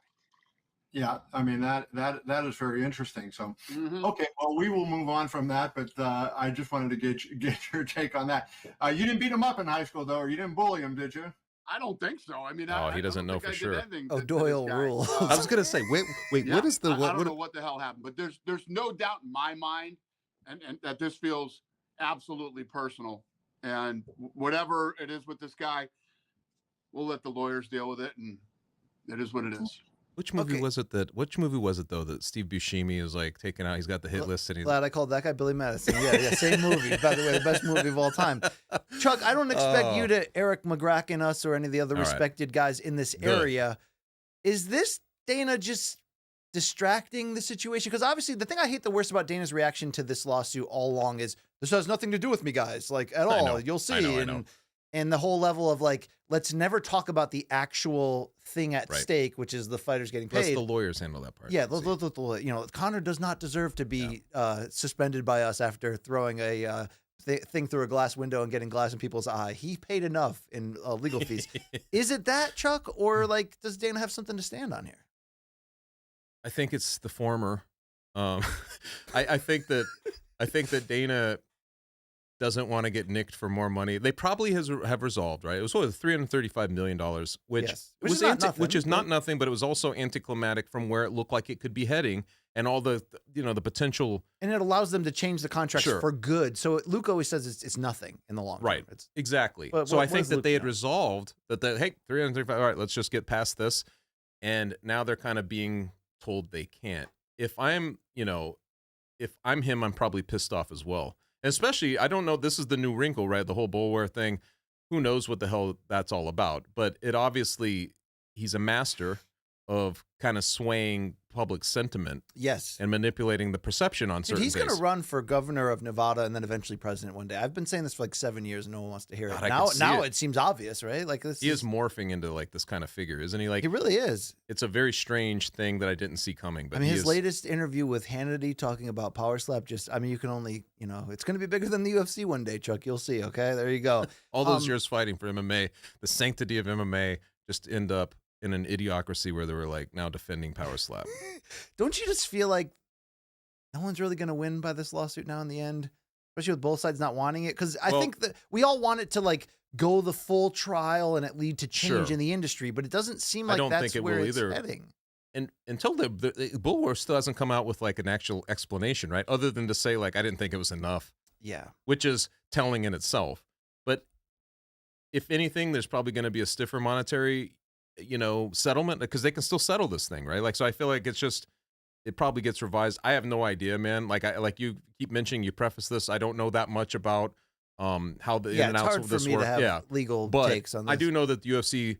Speaker 22: Yeah, I mean, that is very interesting. So, okay, well, we will move on from that, but I just wanted to get your take on that. You didn't beat him up in high school, though, or you didn't bully him, did you?
Speaker 21: I don't think so. I mean,
Speaker 3: he doesn't know for sure.
Speaker 2: Doyle rule.
Speaker 3: I was gonna say, wait,
Speaker 21: yeah,
Speaker 3: what is the?
Speaker 21: I don't know what the hell happened, but there's no doubt in my mind, and that this feels absolutely personal. And whatever it is with this guy, we'll let the lawyers deal with it, and it is what it is.
Speaker 3: Which movie was it though that Steve Buscemi is like taking out? He's got the hit list, and he's
Speaker 2: glad I called that guy Billy Madison. Yeah, same movie. By the way, the best movie of all time. Chuck, I don't expect you to Eric McGracken us or any of the other respected guys in this area. Is this Dana just distracting the situation? Because obviously the thing I hate the worst about Dana's reaction to this lawsuit all along is this has nothing to do with me, guys, like at all. You'll see.
Speaker 3: I know.
Speaker 2: And the whole level of like, let's never talk about the actual thing at stake, which is the fighters getting paid.
Speaker 3: Let the lawyers handle that part.
Speaker 2: Yeah, Conor does not deserve to be suspended by us after throwing a thing through a glass window and getting glass in people's eye. He paid enough in legal fees. Is it that, Chuck, or like does Dana have something to stand on here?
Speaker 3: I think it's the former. I think that Dana doesn't want to get nicked for more money. They probably have resolved, right? It was only $335 million, which is not nothing, but it was also anticlimactic from where it looked like it could be heading, and all the the potential.
Speaker 2: And it allows them to change the contracts for good. So Luke always says it's nothing in the long run.
Speaker 3: Right, exactly. So I think that they had resolved that, hey, 335, all right, let's just get past this. And now they're kind of being told they can't. If I'm him, I'm probably pissed off as well. And especially, I don't know, this is the new wrinkle, right? The whole Boulware thing. Who knows what the hell that's all about? But it obviously, he's a master of kind of swaying public sentiment.
Speaker 2: Yes.
Speaker 3: And manipulating the perception on certain
Speaker 2: things. He's going to run for governor of Nevada and then eventually president one day. I've been saying this for like 7 years and no one wants to hear it. Now it seems obvious, right? Like
Speaker 3: he is morphing into like this kind of figure, isn't he? Like
Speaker 2: he really is.
Speaker 3: It's a very strange thing that I didn't see coming. But
Speaker 2: I mean, his latest interview with Hannity talking about power slap, you can only, it's going to be bigger than the UFC one day, Chuck. You'll see. Okay, there you go.
Speaker 3: All those years fighting for MMA, the sanctity of MMA just end up in an idiocracy where they were like now defending power slap.
Speaker 2: Don't you just feel like no one's really going to win by this lawsuit now in the end, especially with both sides not wanting it? Because I think that we all want it to like go the full trial and it lead to change in the industry, but it doesn't seem like that's where it's heading.
Speaker 3: And until the Boulware still hasn't come out with like an actual explanation, right? Other than to say like, I didn't think it was enough.
Speaker 2: Yeah.
Speaker 3: Which is telling in itself. But if anything, there's probably going to be a stiffer monetary settlement, because they can still settle this thing, right? Like, so I feel like it probably gets revised. I have no idea, man. Like you keep mentioning, you preface this, I don't know that much about how the in and outs of this work.
Speaker 2: Legal
Speaker 3: but
Speaker 2: takes on this.
Speaker 3: I do know that the UFC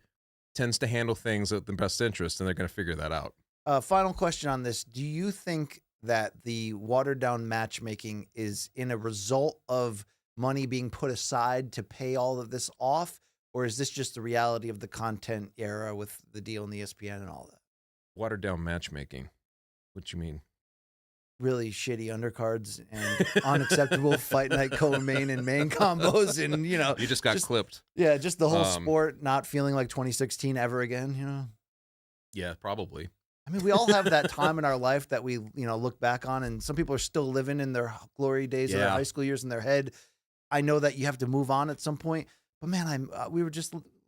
Speaker 3: tends to handle things at the best interest, and they're going to figure that out.
Speaker 2: Final question on this. Do you think that the watered down matchmaking is in a result of money being put aside to pay all of this off? Or is this just the reality of the content era with the deal in the ESPN and all that?
Speaker 3: Watered down matchmaking. What you mean?
Speaker 2: Really shitty undercards and unacceptable fight night co-main and main combos, and you
Speaker 3: just got clipped.
Speaker 2: Yeah, just the whole sport not feeling like 2016 ever again.
Speaker 3: Yeah, probably.
Speaker 2: I mean, we all have that time in our life that we look back on, and some people are still living in their glory days of their high school years in their head. I know that you have to move on at some point, but man,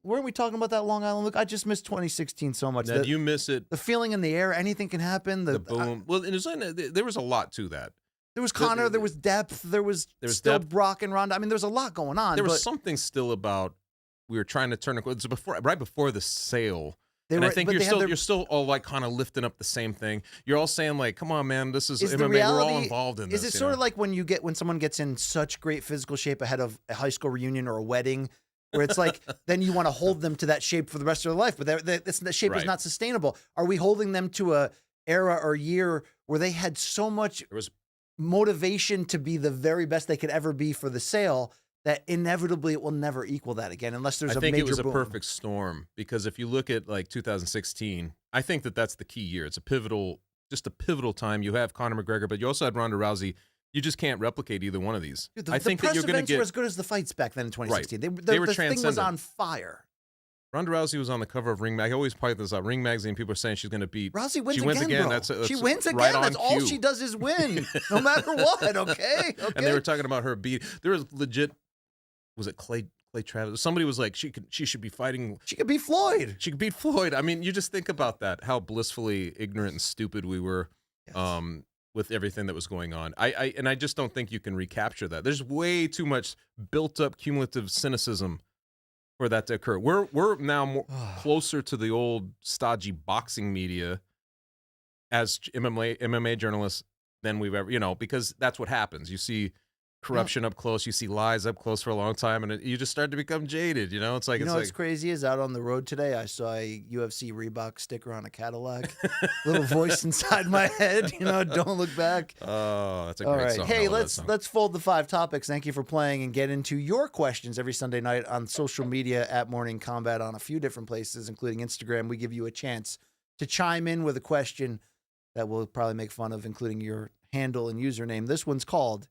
Speaker 2: weren't we talking about that Long Island look? I just missed 2016 so much.
Speaker 3: Now, you miss it.
Speaker 2: The feeling in the air, anything can happen.
Speaker 3: The boom. There was a lot to that.
Speaker 2: There was Conor. There was depth. There was still depth. Brock and Ronda. I mean, there was a lot going on.
Speaker 3: There was something still about we were trying to turn it. It was right before the sale. I think you're still all like kind of lifting up the same thing. You're all saying like, "Come on, man, this is MMA. We're all involved in this."
Speaker 2: Is it sort of like when someone gets in such great physical shape ahead of a high school reunion or a wedding? Where it's like, then you want to hold them to that shape for the rest of their life, but that shape is not sustainable. Are we holding them to a era or year where they had so much motivation to be the very best they could ever be for the sale that inevitably it will never equal that again unless there's a major boom?
Speaker 3: I think it was a perfect storm because if you look at like 2016, I think that's the key year. It's a pivotal time. You have Conor McGregor, but you also had Ronda Rousey. You just can't replicate either one of these.
Speaker 2: Dude, I think that you're going to get were as good as the fights back then in 2016.
Speaker 3: Right.
Speaker 2: They were the thing was on fire.
Speaker 3: Ronda Rousey was on the cover of Ring Mag. I always point this out. Ring Magazine. People are saying she's going to beat.
Speaker 2: Rousey wins
Speaker 3: again.
Speaker 2: Bro.
Speaker 3: That's
Speaker 2: she wins again.
Speaker 3: Right
Speaker 2: that's all she does is win, no matter what. Okay.
Speaker 3: And they were talking about her beat. There was legit. Was it Clay Travis? Somebody was like, she should be fighting.
Speaker 2: She could beat Floyd.
Speaker 3: She could beat Floyd. I mean, you just think about that. How blissfully ignorant and stupid we were. Yes. With everything that was going on. I just don't think you can recapture that. There's way too much built up cumulative cynicism for that to occur. We're now more closer to the old stodgy boxing media as MMA journalists than we've ever, because that's what happens. You see corruption up close, you see lies up close for a long time, and you just start to become jaded. It's like
Speaker 2: what's crazy is out on the road today, I saw a UFC Reebok sticker on a Cadillac. Little voice inside my head, don't look back.
Speaker 3: Oh, that's a great song.
Speaker 2: Hey, let's fold the 5 topics. Thank you for playing and get into your questions every Sunday night on social media at Morning Combat on a few different places, including Instagram. We give you a chance to chime in with a question that we'll probably make fun of, including your handle and username. This one's called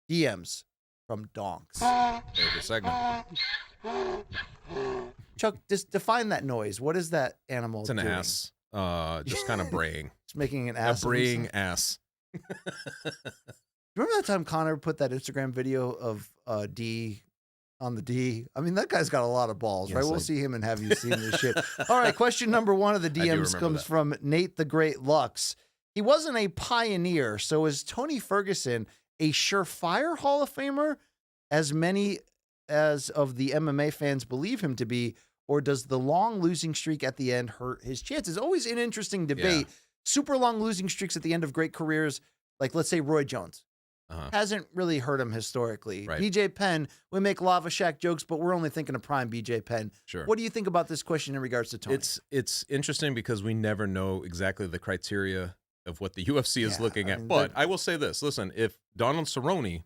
Speaker 2: DMs from Donks.
Speaker 3: Favorite segment.
Speaker 2: Chuck, just define that noise. What is that animal
Speaker 3: It's an
Speaker 2: doing?
Speaker 3: ass. Just kind of braying.
Speaker 2: It's making an ass.
Speaker 3: A braying ass.
Speaker 2: Remember that time Conor put that Instagram video of D on the D? I mean, that guy's got a lot of balls, right? We'll see him and have you seen this shit. All right, question number 1 of the DMs comes from Nate the Great Lux. He wasn't a pioneer, so is Tony Ferguson a surefire Hall of Famer, as many as of the MMA fans believe him to be, or does the long losing streak at the end hurt his chances? Always an interesting debate. Yeah. Super long losing streaks at the end of great careers, like let's say Roy Jones, hasn't really hurt him historically. Right. BJ Penn, we make Lava Shack jokes, but we're only thinking of prime BJ Penn.
Speaker 3: Sure.
Speaker 2: What do you think about this question in regards to Tony?
Speaker 3: It's interesting because we never know exactly the criteria of what the UFC is looking at. But I will say this. Listen, if Donald Cerrone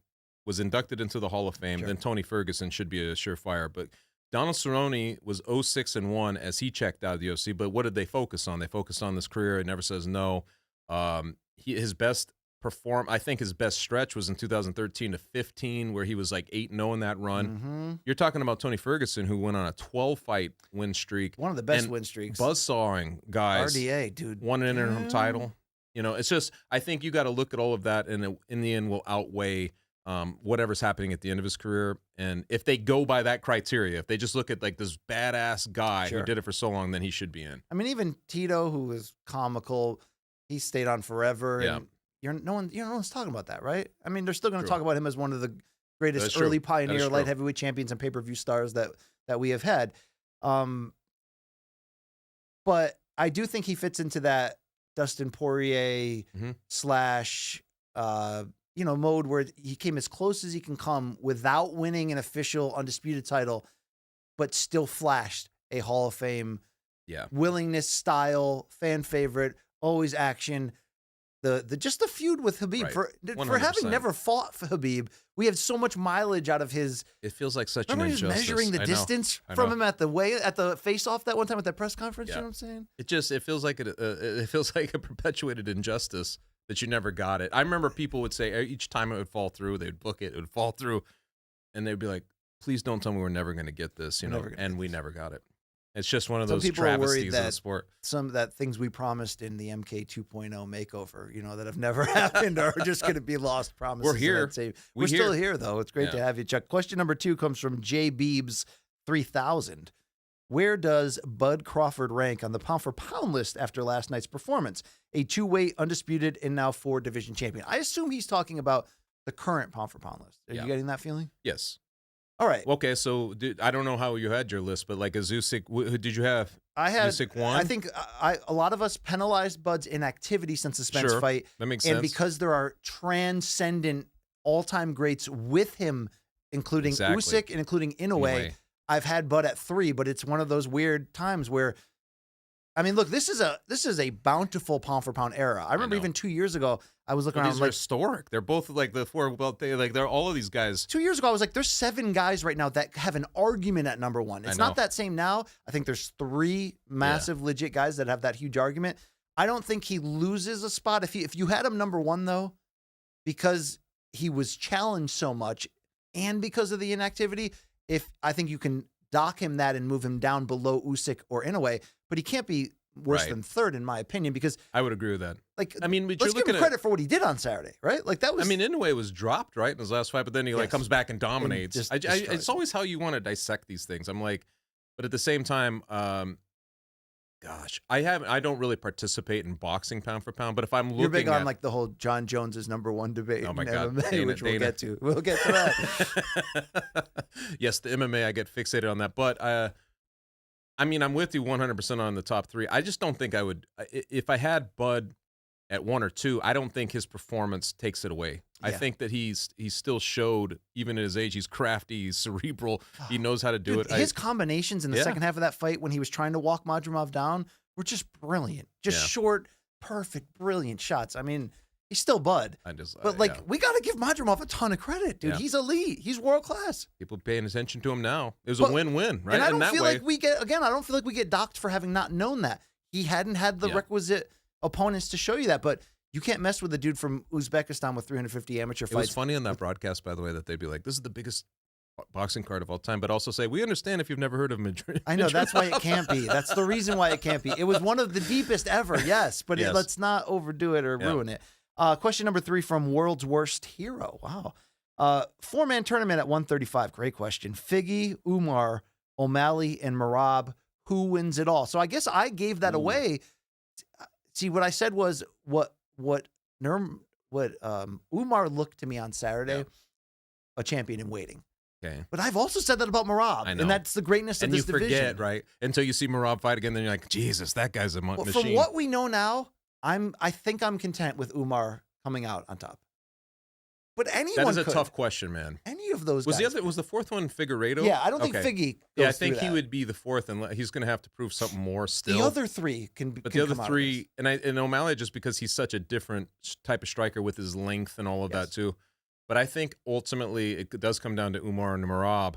Speaker 3: was inducted into the Hall of Fame, then Tony Ferguson should be a surefire. But Donald Cerrone was 0-6-1 as he checked out of the UFC. But what did they focus on? They focused on this career. He never says no. His best I think his best stretch was in 2013 to 15, where he was like 8-0 in that run.
Speaker 2: Mm-hmm.
Speaker 3: You're talking about Tony Ferguson, who went on a 12-fight win streak.
Speaker 2: One of the best win streaks.
Speaker 3: Buzzsawing guys.
Speaker 2: RDA, dude.
Speaker 3: Won an interim title. It's just, I think you got to look at all of that, and it, in the end will outweigh whatever's happening at the end of his career. And if they go by that criteria, if they just look at like this badass guy who did it for so long, then he should be in.
Speaker 2: I mean, even Tito, who was comical, he stayed on forever.
Speaker 3: Yeah.
Speaker 2: And no one's talking about that, right? I mean, they're still going to talk about him as one of the greatest early pioneer light heavyweight champions and pay-per-view stars that we have had. But I do think he fits into that Dustin Poirier / mode where he came as close as he can come without winning an official undisputed title, but still flashed a Hall of Fame willingness, style, fan favorite, always action. just the feud with Khabib
Speaker 3: Right.
Speaker 2: for
Speaker 3: 100%.
Speaker 2: having never fought for Khabib. We have so much mileage out of his.
Speaker 3: It feels like such
Speaker 2: Remember
Speaker 3: an
Speaker 2: he was
Speaker 3: injustice.
Speaker 2: measuring the
Speaker 3: I know.
Speaker 2: distance
Speaker 3: I
Speaker 2: from
Speaker 3: know.
Speaker 2: him at the face-off that one time at that press conference.
Speaker 3: Yeah.
Speaker 2: You know what I'm saying?
Speaker 3: It feels like it feels like a perpetuated injustice that you never got it. I remember people would say each time it would fall through, they'd book it, it would fall through, and they'd be like, "Please don't tell me we're never going to get this," you know. And we never got it. It's just one of those travesties of the sport.
Speaker 2: Some of that things we promised in the MK 2.0 makeover, you know, that have never happened are just going to be lost promises.
Speaker 3: We're here.
Speaker 2: We're still here, though. It's great to have you, Chuck. Question number 2 comes from J Beebs 3000. Where does Bud Crawford rank on the pound-for-pound list after last night's performance? A 2-weight, undisputed, and now 4-division champion. I assume he's talking about the current pound-for-pound list. Are you getting that feeling?
Speaker 3: Yes.
Speaker 2: All right.
Speaker 3: Okay, so I don't know how you had your list, but like a Usyk, who did you have?
Speaker 2: I had
Speaker 3: Usyk 1?
Speaker 2: I think a lot of us penalized Bud's inactivity since the Spence fight.
Speaker 3: That makes
Speaker 2: and
Speaker 3: sense.
Speaker 2: because there are transcendent all-time greats with him, including Usyk and including Inoue, I've had Bud at 3, but it's one of those weird times where, I mean, look, this is a bountiful pound-for-pound era. I remember even 2 years ago, I was looking around
Speaker 3: these
Speaker 2: like
Speaker 3: are historic. They're both like the 4 belt. They're all of these guys.
Speaker 2: 2 years ago, I was like, there's 7 guys right now that have an argument at number 1. It's not that same now. I think there's 3 massive, legit guys that have that huge argument. I don't think he loses a spot. If you had him number 1, though, because he was challenged so much and because of the inactivity, I think you can dock him that and move him down below Usyk or Inoue, but he can't be worse than 3rd, in my opinion, because
Speaker 3: I would agree with that.
Speaker 2: Like,
Speaker 3: I mean, but
Speaker 2: let's
Speaker 3: you're
Speaker 2: give him
Speaker 3: looking
Speaker 2: credit for what he did on Saturday, right? Like that was.
Speaker 3: I mean, Inoue was dropped in his last fight, but then he like comes back and dominates.
Speaker 2: just
Speaker 3: It's always how you want to dissect these things. I'm like, but at the same time, gosh, I don't really participate in boxing pound for pound, but if I'm looking,
Speaker 2: you're big on like the whole John Jones is number 1 debate.
Speaker 3: Oh my
Speaker 2: in
Speaker 3: God,
Speaker 2: MMA,
Speaker 3: Dana,
Speaker 2: which we'll get to. We'll get to that.
Speaker 3: Yes, the MMA, I get fixated on that, but I mean, I'm with you 100% on the top 3. I just don't think I would. If I had Bud at 1 or 2, I don't think his performance takes it away. I think that he still showed, even at his age, he's crafty, he's cerebral, he knows how to do it.
Speaker 2: His combinations in the second half of that fight when he was trying to walk Madrimov down were just brilliant. Just short, perfect, brilliant shots. I mean, he's still Bud. But we got to give Madrimov a ton of credit, dude.
Speaker 3: Yeah.
Speaker 2: He's elite. He's world class.
Speaker 3: People paying attention to him now. It was a win-win, right?
Speaker 2: And I don't
Speaker 3: that
Speaker 2: feel
Speaker 3: way,
Speaker 2: like we get, again, I don't feel like we get docked for having not known that. He hadn't had the requisite opponents to show you that, but you can't mess with a dude from Uzbekistan with 350 amateur fights.
Speaker 3: It was funny on that broadcast, by the way, that they'd be like, this is the biggest boxing card of all time, but also say, we understand if you've never heard of Madrid.
Speaker 2: I know, that's why it can't be. That's the reason why it can't be. It was one of the deepest ever, yes, but let's not overdo it or ruin it. Question number 3 from World's Worst Hero. Wow. 4-man tournament at 135. Great question. Figgy, Umar, O'Malley, and Merab. Who wins it all? So I guess I gave that away. See, what I said was what Umar looked to me on Saturday, a champion in waiting.
Speaker 3: Okay.
Speaker 2: But I've also said that about Merab, and that's the greatness of this division.
Speaker 3: And you forget, right? Until you see Merab fight again, then you're like, Jesus, that guy's a machine.
Speaker 2: From what we know now, I think I'm content with Umar coming out on top. But anyone
Speaker 3: that is a tough question, man.
Speaker 2: Any of those guys.
Speaker 3: Was the 4th one Figueiredo?
Speaker 2: Yeah, I don't think Figgy goes
Speaker 3: I think
Speaker 2: through
Speaker 3: he
Speaker 2: that.
Speaker 3: would be the 4th, and he's going to have to prove something more still.
Speaker 2: The other 3 can
Speaker 3: But
Speaker 2: can
Speaker 3: the other
Speaker 2: come out of
Speaker 3: 3, and O'Malley, just because he's such a different type of striker with his length and all of that too. But I think ultimately it does come down to Umar and Merab.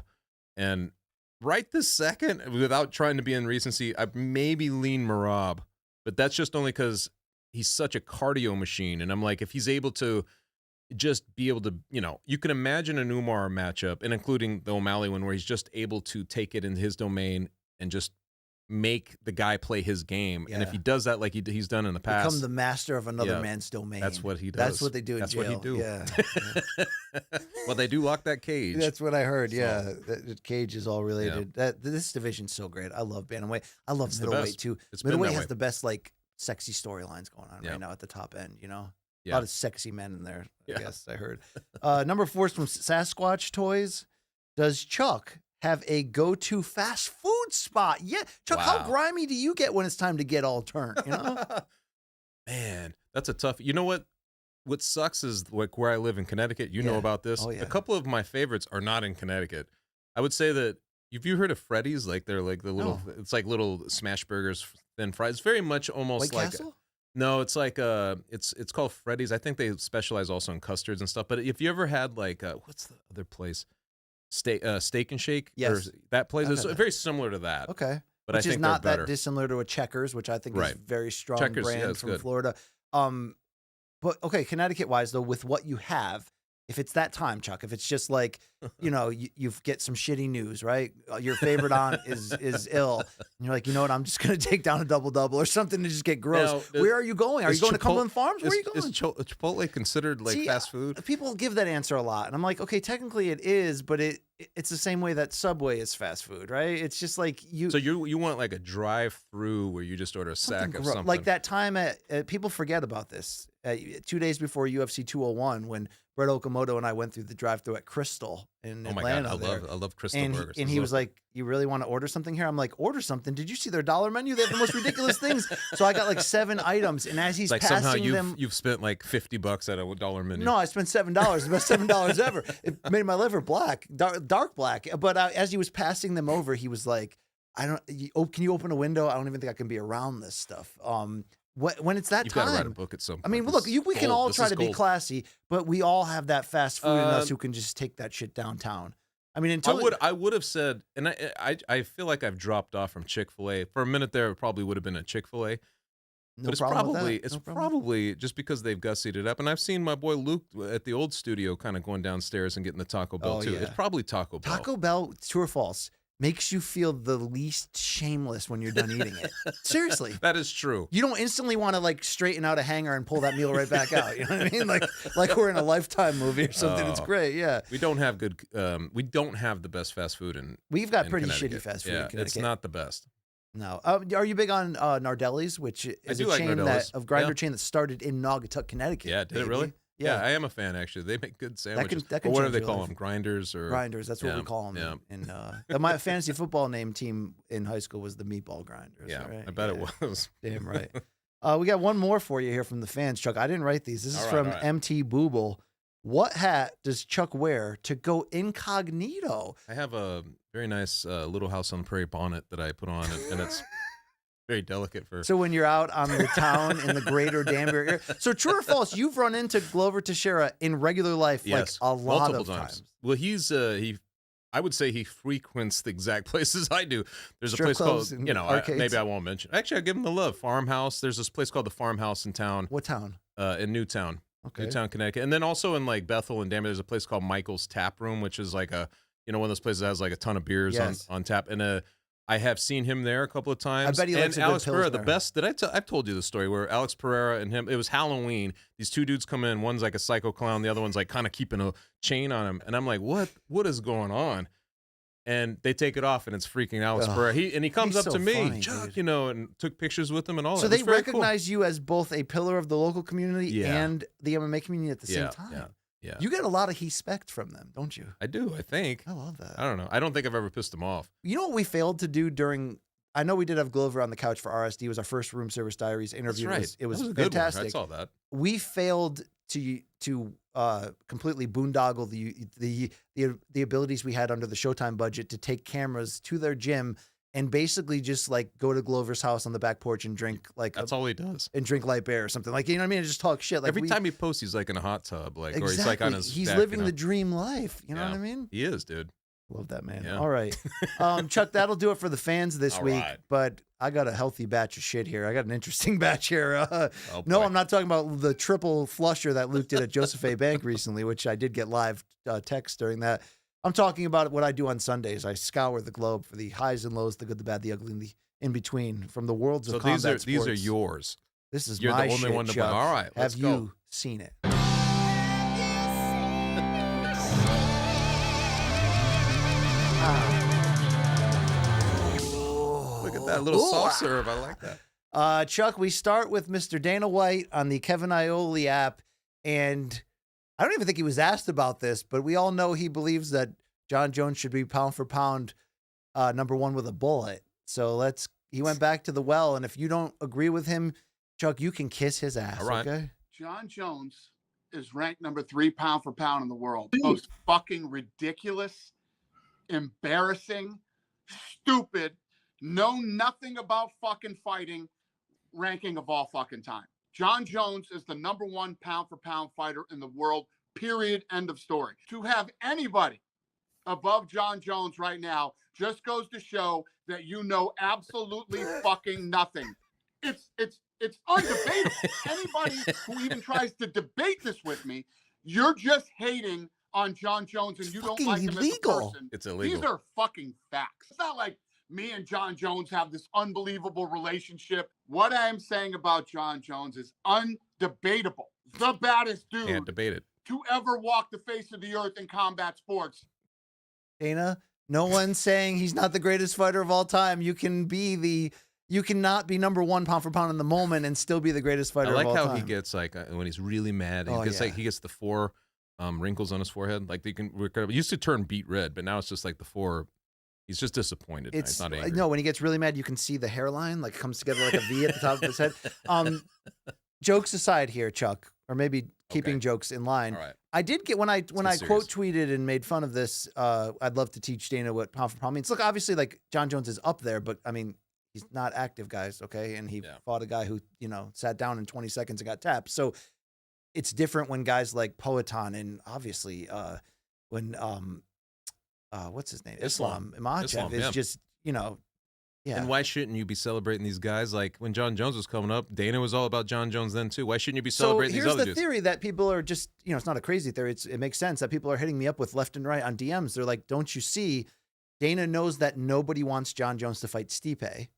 Speaker 3: And right this second, without trying to be in recency, I maybe lean Merab. But that's just only because he's such a cardio machine. And I'm like, if he's able to just be able to, you can imagine an Umar matchup, and including the O'Malley one, where he's just able to take it in his domain and just make the guy play his game. And if he does that like he's done in the past,
Speaker 2: become the master of another man's domain.
Speaker 3: That's what he does.
Speaker 2: That's what they do in
Speaker 3: That's
Speaker 2: jail.
Speaker 3: what he do.
Speaker 2: Yeah.
Speaker 3: Well, they do lock that cage.
Speaker 2: That's what I heard. Yeah, the cage is all related. This division's so great. I love bantamweight. I love middleweight too. Middleweight has the best sexy storylines going on right now at the top end. A lot of sexy men in there. I guess I heard. Number 4 is from Sasquatch Toys. Does Chuck have a go-to fast food spot? Yeah, Chuck. How grimy do you get when it's time to get all turned?
Speaker 3: Man, that's a tough. You know what? What sucks is like where I live in Connecticut. You know about this.
Speaker 2: Oh, yeah.
Speaker 3: A couple of my favorites are not in Connecticut. I would say that. Have you heard of Freddy's? Like they're like the little. It's like little smash burgers, thin fries. It's very much almost
Speaker 2: White
Speaker 3: like.
Speaker 2: Castle?
Speaker 3: No, it's like it's called Freddy's. I think they specialize also in custards and stuff. But if you ever had like what's the other place? Steak and Shake.
Speaker 2: Yes,
Speaker 3: that place is very similar to that.
Speaker 2: Okay,
Speaker 3: but
Speaker 2: which
Speaker 3: I think
Speaker 2: is not
Speaker 3: they're
Speaker 2: that
Speaker 3: better.
Speaker 2: dissimilar to a Checkers, which I think is very strong
Speaker 3: Checkers,
Speaker 2: brand from
Speaker 3: good.
Speaker 2: Florida. But okay, Connecticut wise though, with what you have, if it's that time, Chuck, if it's just like, you know, you get some shitty news, right? Your favorite aunt is ill, and you're like, you know what? I'm just gonna take down a double or something to just get gross.
Speaker 3: Now,
Speaker 2: where are you going? Are you going to Cumberland Farms? Where are you going?
Speaker 3: Is Chipotle considered like fast food?
Speaker 2: People give that answer a lot, and I'm like, okay, technically it is, but it's the same way that Subway is fast food, right? It's just like you.
Speaker 3: So you want like a drive-through where you just order a sack of something.
Speaker 2: Like that time people forget about this. 2 days before UFC 201, when Brett Okamoto and I went through the drive-through at Crystal in Atlanta.
Speaker 3: Oh my God, I love Crystal burgers.
Speaker 2: And he was like, "You really want to order something here?" I'm like, "Order something." Did you see their dollar menu? They have the most ridiculous things. So I got like 7 items, and as he's
Speaker 3: like
Speaker 2: passing
Speaker 3: somehow
Speaker 2: them,
Speaker 3: you've spent like $50 at a dollar menu.
Speaker 2: No, I spent $7. The best $7 ever. It made my liver black, dark black. But as he was passing them over, he was like, can you open a window? I don't even think I can be around this stuff." When it's that
Speaker 3: You've
Speaker 2: time,
Speaker 3: got to write a book at some point.
Speaker 2: I mean, look, we can all try to be classy, but we all have that fast food in us who can just take that shit downtown. I mean,
Speaker 3: I would have said, and I feel like I've dropped off from Chick-fil-A for a minute. There, it probably would have been a Chick-fil-A. But it's probably just because they've gussied it up. And I've seen my boy Luke at the old studio kind of going downstairs and getting the Taco Bell too. Yeah. It's probably Taco Bell.
Speaker 2: Taco Bell, true or false, makes you feel the least shameless when you're done eating it. Seriously.
Speaker 3: That is true.
Speaker 2: You don't instantly want to like straighten out a hanger and pull that meal right back out. You know what I mean? Like we're in a Lifetime movie or something. It's great. Yeah.
Speaker 3: We don't have good. We don't have the best fast food
Speaker 2: We've got pretty shitty fast food.
Speaker 3: Yeah, it's not the best.
Speaker 2: No. Are you big on Nardelli's, which is a chain of grinder chain that started in Naugatuck, Connecticut?
Speaker 3: Yeah. Did it really? Yeah, I am a fan actually. They make good sandwiches. What do they call them? Grinders or
Speaker 2: grinders? That's what we call them. Yeah. And my fantasy football name team in high school was the Meatball Grinders.
Speaker 3: Yeah,
Speaker 2: right?
Speaker 3: I bet it was.
Speaker 2: Damn right. We got one more for you here from the fans, Chuck. I didn't write these. This is from MT Booble. What hat does Chuck wear to go incognito?
Speaker 3: I have a very nice Little House on the Prairie bonnet that I put on, and it's very delicate for.
Speaker 2: So when you're out on the town in the greater Danbury area. So true or false, you've run into Glover Teixeira in regular life like a lot of times.
Speaker 3: Well, I would say he frequents the exact places I do. There's a place called, maybe I won't mention. Actually, I give him the love. Farmhouse. There's this place called the Farmhouse in town.
Speaker 2: What town?
Speaker 3: In Newtown.
Speaker 2: Okay.
Speaker 3: Newtown, Connecticut. And then also in like Bethel and Danbury, there's a place called Michael's Tap Room, which is like one of those places that has like a ton of beers on tap. And I have seen him there a couple of times.
Speaker 2: I bet he likes a good
Speaker 3: Alex Pereira, the
Speaker 2: Pilsner.
Speaker 3: best. I've told you the story where Alex Pereira and him, it was Halloween. These two dudes come in. One's like a psycho clown. The other one's like kind of keeping a chain on him. And I'm like, what is going on? And they take it off, and it's freaking Alex Pereira. He comes up to me,
Speaker 2: funny,
Speaker 3: Chuck, and took pictures with him and all that.
Speaker 2: So they recognize you as both a pillar of the local community and the MMA community at the same time.
Speaker 3: Yeah.
Speaker 2: You get a lot of respect from them, don't you?
Speaker 3: I do, I think.
Speaker 2: I love that.
Speaker 3: I don't know. I don't think I've ever pissed them off.
Speaker 2: You know what we failed to do during... I know we did have Glover on the couch for RSD. It was our first Room Service Diaries interview.
Speaker 3: That's right.
Speaker 2: It was
Speaker 3: a
Speaker 2: fantastic.
Speaker 3: Good one. I saw that.
Speaker 2: We failed to completely boondoggle the abilities we had under the Showtime budget to take cameras to their gym and basically just like go to Glover's house on the back porch and drink
Speaker 3: that's all he does,
Speaker 2: and drink light beer or something, like, you know what I mean, and just talk shit. Like
Speaker 3: every time he posts, he's like in a hot tub, like
Speaker 2: exactly.
Speaker 3: Or he's like on his
Speaker 2: he's
Speaker 3: deck,
Speaker 2: living the dream life. You know what I mean?
Speaker 3: He is, dude.
Speaker 2: Love that man.
Speaker 3: Yeah.
Speaker 2: All right, Chuck, that'll do it for the fans this week.
Speaker 3: Right.
Speaker 2: But I got a healthy batch of shit here. I got an interesting batch here.
Speaker 3: No,
Speaker 2: I'm not talking about the triple flusher that Luke did at Joseph A. Bank recently, which I did get live text during that. I'm talking about what I do on Sundays. I scour the globe for the highs and lows, the good, the bad, the ugly, and the in between from the worlds of combat sports.
Speaker 3: These are yours.
Speaker 2: This is
Speaker 3: You're
Speaker 2: my
Speaker 3: the only
Speaker 2: shit,
Speaker 3: one to
Speaker 2: Chuck.
Speaker 3: All right, let's
Speaker 2: Have
Speaker 3: go.
Speaker 2: you seen it?
Speaker 3: Look at that little soft serve. I like that.
Speaker 2: Chuck, we start with Mr. Dana White on the Kevin Iole app, and I don't even think he was asked about this, but we all know he believes that John Jones should be pound for pound #1 with a bullet. So he went back to the well, and if you don't agree with him, Chuck, you can kiss his ass.
Speaker 3: All right.
Speaker 2: Okay?
Speaker 21: John Jones is ranked #3 pound for pound in the world. Most fucking ridiculous, embarrassing, stupid, know nothing about fucking fighting ranking of all fucking time. John Jones is the #1 pound-for-pound fighter in the world, period, end of story. To have anybody above John Jones right now just goes to show that you know absolutely fucking nothing. It's undebatable. Anybody who even tries to debate this with me, you're just hating on John Jones and you don't like him as a person.
Speaker 3: It's illegal.
Speaker 21: These are fucking facts. It's not like me and John Jones have this unbelievable relationship. What I am saying about John Jones is undebatable. The baddest dude
Speaker 3: Can't debate it.
Speaker 21: to ever walk the face of the earth in combat sports.
Speaker 2: Dana, no one's saying he's not the greatest fighter of all time. You cannot be #1 pound for pound in the moment and still be the greatest fighter of all time.
Speaker 3: I like how he gets like when he's really mad. He gets the 4 wrinkles on his forehead. Like it used to turn beet red, but now it's just like the 4. He's just disappointed. He's not angry.
Speaker 2: No, when he gets really mad, you can see the hairline like comes together like a V at the top of his head. Jokes aside here, Chuck, or maybe keeping jokes in line.
Speaker 3: All right.
Speaker 2: I did get when I quote tweeted and made fun of this. I'd love to teach Dana what pound for pound means. Look, obviously, like John Jones is up there, but I mean, he's not active, guys. Okay, and he fought a guy who sat down in 20 seconds and got tapped. So it's different when guys like Poatan and obviously when what's his name? Islam Makhachev is just,
Speaker 3: And why shouldn't you be celebrating these guys? Like when John Jones was coming up, Dana was all about John Jones then too. Why shouldn't you be celebrating these other dudes?
Speaker 2: So here's the theory that people are just, it's not a crazy theory. It makes sense that people are hitting me up with left and right on DMs. They're like, don't you see? Dana knows that nobody wants John Jones to fight Stipe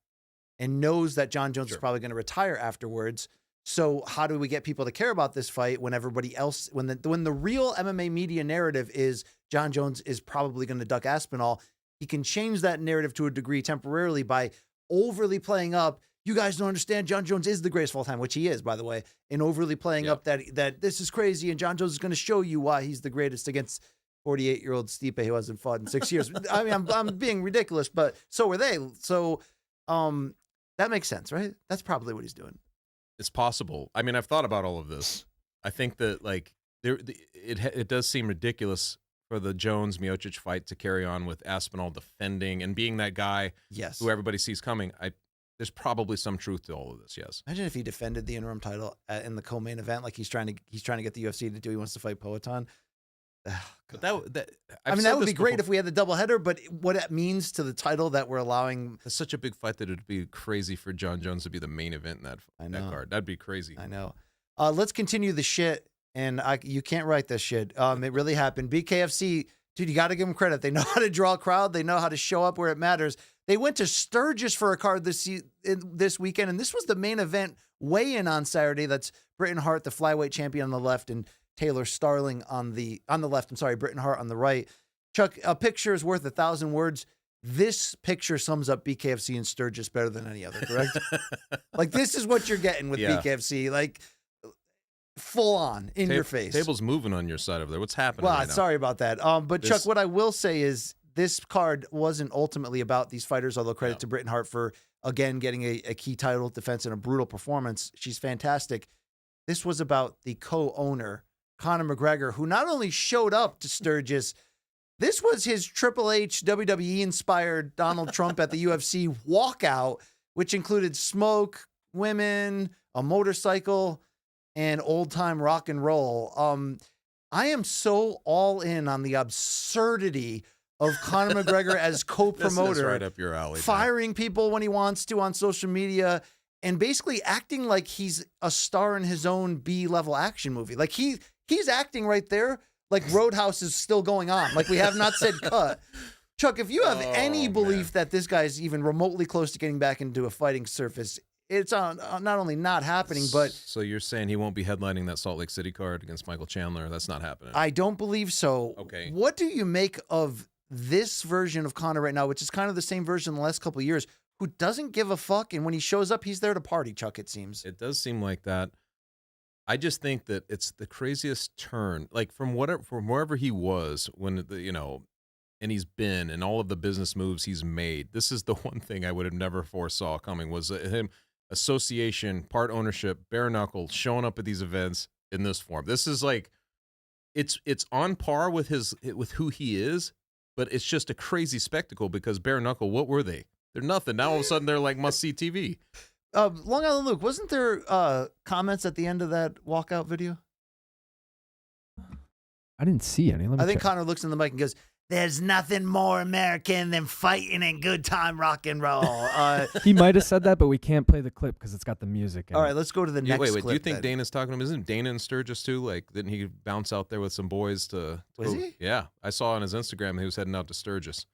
Speaker 2: and knows that John Jones is probably going to retire afterwards. So how do we get people to care about this fight when everybody else, when the real MMA media narrative is John Jones is probably going to duck Aspinall? He can change that narrative to a degree temporarily by overly playing up. You guys don't understand. John Jones is the greatest of all time, which he is, by the way, and overly playing up that this is crazy and John Jones is going to show you why he's the greatest against 48-year-old Stipe who hasn't fought in 6 years. I mean, I'm being ridiculous, but so are they. So that makes sense, right? That's probably what he's doing.
Speaker 3: It's possible. I mean, I've thought about all of this. I think that like it does seem ridiculous for the Jones Miocic fight to carry on with Aspinall defending and being that guy who everybody sees coming. There's probably some truth to all of this. Yes.
Speaker 2: Imagine if he defended the interim title in the co-main event, like he's trying to get the UFC to do. He wants to fight Poatan.
Speaker 3: But that
Speaker 2: would be great if we had the doubleheader. But what it means to the title that we're allowing,
Speaker 3: it's such a big fight that it'd be crazy for John Jones to be the main event in that card. That'd be crazy.
Speaker 2: I know. Let's continue the shit. And you can't write this shit. It really happened. BKFC, dude, you got to give them credit. They know how to draw a crowd. They know how to show up where it matters. They went to Sturgis for a card this weekend, and this was the main event weigh-in on Saturday. That's Britton Hart, the flyweight champion on the left, and Taylor Starling on the left. I'm sorry, Britton Hart on the right. Chuck, a picture is worth 1,000 words. This picture sums up BKFC and Sturgis better than any other, correct? Like, this is what you're getting with BKFC. Like, full on in your face.
Speaker 3: Table's moving on your side over there. What's happening right now?
Speaker 2: Sorry about that. But Chuck, what I will say is this card wasn't ultimately about these fighters, although credit to Britton Hart for, again, getting a key title defense and a brutal performance. She's fantastic. This was about the co-owner, Conor McGregor, who not only showed up to Sturgis, this was his Triple H WWE-inspired Donald Trump at the UFC walkout, which included smoke, women, a motorcycle, and old-time rock and roll. I am so all in on the absurdity of Conor McGregor as co-promoter.
Speaker 3: This is right up your alley.
Speaker 2: Firing people when he wants to on social media and basically acting like he's a star in his own B-level action movie. Like he's acting right there like Roadhouse is still going on. Like we have not said cut. Chuck, if you have any belief that this guy's even remotely close to getting back into a fighting surface, it's not only not happening, but...
Speaker 3: So you're saying he won't be headlining that Salt Lake City card against Michael Chandler? That's not happening.
Speaker 2: I don't believe so.
Speaker 3: Okay.
Speaker 2: What do you make of this version of Conor right now, which is kind of the same version in the last couple of years, who doesn't give a fuck, and when he shows up, he's there to party, Chuck, it seems.
Speaker 3: It does seem like that. I just think that it's the craziest turn. Like from wherever he was when, and he's been, and all of the business moves he's made, this is the one thing I would have never foresaw coming was him... association, part ownership, bare knuckle, showing up at these events in this form. This is like, it's on par with who he is, but it's just a crazy spectacle because bare knuckle, what were they? They're nothing. Now all of a sudden they're like must-see TV.
Speaker 2: Long Island Luke, wasn't there comments at the end of that walkout video?
Speaker 5: I didn't see any.
Speaker 2: I think Conor looks in the mic and goes, "There's nothing more American than fighting and good time rock and roll."
Speaker 5: He might have said that, but we can't play the clip because it's got the music in
Speaker 2: All
Speaker 5: it.
Speaker 2: right, let's go to the next
Speaker 3: Wait,
Speaker 2: clip.
Speaker 3: do you think
Speaker 2: then.
Speaker 3: Dana's talking to him? Isn't Dana in Sturgis too? Like, didn't he bounce out there with some boys to
Speaker 2: Was he?
Speaker 3: Yeah, I saw on his Instagram he was heading out to Sturgis.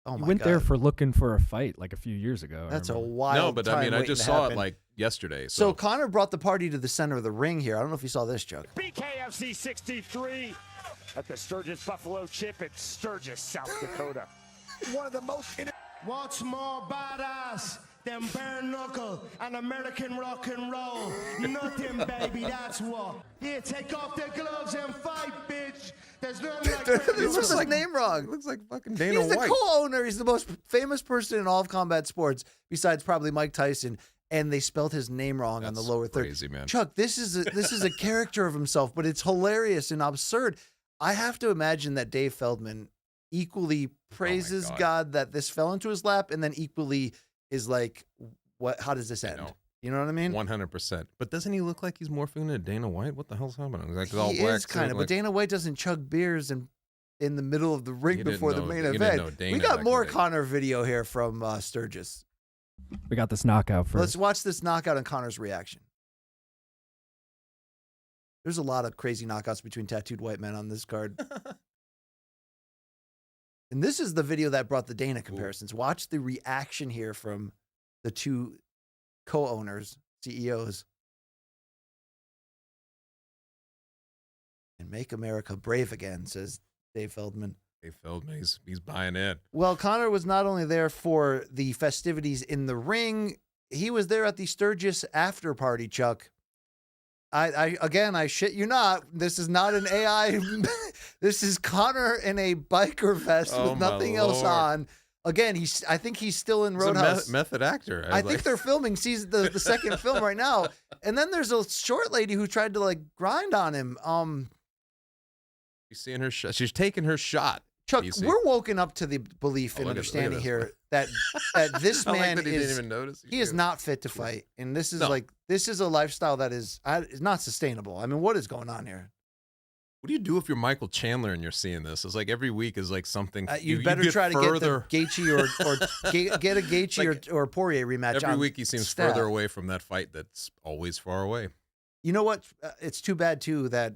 Speaker 2: Oh
Speaker 5: He
Speaker 2: my
Speaker 5: went
Speaker 2: God.
Speaker 5: there for looking for a fight like a few years ago. I
Speaker 2: That's a
Speaker 5: remember.
Speaker 2: wild
Speaker 3: No, but I mean, I
Speaker 2: time
Speaker 3: just
Speaker 2: waiting to
Speaker 3: saw
Speaker 2: happen.
Speaker 3: it like yesterday.
Speaker 2: So
Speaker 3: So,
Speaker 2: Conor brought the party to the center of the ring here. I don't know if you saw this, Chuck.
Speaker 4: BKFC 63 at the Sturgis Buffalo Chip in Sturgis, South Dakota.
Speaker 18: One of the most.
Speaker 11: What's more badass than bare knuckle and American rock and roll? Nothing, baby, that's what. Here, take off their gloves and fight, bitch. There's nothing like
Speaker 2: This was his name wrong.
Speaker 3: looks like fucking Dana
Speaker 2: He's the
Speaker 3: White.
Speaker 2: co-owner. He's the most famous person in all of combat sports, besides probably Mike Tyson. And they spelled his name wrong on the lower third.
Speaker 3: Crazy, man.
Speaker 2: Chuck, this is a character of himself, but it's hilarious and absurd. I have to imagine that Dave Feldman equally praises God that this fell into his lap, and then equally is like, "What? How does this end?" You know what I mean?
Speaker 3: 100%. But doesn't he look like he's morphing into Dana White? What the hell's happening? Like all
Speaker 2: He
Speaker 3: black.
Speaker 2: is kind of, but Dana White doesn't chug beers in the middle of the ring
Speaker 3: You didn't
Speaker 2: before the
Speaker 3: know-
Speaker 2: main
Speaker 3: you didn't know
Speaker 2: event.
Speaker 3: Dana
Speaker 2: We got
Speaker 3: back
Speaker 2: more
Speaker 3: in the day.
Speaker 2: Conor video here from Sturgis.
Speaker 5: We got this knockout first.
Speaker 2: Let's watch this knockout and Conor's reaction. There's a lot of crazy knockouts between tattooed white men on this card. And this is the video that brought the Dana comparisons. Watch the reaction here from the two co-owners, CEOs. And make America brave again, says Dave Feldman.
Speaker 3: Dave Feldman, he's buying in.
Speaker 2: Well, Conor was not only there for the festivities in the ring, he was there at the Sturgis after party, Chuck. I shit you not. This is not an AI. This is Conor in a biker vest with nothing else on. Again, I think he's still in Roadhouse.
Speaker 3: He's a method actor.
Speaker 2: I think they're filming the second film right now. And then there's a short lady who tried to like grind on him.
Speaker 3: She's seeing her shot. She's taking her shot.
Speaker 2: Chuck, we're woken up to the belief and
Speaker 3: look at
Speaker 2: understanding
Speaker 3: this
Speaker 2: here that this
Speaker 3: I like
Speaker 2: man
Speaker 3: that he
Speaker 2: is
Speaker 3: didn't even notice.
Speaker 2: he is not fit to fight, and this is
Speaker 3: No.
Speaker 2: this is a lifestyle that is not sustainable. I mean, what is going on here?
Speaker 3: What do you do if you're Michael Chandler and you're seeing this? It's like every week is like something.
Speaker 2: You better try to get the Gaethje or get a Gaethje or Poirier rematch.
Speaker 3: Every
Speaker 2: on
Speaker 3: week he seems
Speaker 2: stat.
Speaker 3: further away from that fight that's always far away.
Speaker 2: You know what? It's too bad too that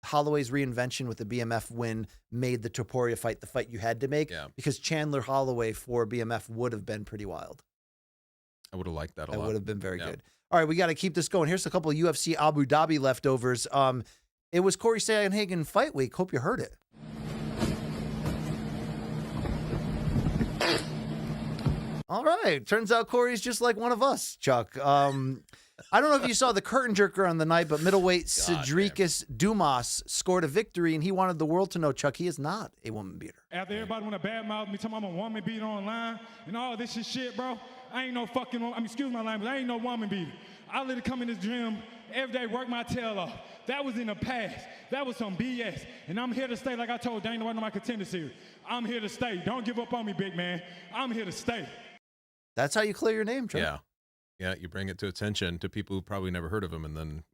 Speaker 2: Holloway's reinvention with the BMF win made the Topuria fight the fight you had to make, because Chandler Holloway for BMF would have been pretty wild.
Speaker 3: I would have liked that a lot.
Speaker 2: That would have been very good. All right, we got to keep this going. Here's a couple of UFC Abu Dhabi leftovers. It was Corey Sandhagen fight week. Hope you heard it. All right. Turns out Corey's just like one of us, Chuck. I don't know if you saw the curtain jerker on the night, but middleweight Cedricus Dumas scored a victory, and he wanted the world to know, Chuck, he is not a woman beater.
Speaker 6: After everybody want to badmouth me, tell me I'm a woman beater online and all this shit, bro. I ain't no fucking, excuse my language, I ain't no woman beater. I literally come in this gym every day, work my tail off. That was in the past. That was some BS. And I'm here to stay, like I told Dana White on my Contender Series. I'm here to stay. Don't give up on me, big man. I'm here to stay.
Speaker 2: That's how you clear your name, Chuck.
Speaker 3: Yeah. Yeah, you bring it to attention to people who probably never heard of him, and then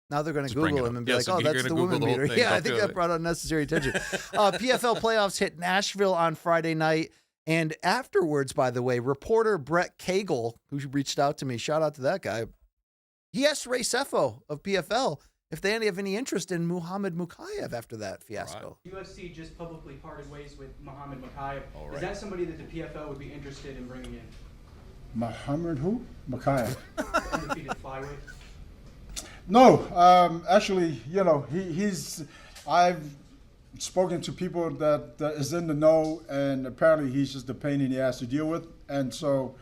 Speaker 2: now they're going to
Speaker 3: just bring
Speaker 2: Google
Speaker 3: it
Speaker 2: him
Speaker 3: up.
Speaker 2: and be
Speaker 3: Yeah,
Speaker 2: like,
Speaker 3: so
Speaker 2: oh,
Speaker 3: you're
Speaker 2: that's
Speaker 3: gonna
Speaker 2: the woman
Speaker 3: Google the whole
Speaker 2: beater.
Speaker 3: thing.
Speaker 2: Yeah, I
Speaker 3: Don't
Speaker 2: think
Speaker 3: do
Speaker 2: that
Speaker 3: it.
Speaker 2: brought unnecessary attention. PFL playoffs hit Nashville on Friday night. And afterwards, by the way, reporter Brett Cagle, who reached out to me, shout out to that guy, he asked Ray Sefo of PFL if they have any interest in Muhammad Mukayev after that fiasco.
Speaker 23: UFC just publicly parted ways with Muhammad Mukayev.
Speaker 3: right.
Speaker 23: Is that somebody that the PFL would be interested in bringing in?
Speaker 17: Muhammad who? Makayev.
Speaker 23: Undefeated flyweight.
Speaker 17: No, actually, you know, I've spoken to people that is in the know, and apparently he's just a pain in the ass to deal with, and so,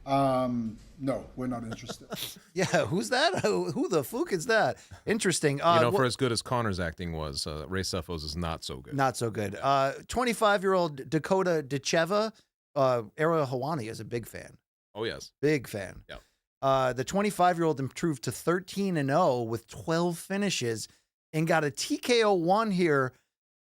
Speaker 17: no, we're not interested.
Speaker 2: Yeah, who's that? Who the fuck is that? Interesting.
Speaker 3: for as good as Conor's acting was, Ray Sefo's is not so good.
Speaker 2: Not so good. 25-year-old Dakota Decheva, Ariel Helwani is a big fan.
Speaker 3: Oh, yes.
Speaker 2: Big fan.
Speaker 3: Yeah.
Speaker 2: The 25-year-old improved to 13-0 with 12 finishes and got a TKO 1 here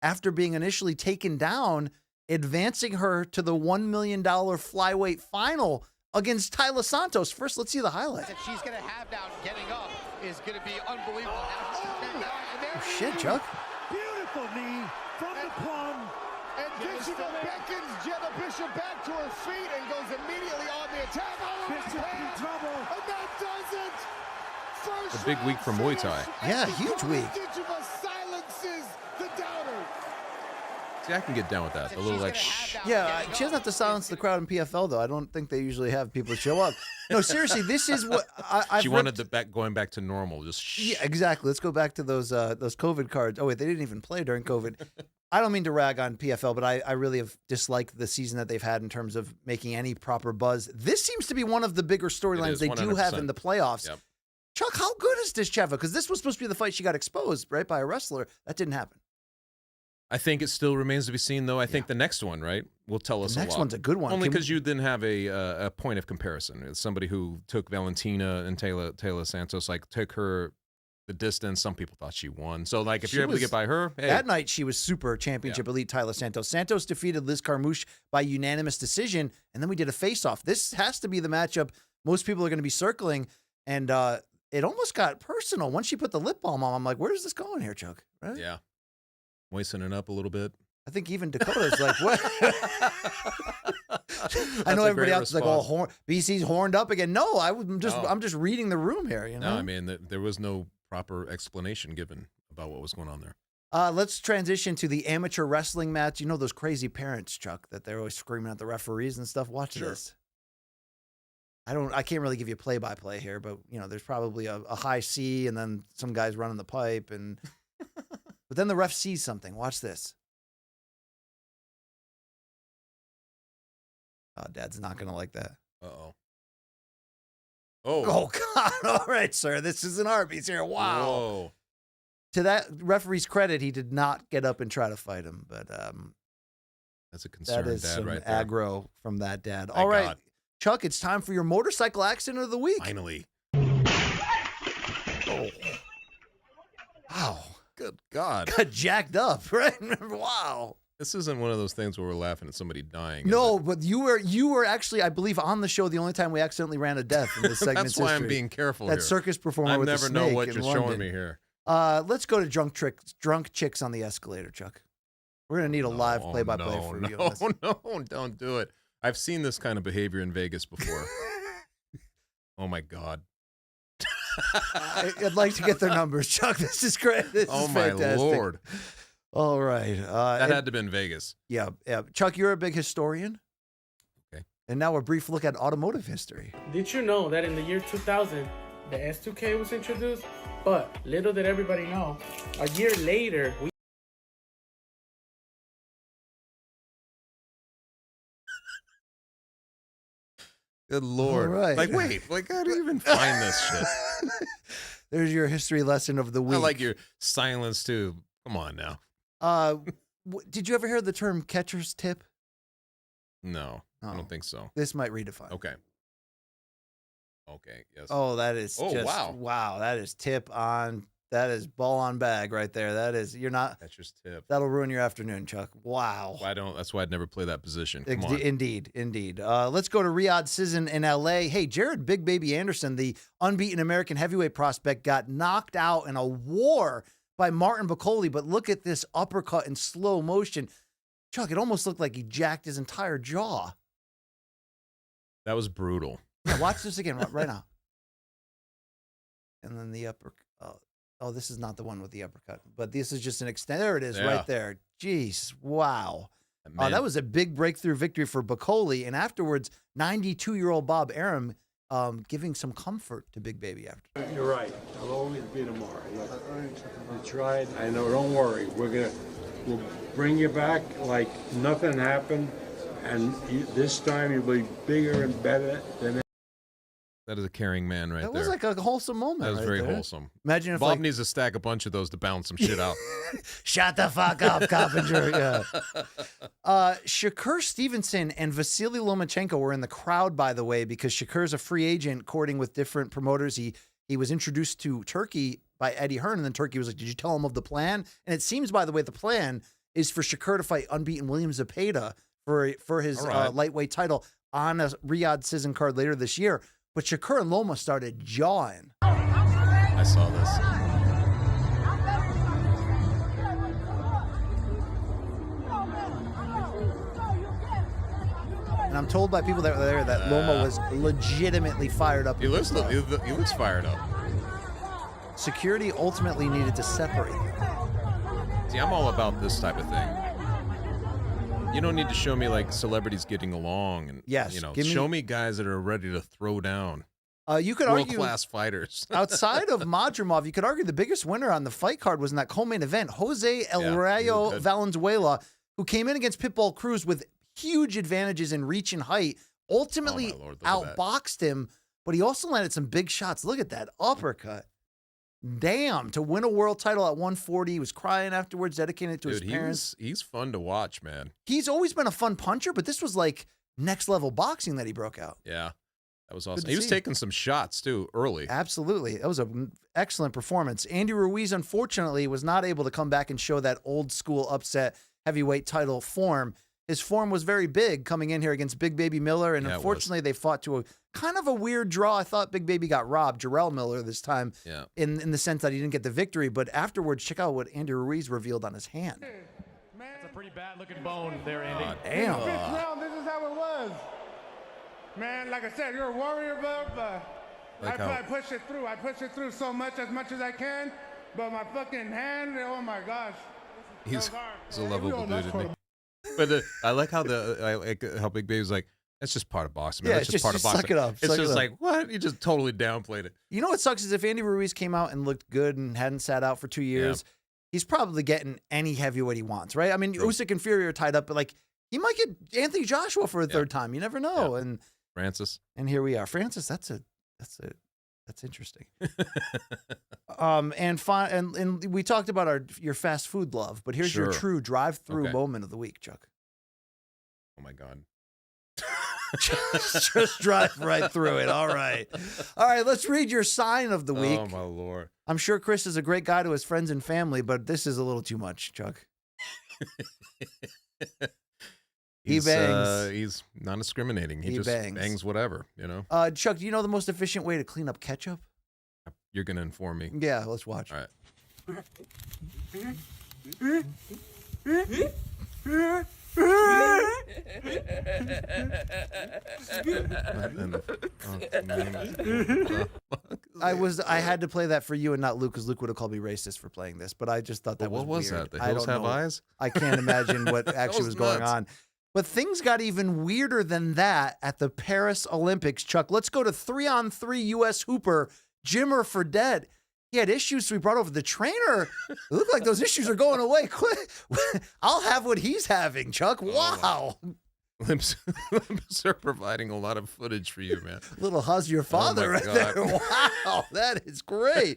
Speaker 2: after being initially taken down, advancing her to the $1 million flyweight final against Taila Santos. First, let's see the highlight.
Speaker 1: That she's going to have now getting up is going to be unbelievable.
Speaker 2: Oh, shit, Chuck.
Speaker 11: Beautiful knee from the plum. And Bishop beckons Jenna Bishop back to her feet and goes immediately on the attack. Oh, Bishop in trouble. And that does it. First
Speaker 3: A big week for Muay Thai.
Speaker 2: Yeah, huge week.
Speaker 11: Silences the doubter.
Speaker 3: See, I can get down with that. A little like shh.
Speaker 2: Yeah, she doesn't have to silence the crowd in PFL, though. I don't think they usually have people show up. No, seriously, this is what I've
Speaker 3: She wanted going back to normal. Just shh.
Speaker 2: Yeah, exactly. Let's go back to those COVID cards. Oh, wait, they didn't even play during COVID. I don't mean to rag on PFL, but I really have disliked the season that they've had in terms of making any proper buzz. This seems to be one of the bigger storylines they do have in the playoffs.
Speaker 3: Yep.
Speaker 2: Chuck, how good is Discheva? Because this was supposed to be the fight she got exposed, right, by a wrestler. That didn't happen.
Speaker 3: I think it still remains to be seen, though. I think the next one, right, will tell us a lot.
Speaker 2: The next one's a good one.
Speaker 3: Only because you didn't have a point of comparison. It's somebody who took Valentina and Taylor Santos, like, took her the distance. Some people thought she won. So, like, if you're able to get by her, hey.
Speaker 2: That night, she was super championship elite Taila Santos. Santos defeated Liz Carmouche by unanimous decision, and then we did a face-off. This has to be the matchup most people are going to be circling, and it almost got personal. Once she put the lip balm on, I'm like, where is this going here, Chuck? Right?
Speaker 3: Yeah. Moistening up a little bit.
Speaker 2: I think even Dakota's like, what? I know everybody else is like, oh, BC's horned up again. No, I'm just reading the room here. You know?
Speaker 3: No, I mean, there was no proper explanation given about what was going on there.
Speaker 2: Let's transition to the amateur wrestling match. You know those crazy parents, Chuck, that they're always screaming at the referees and stuff. Watch this. I can't really give you play-by-play here, but you know, there's probably a high C and then some guys running the pipe, and but then the ref sees something. Watch this. Oh, Dad's not gonna like that.
Speaker 3: Uh-oh.
Speaker 2: Oh God! All right, sir. This is an Arby's here. Wow.
Speaker 3: Whoa.
Speaker 2: To that referee's credit, he did not get up and try to fight him, but
Speaker 3: that's a concerned
Speaker 2: that is
Speaker 3: dad
Speaker 2: some
Speaker 3: right there.
Speaker 2: aggro from that dad.
Speaker 3: Thank
Speaker 2: All right.
Speaker 3: God.
Speaker 2: Chuck, it's time for your motorcycle accident of the week.
Speaker 3: Finally.
Speaker 2: Oh. Wow.
Speaker 3: Good God.
Speaker 2: Got jacked up, right? Wow.
Speaker 3: This isn't one of those things where we're laughing at somebody dying.
Speaker 2: No, but you were actually, I believe, on the show the only time we accidentally ran a death in this segment's
Speaker 3: That's why
Speaker 2: history.
Speaker 3: I'm being careful
Speaker 2: That
Speaker 3: here.
Speaker 2: circus performer
Speaker 3: I
Speaker 2: with the
Speaker 3: never
Speaker 2: snake
Speaker 3: know what
Speaker 2: in
Speaker 3: you're
Speaker 2: London.
Speaker 3: showing me here.
Speaker 2: Let's go to drunk chicks on the escalator, Chuck. We're going to need a live play-by-play for you on this.
Speaker 3: No, don't do it. I've seen this kind of behavior in Vegas before. Oh, my God.
Speaker 2: I'd like to get their numbers, Chuck. This is great. This is
Speaker 3: my
Speaker 2: fantastic.
Speaker 3: Lord.
Speaker 2: All right.
Speaker 3: That had to have been Vegas.
Speaker 2: Yeah. Chuck, you're a big historian.
Speaker 3: Okay.
Speaker 2: And now a brief look at automotive history.
Speaker 7: Did you know that in the year 2000, the S2K was introduced? But little did everybody know, a year later, we...
Speaker 3: Good Lord.
Speaker 2: All right.
Speaker 3: Like, wait, like, how do you even find this shit?
Speaker 2: There's your history lesson of the week.
Speaker 3: I like your silence, too. Come on now.
Speaker 2: Did you ever hear the term catcher's tip?
Speaker 3: No, I don't think so.
Speaker 2: This might redefine.
Speaker 3: Okay. Okay, yes.
Speaker 2: Oh, that is
Speaker 3: wow.
Speaker 2: Wow, that is tip on. That is ball on bag right there. That is, you're not.
Speaker 3: Catcher's tip.
Speaker 2: That'll ruin your afternoon, Chuck. Wow.
Speaker 3: That's why I'd never play that position. Come on.
Speaker 2: Indeed. Let's go to Riyadh Season in L.A. Hey, Jared Big Baby Anderson, the unbeaten American heavyweight prospect, got knocked out in a war by Martin Bacoli, but look at this uppercut in slow motion. Chuck, it almost looked like he jacked his entire jaw.
Speaker 3: That was brutal.
Speaker 2: Yeah, watch this again right now. And then the uppercut. Oh, this is not the one with the uppercut, but this is just an extent. There it is right there. Jeez, wow. That was a big breakthrough victory for Bacoli. And afterwards, 92-year-old Bob Arum giving some comfort to Big Baby after.
Speaker 9: You're right. I'll always be tomorrow. We tried. I know. Don't worry. We'll bring you back like nothing happened, and this time you'll be bigger and better than.
Speaker 3: That is a caring man right there.
Speaker 2: That was like a wholesome moment.
Speaker 3: That was
Speaker 2: right
Speaker 3: very
Speaker 2: there.
Speaker 3: wholesome.
Speaker 2: Imagine if
Speaker 3: Bob needs to stack a bunch of those to balance some shit out.
Speaker 2: Shut the fuck up, Coppinger. Yeah. Shakur Stevenson and Vasily Lomachenko were in the crowd, by the way, because Shakur's a free agent courting with different promoters. He was introduced to Turkey by Eddie Hearn, and then Turkey was like, did you tell him of the plan? And it seems, by the way, the plan is for Shakur to fight unbeaten William Zepeda for his lightweight title. on a Riyadh Cizn card later this year. But Shakur and Loma started jawing.
Speaker 3: I saw this.
Speaker 2: And I'm told by people that were there that Loma was legitimately fired up.
Speaker 3: He looks fired up.
Speaker 2: Security ultimately needed to separate them.
Speaker 3: See, I'm all about this type of thing. You don't need to show me like celebrities getting along, and show me guys that are ready to throw down.
Speaker 2: You could argue
Speaker 3: world-class fighters.
Speaker 2: outside of Madrimov, you could argue the biggest winner on the fight card was in that co-main event, Jose El Rayo Valenzuela, who came in against Pitbull Cruz with huge advantages in reach and height, ultimately outboxed him, but he also landed some big shots. Look at that uppercut. Damn, to win a world title at 140. He was crying afterwards, dedicating it to his parents.
Speaker 3: He's fun to watch, man.
Speaker 2: He's always been a fun puncher, but this was like next level boxing that he broke out.
Speaker 3: Yeah, that was awesome. He was taking some shots too early.
Speaker 2: Absolutely. That was an excellent performance. Andy Ruiz, unfortunately, was not able to come back and show that old school upset heavyweight title form. His form was very big coming in here against Big Baby Miller, and unfortunately they fought to a kind of a weird draw. I thought Big Baby got robbed, Jarrell Miller this time, in the sense that he didn't get the victory. But afterwards, check out what Andy Ruiz revealed on his hand.
Speaker 16: That's a pretty bad-looking bone there, Andy.
Speaker 2: Damn.
Speaker 17: Fifth round, this is how it was. Man, like I said, you're a warrior, but I push it through. I push it through so much as I can, but my fucking hand, oh my gosh.
Speaker 3: He's a lovable dude, isn't he? But I like how how Big Baby's like, that's just part of boxing, man.
Speaker 2: Yeah,
Speaker 3: that's just part of boxing.
Speaker 2: Suck it up.
Speaker 3: It's just like, what? He just totally downplayed it.
Speaker 2: You know what sucks is if Andy Ruiz came out and looked good and hadn't sat out for 2 years, he's probably getting any heavyweight he wants, right? I mean, Usyk and Fury are tied up, but like he might get Anthony Joshua for a third time. You never know. And
Speaker 3: Francis.
Speaker 2: And here we are. Francis, that's interesting. And we talked about your fast food love, but here's your true drive-through moment of the week, Chuck.
Speaker 3: Oh my God.
Speaker 2: just drive right through it. All right. Let's read your sign of the week.
Speaker 3: Oh my Lord.
Speaker 2: I'm sure Chris is a great guy to his friends and family, but this is a little too much, Chuck. He bangs.
Speaker 3: He's non-discriminating. He just bangs whatever, you know.
Speaker 2: Chuck, do you know the most efficient way to clean up ketchup?
Speaker 3: You're gonna inform me.
Speaker 2: Yeah, let's watch.
Speaker 3: All right.
Speaker 2: I had to play that for you and not Luke, because Luke would have called me racist for playing this, but I just thought that was weird.
Speaker 3: What was that? The Hills Have Eyes?
Speaker 2: I can't imagine what actually was going on. But things got even weirder than that at the Paris Olympics, Chuck. Let's go to 3-on-3 U.S. hooper Jimmer Fredette. He had issues, so we brought over the trainer. It looked like those issues are going away quick. I'll have what he's having, Chuck. Wow.
Speaker 3: Limps are providing a lot of footage for you, man.
Speaker 2: Little how's your father right there. Wow, that is great.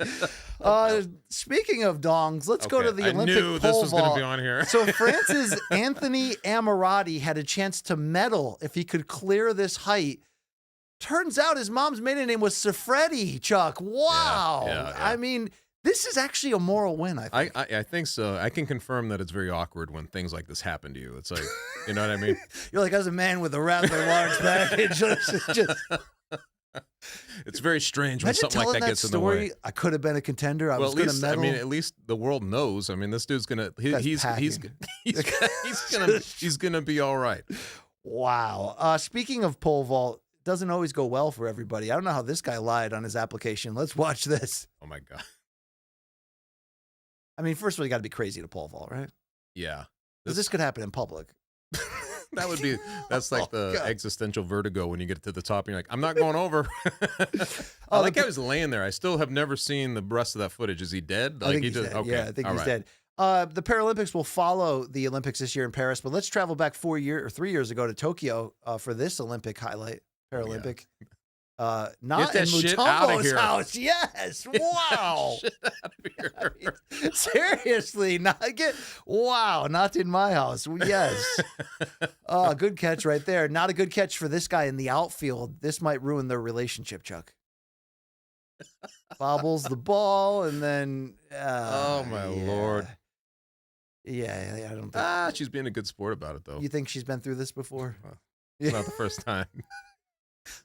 Speaker 2: Speaking of dongs, let's go to the Olympic pole vault.
Speaker 3: I knew this was going to be on here.
Speaker 2: So France's Anthony Ammirati had a chance to medal if he could clear this height. Turns out his mom's maiden name was Sifredi, Chuck. Wow.
Speaker 3: Yeah.
Speaker 2: I mean, this is actually a moral win, I think.
Speaker 3: I think so. I can confirm that it's very awkward when things like this happen to you. It's like, you know what I mean?
Speaker 2: You're like, as a man with a rather large package.
Speaker 3: It's very strange when something like that gets in the way.
Speaker 2: I could have been a contender. I was going to medal.
Speaker 3: I mean, at least the world knows. I mean, this dude's gonna he's gonna be all right.
Speaker 2: Wow. Speaking of pole vault, it doesn't always go well for everybody. I don't know how this guy lied on his application. Let's watch this.
Speaker 3: Oh my God.
Speaker 2: I mean, first of all, you got to be crazy to pole vault, right?
Speaker 3: Yeah.
Speaker 2: Because this could happen in public.
Speaker 3: That's like the existential vertigo when you get to the top and you're like, I'm not going over. That guy was laying there. I still have never seen the rest of that footage. Is he dead?
Speaker 2: I think he's dead. Okay. Yeah, I think he's dead. The Paralympics will follow the Olympics this year in Paris, but let's travel back 3 years ago to Tokyo for this Olympic highlight. Paralympic. Not in Mutombo's house. Yes. Wow.
Speaker 3: Get that shit out of here.
Speaker 2: Seriously, not in my house. Yes. Good catch right there. Not a good catch for this guy in the outfield. This might ruin their relationship, Chuck. Bobbles the ball and then
Speaker 3: oh my Lord.
Speaker 2: Yeah, I don't think
Speaker 3: she's being a good sport about it though.
Speaker 2: You think she's been through this before?
Speaker 3: It's not the first time.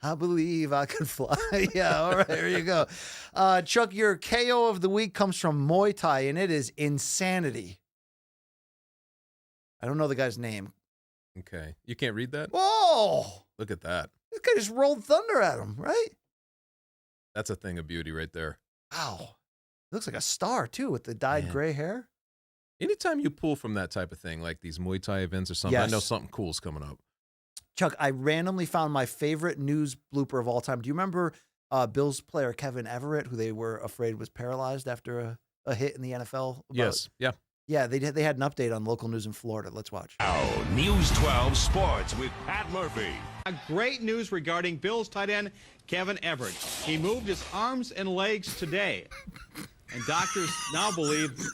Speaker 2: I believe I can fly. Yeah, all right, there you go. Chuck, your KO of the week comes from Muay Thai, and it is Insanity. I don't know the guy's name.
Speaker 3: Okay. You can't read that?
Speaker 2: Whoa!
Speaker 3: Look at that.
Speaker 2: This guy just rolled thunder at him, right?
Speaker 3: That's a thing of beauty right there.
Speaker 2: Wow. Looks like a star, too, with the dyed gray hair.
Speaker 3: Anytime you pull from that type of thing, like these Muay Thai events or something, I know something cool's coming up.
Speaker 2: Chuck, I randomly found my favorite news blooper of all time. Do you remember Bills player Kevin Everett, who they were afraid was paralyzed after a hit in the NFL?
Speaker 3: Yes. Yeah.
Speaker 2: Yeah, they had an update on local news in Florida. Let's watch.
Speaker 8: Now, News 12 Sports with Pat Murphy.
Speaker 10: Great news regarding Bills tight end Kevin Everett. He moved his arms and legs today. And doctors now believe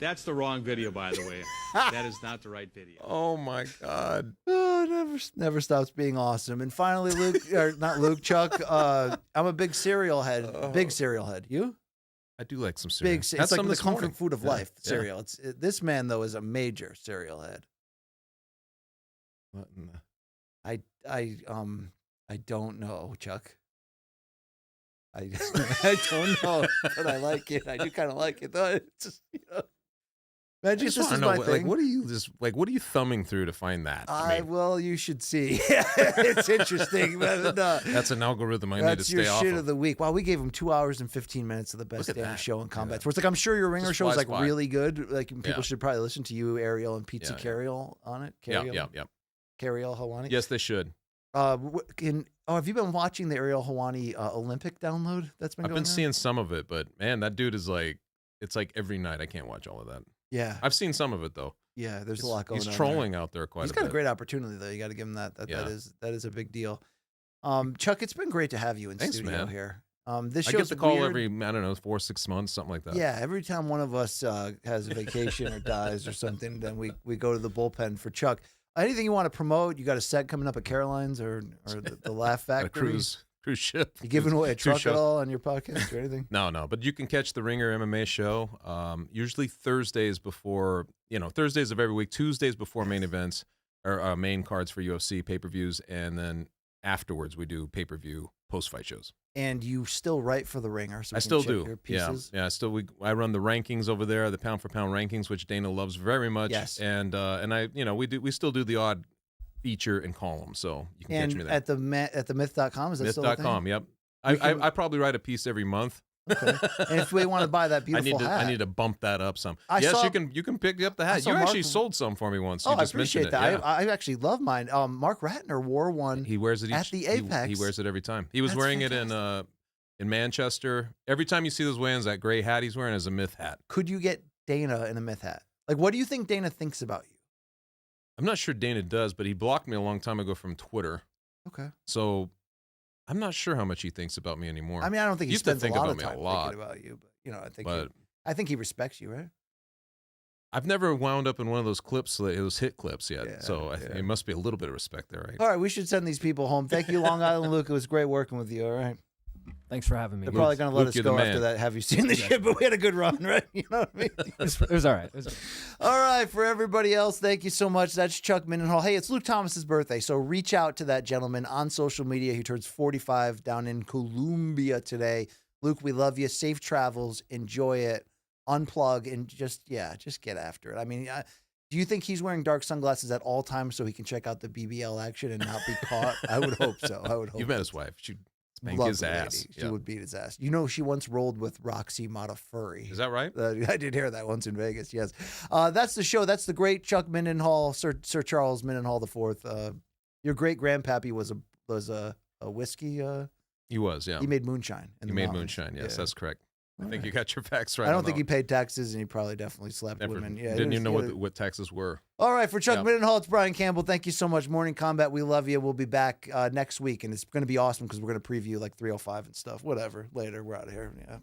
Speaker 10: that's the wrong video, by the way. That is not the right video.
Speaker 3: Oh, my God.
Speaker 2: Oh, never stops being awesome. And finally, Luke, or not Luke, Chuck, I'm a big cereal head. Big cereal head. You?
Speaker 3: I do like some cereal.
Speaker 2: It's like the comfort food of life, cereal. This man, though, is a major cereal head.
Speaker 3: What in the...
Speaker 2: I don't know, Chuck. I don't know, but I like it. I do kind of like it, though. It's just, imagine this is my thing.
Speaker 3: What are you thumbing through to find that?
Speaker 2: Well, you should see. It's interesting. But,
Speaker 3: that's an algorithm I need to stay off of.
Speaker 2: That's your shit of the week. Wow, we gave him 2 hours and 15 minutes of the best damn show in combat sports. Like, I'm sure your Ringer show is like really good. Like, people should probably listen to you, Ariel, and Pizza Carriel on it.
Speaker 3: Yeah.
Speaker 2: Carriel Hawani.
Speaker 3: Yes, they should.
Speaker 2: Have you been watching the Ariel Hawani Olympic download that's been going on?
Speaker 3: I've been seeing some of it, but man, that dude is like, it's like every night. I can't watch all of that.
Speaker 2: Yeah.
Speaker 3: I've seen some of it, though.
Speaker 2: Yeah, there's a lot going on.
Speaker 3: He's trolling out there quite a bit.
Speaker 2: He's got a great opportunity, though. You got to give him that. That is a big deal. Chuck, it's been great to have you in studio here. This
Speaker 3: I get the call every, 4 or 6 months, something like that.
Speaker 2: Yeah, every time one of us has a vacation or dies or something, then we go to the bullpen for Chuck. Anything you want to promote? You got a set coming up at Caroline's or the Laugh Factory?
Speaker 3: Cruise ship.
Speaker 2: You giving away a truck at all on your podcast or anything?
Speaker 3: No, but you can catch the Ringer MMA show usually Thursdays before, Thursdays of every week, Tuesdays before main events or main cards for UFC pay-per-views, and then afterwards we do pay-per-view post-fight shows.
Speaker 2: And you still write for the Ringer, so
Speaker 3: I still do.
Speaker 2: Your pieces.
Speaker 3: Yeah. I run the rankings over there, the pound for pound rankings, which Dana loves very much.
Speaker 2: Yes.
Speaker 3: And I, we still do the odd feature and column, so you can catch me there.
Speaker 2: At the myth.com, is that still a thing?
Speaker 3: Myth.com, yep. I probably write a piece every month.
Speaker 2: Okay. And if we want to buy that beautiful hat,
Speaker 3: I need to bump that up some. You can pick up the hat. You actually sold some for me once.
Speaker 2: I appreciate that. Yeah. I actually love mine. Mark Ratner wore one.
Speaker 3: He wears it
Speaker 2: at the Apex.
Speaker 3: He wears it every time. He was wearing it in Manchester. Every time you see those weigh-ins, that gray hat he's wearing is a myth hat.
Speaker 2: Could you get Dana in a myth hat? Like, what do you think Dana thinks about you?
Speaker 3: I'm not sure Dana does, but he blocked me a long time ago from Twitter.
Speaker 2: Okay.
Speaker 3: So I'm not sure how much he thinks about me anymore.
Speaker 2: I mean, I don't think he spends a lot of time
Speaker 3: thinking
Speaker 2: about you, but I think he respects you, right?
Speaker 3: I've never wound up in one of those clips, those hit clips yet. So I think it must be a little bit of respect there, right?
Speaker 2: All right, we should send these people home. Thank you, Long Island Luke. It was great working with you. All right.
Speaker 5: Thanks for having me.
Speaker 2: They're probably going to let us go after that. Have you seen the shit? But we had a good run, right? You know what I mean?
Speaker 5: It was all right.
Speaker 2: All right. For everybody else, thank you so much. That's Chuck Mindenhall. Hey, it's Luke Thomas's birthday, so reach out to that gentleman on social media. He turns 45 down in Colombia today. Luke, we love you. Safe travels. Enjoy it. Unplug and just get after it. I mean, do you think he's wearing dark sunglasses at all times so he can check out the BBL action and not be caught? I would hope so.
Speaker 3: You've met his wife. She'd spank his ass.
Speaker 2: She would beat his ass. She once rolled with Roxy Modafferi.
Speaker 3: Is that right?
Speaker 2: I did hear that once in Vegas. Yes. That's the show. That's the great Chuck Mindenhall, Sir Charles Mindenhall IV. Your great grandpappy was a whiskey.
Speaker 3: He was, yeah.
Speaker 2: He made moonshine.
Speaker 3: He made moonshine. Yes, that's correct. I think you got your facts right.
Speaker 2: I don't think he paid taxes, and he probably definitely slept women. Yeah,
Speaker 3: didn't even know what taxes were.
Speaker 2: All right, for Chuck Mindenhall, it's Brian Campbell. Thank you so much. Morning Combat, we love you. We'll be back next week, and it's going to be awesome because we're going to preview like 305 and stuff. Whatever. Later, we're out of here. Yeah.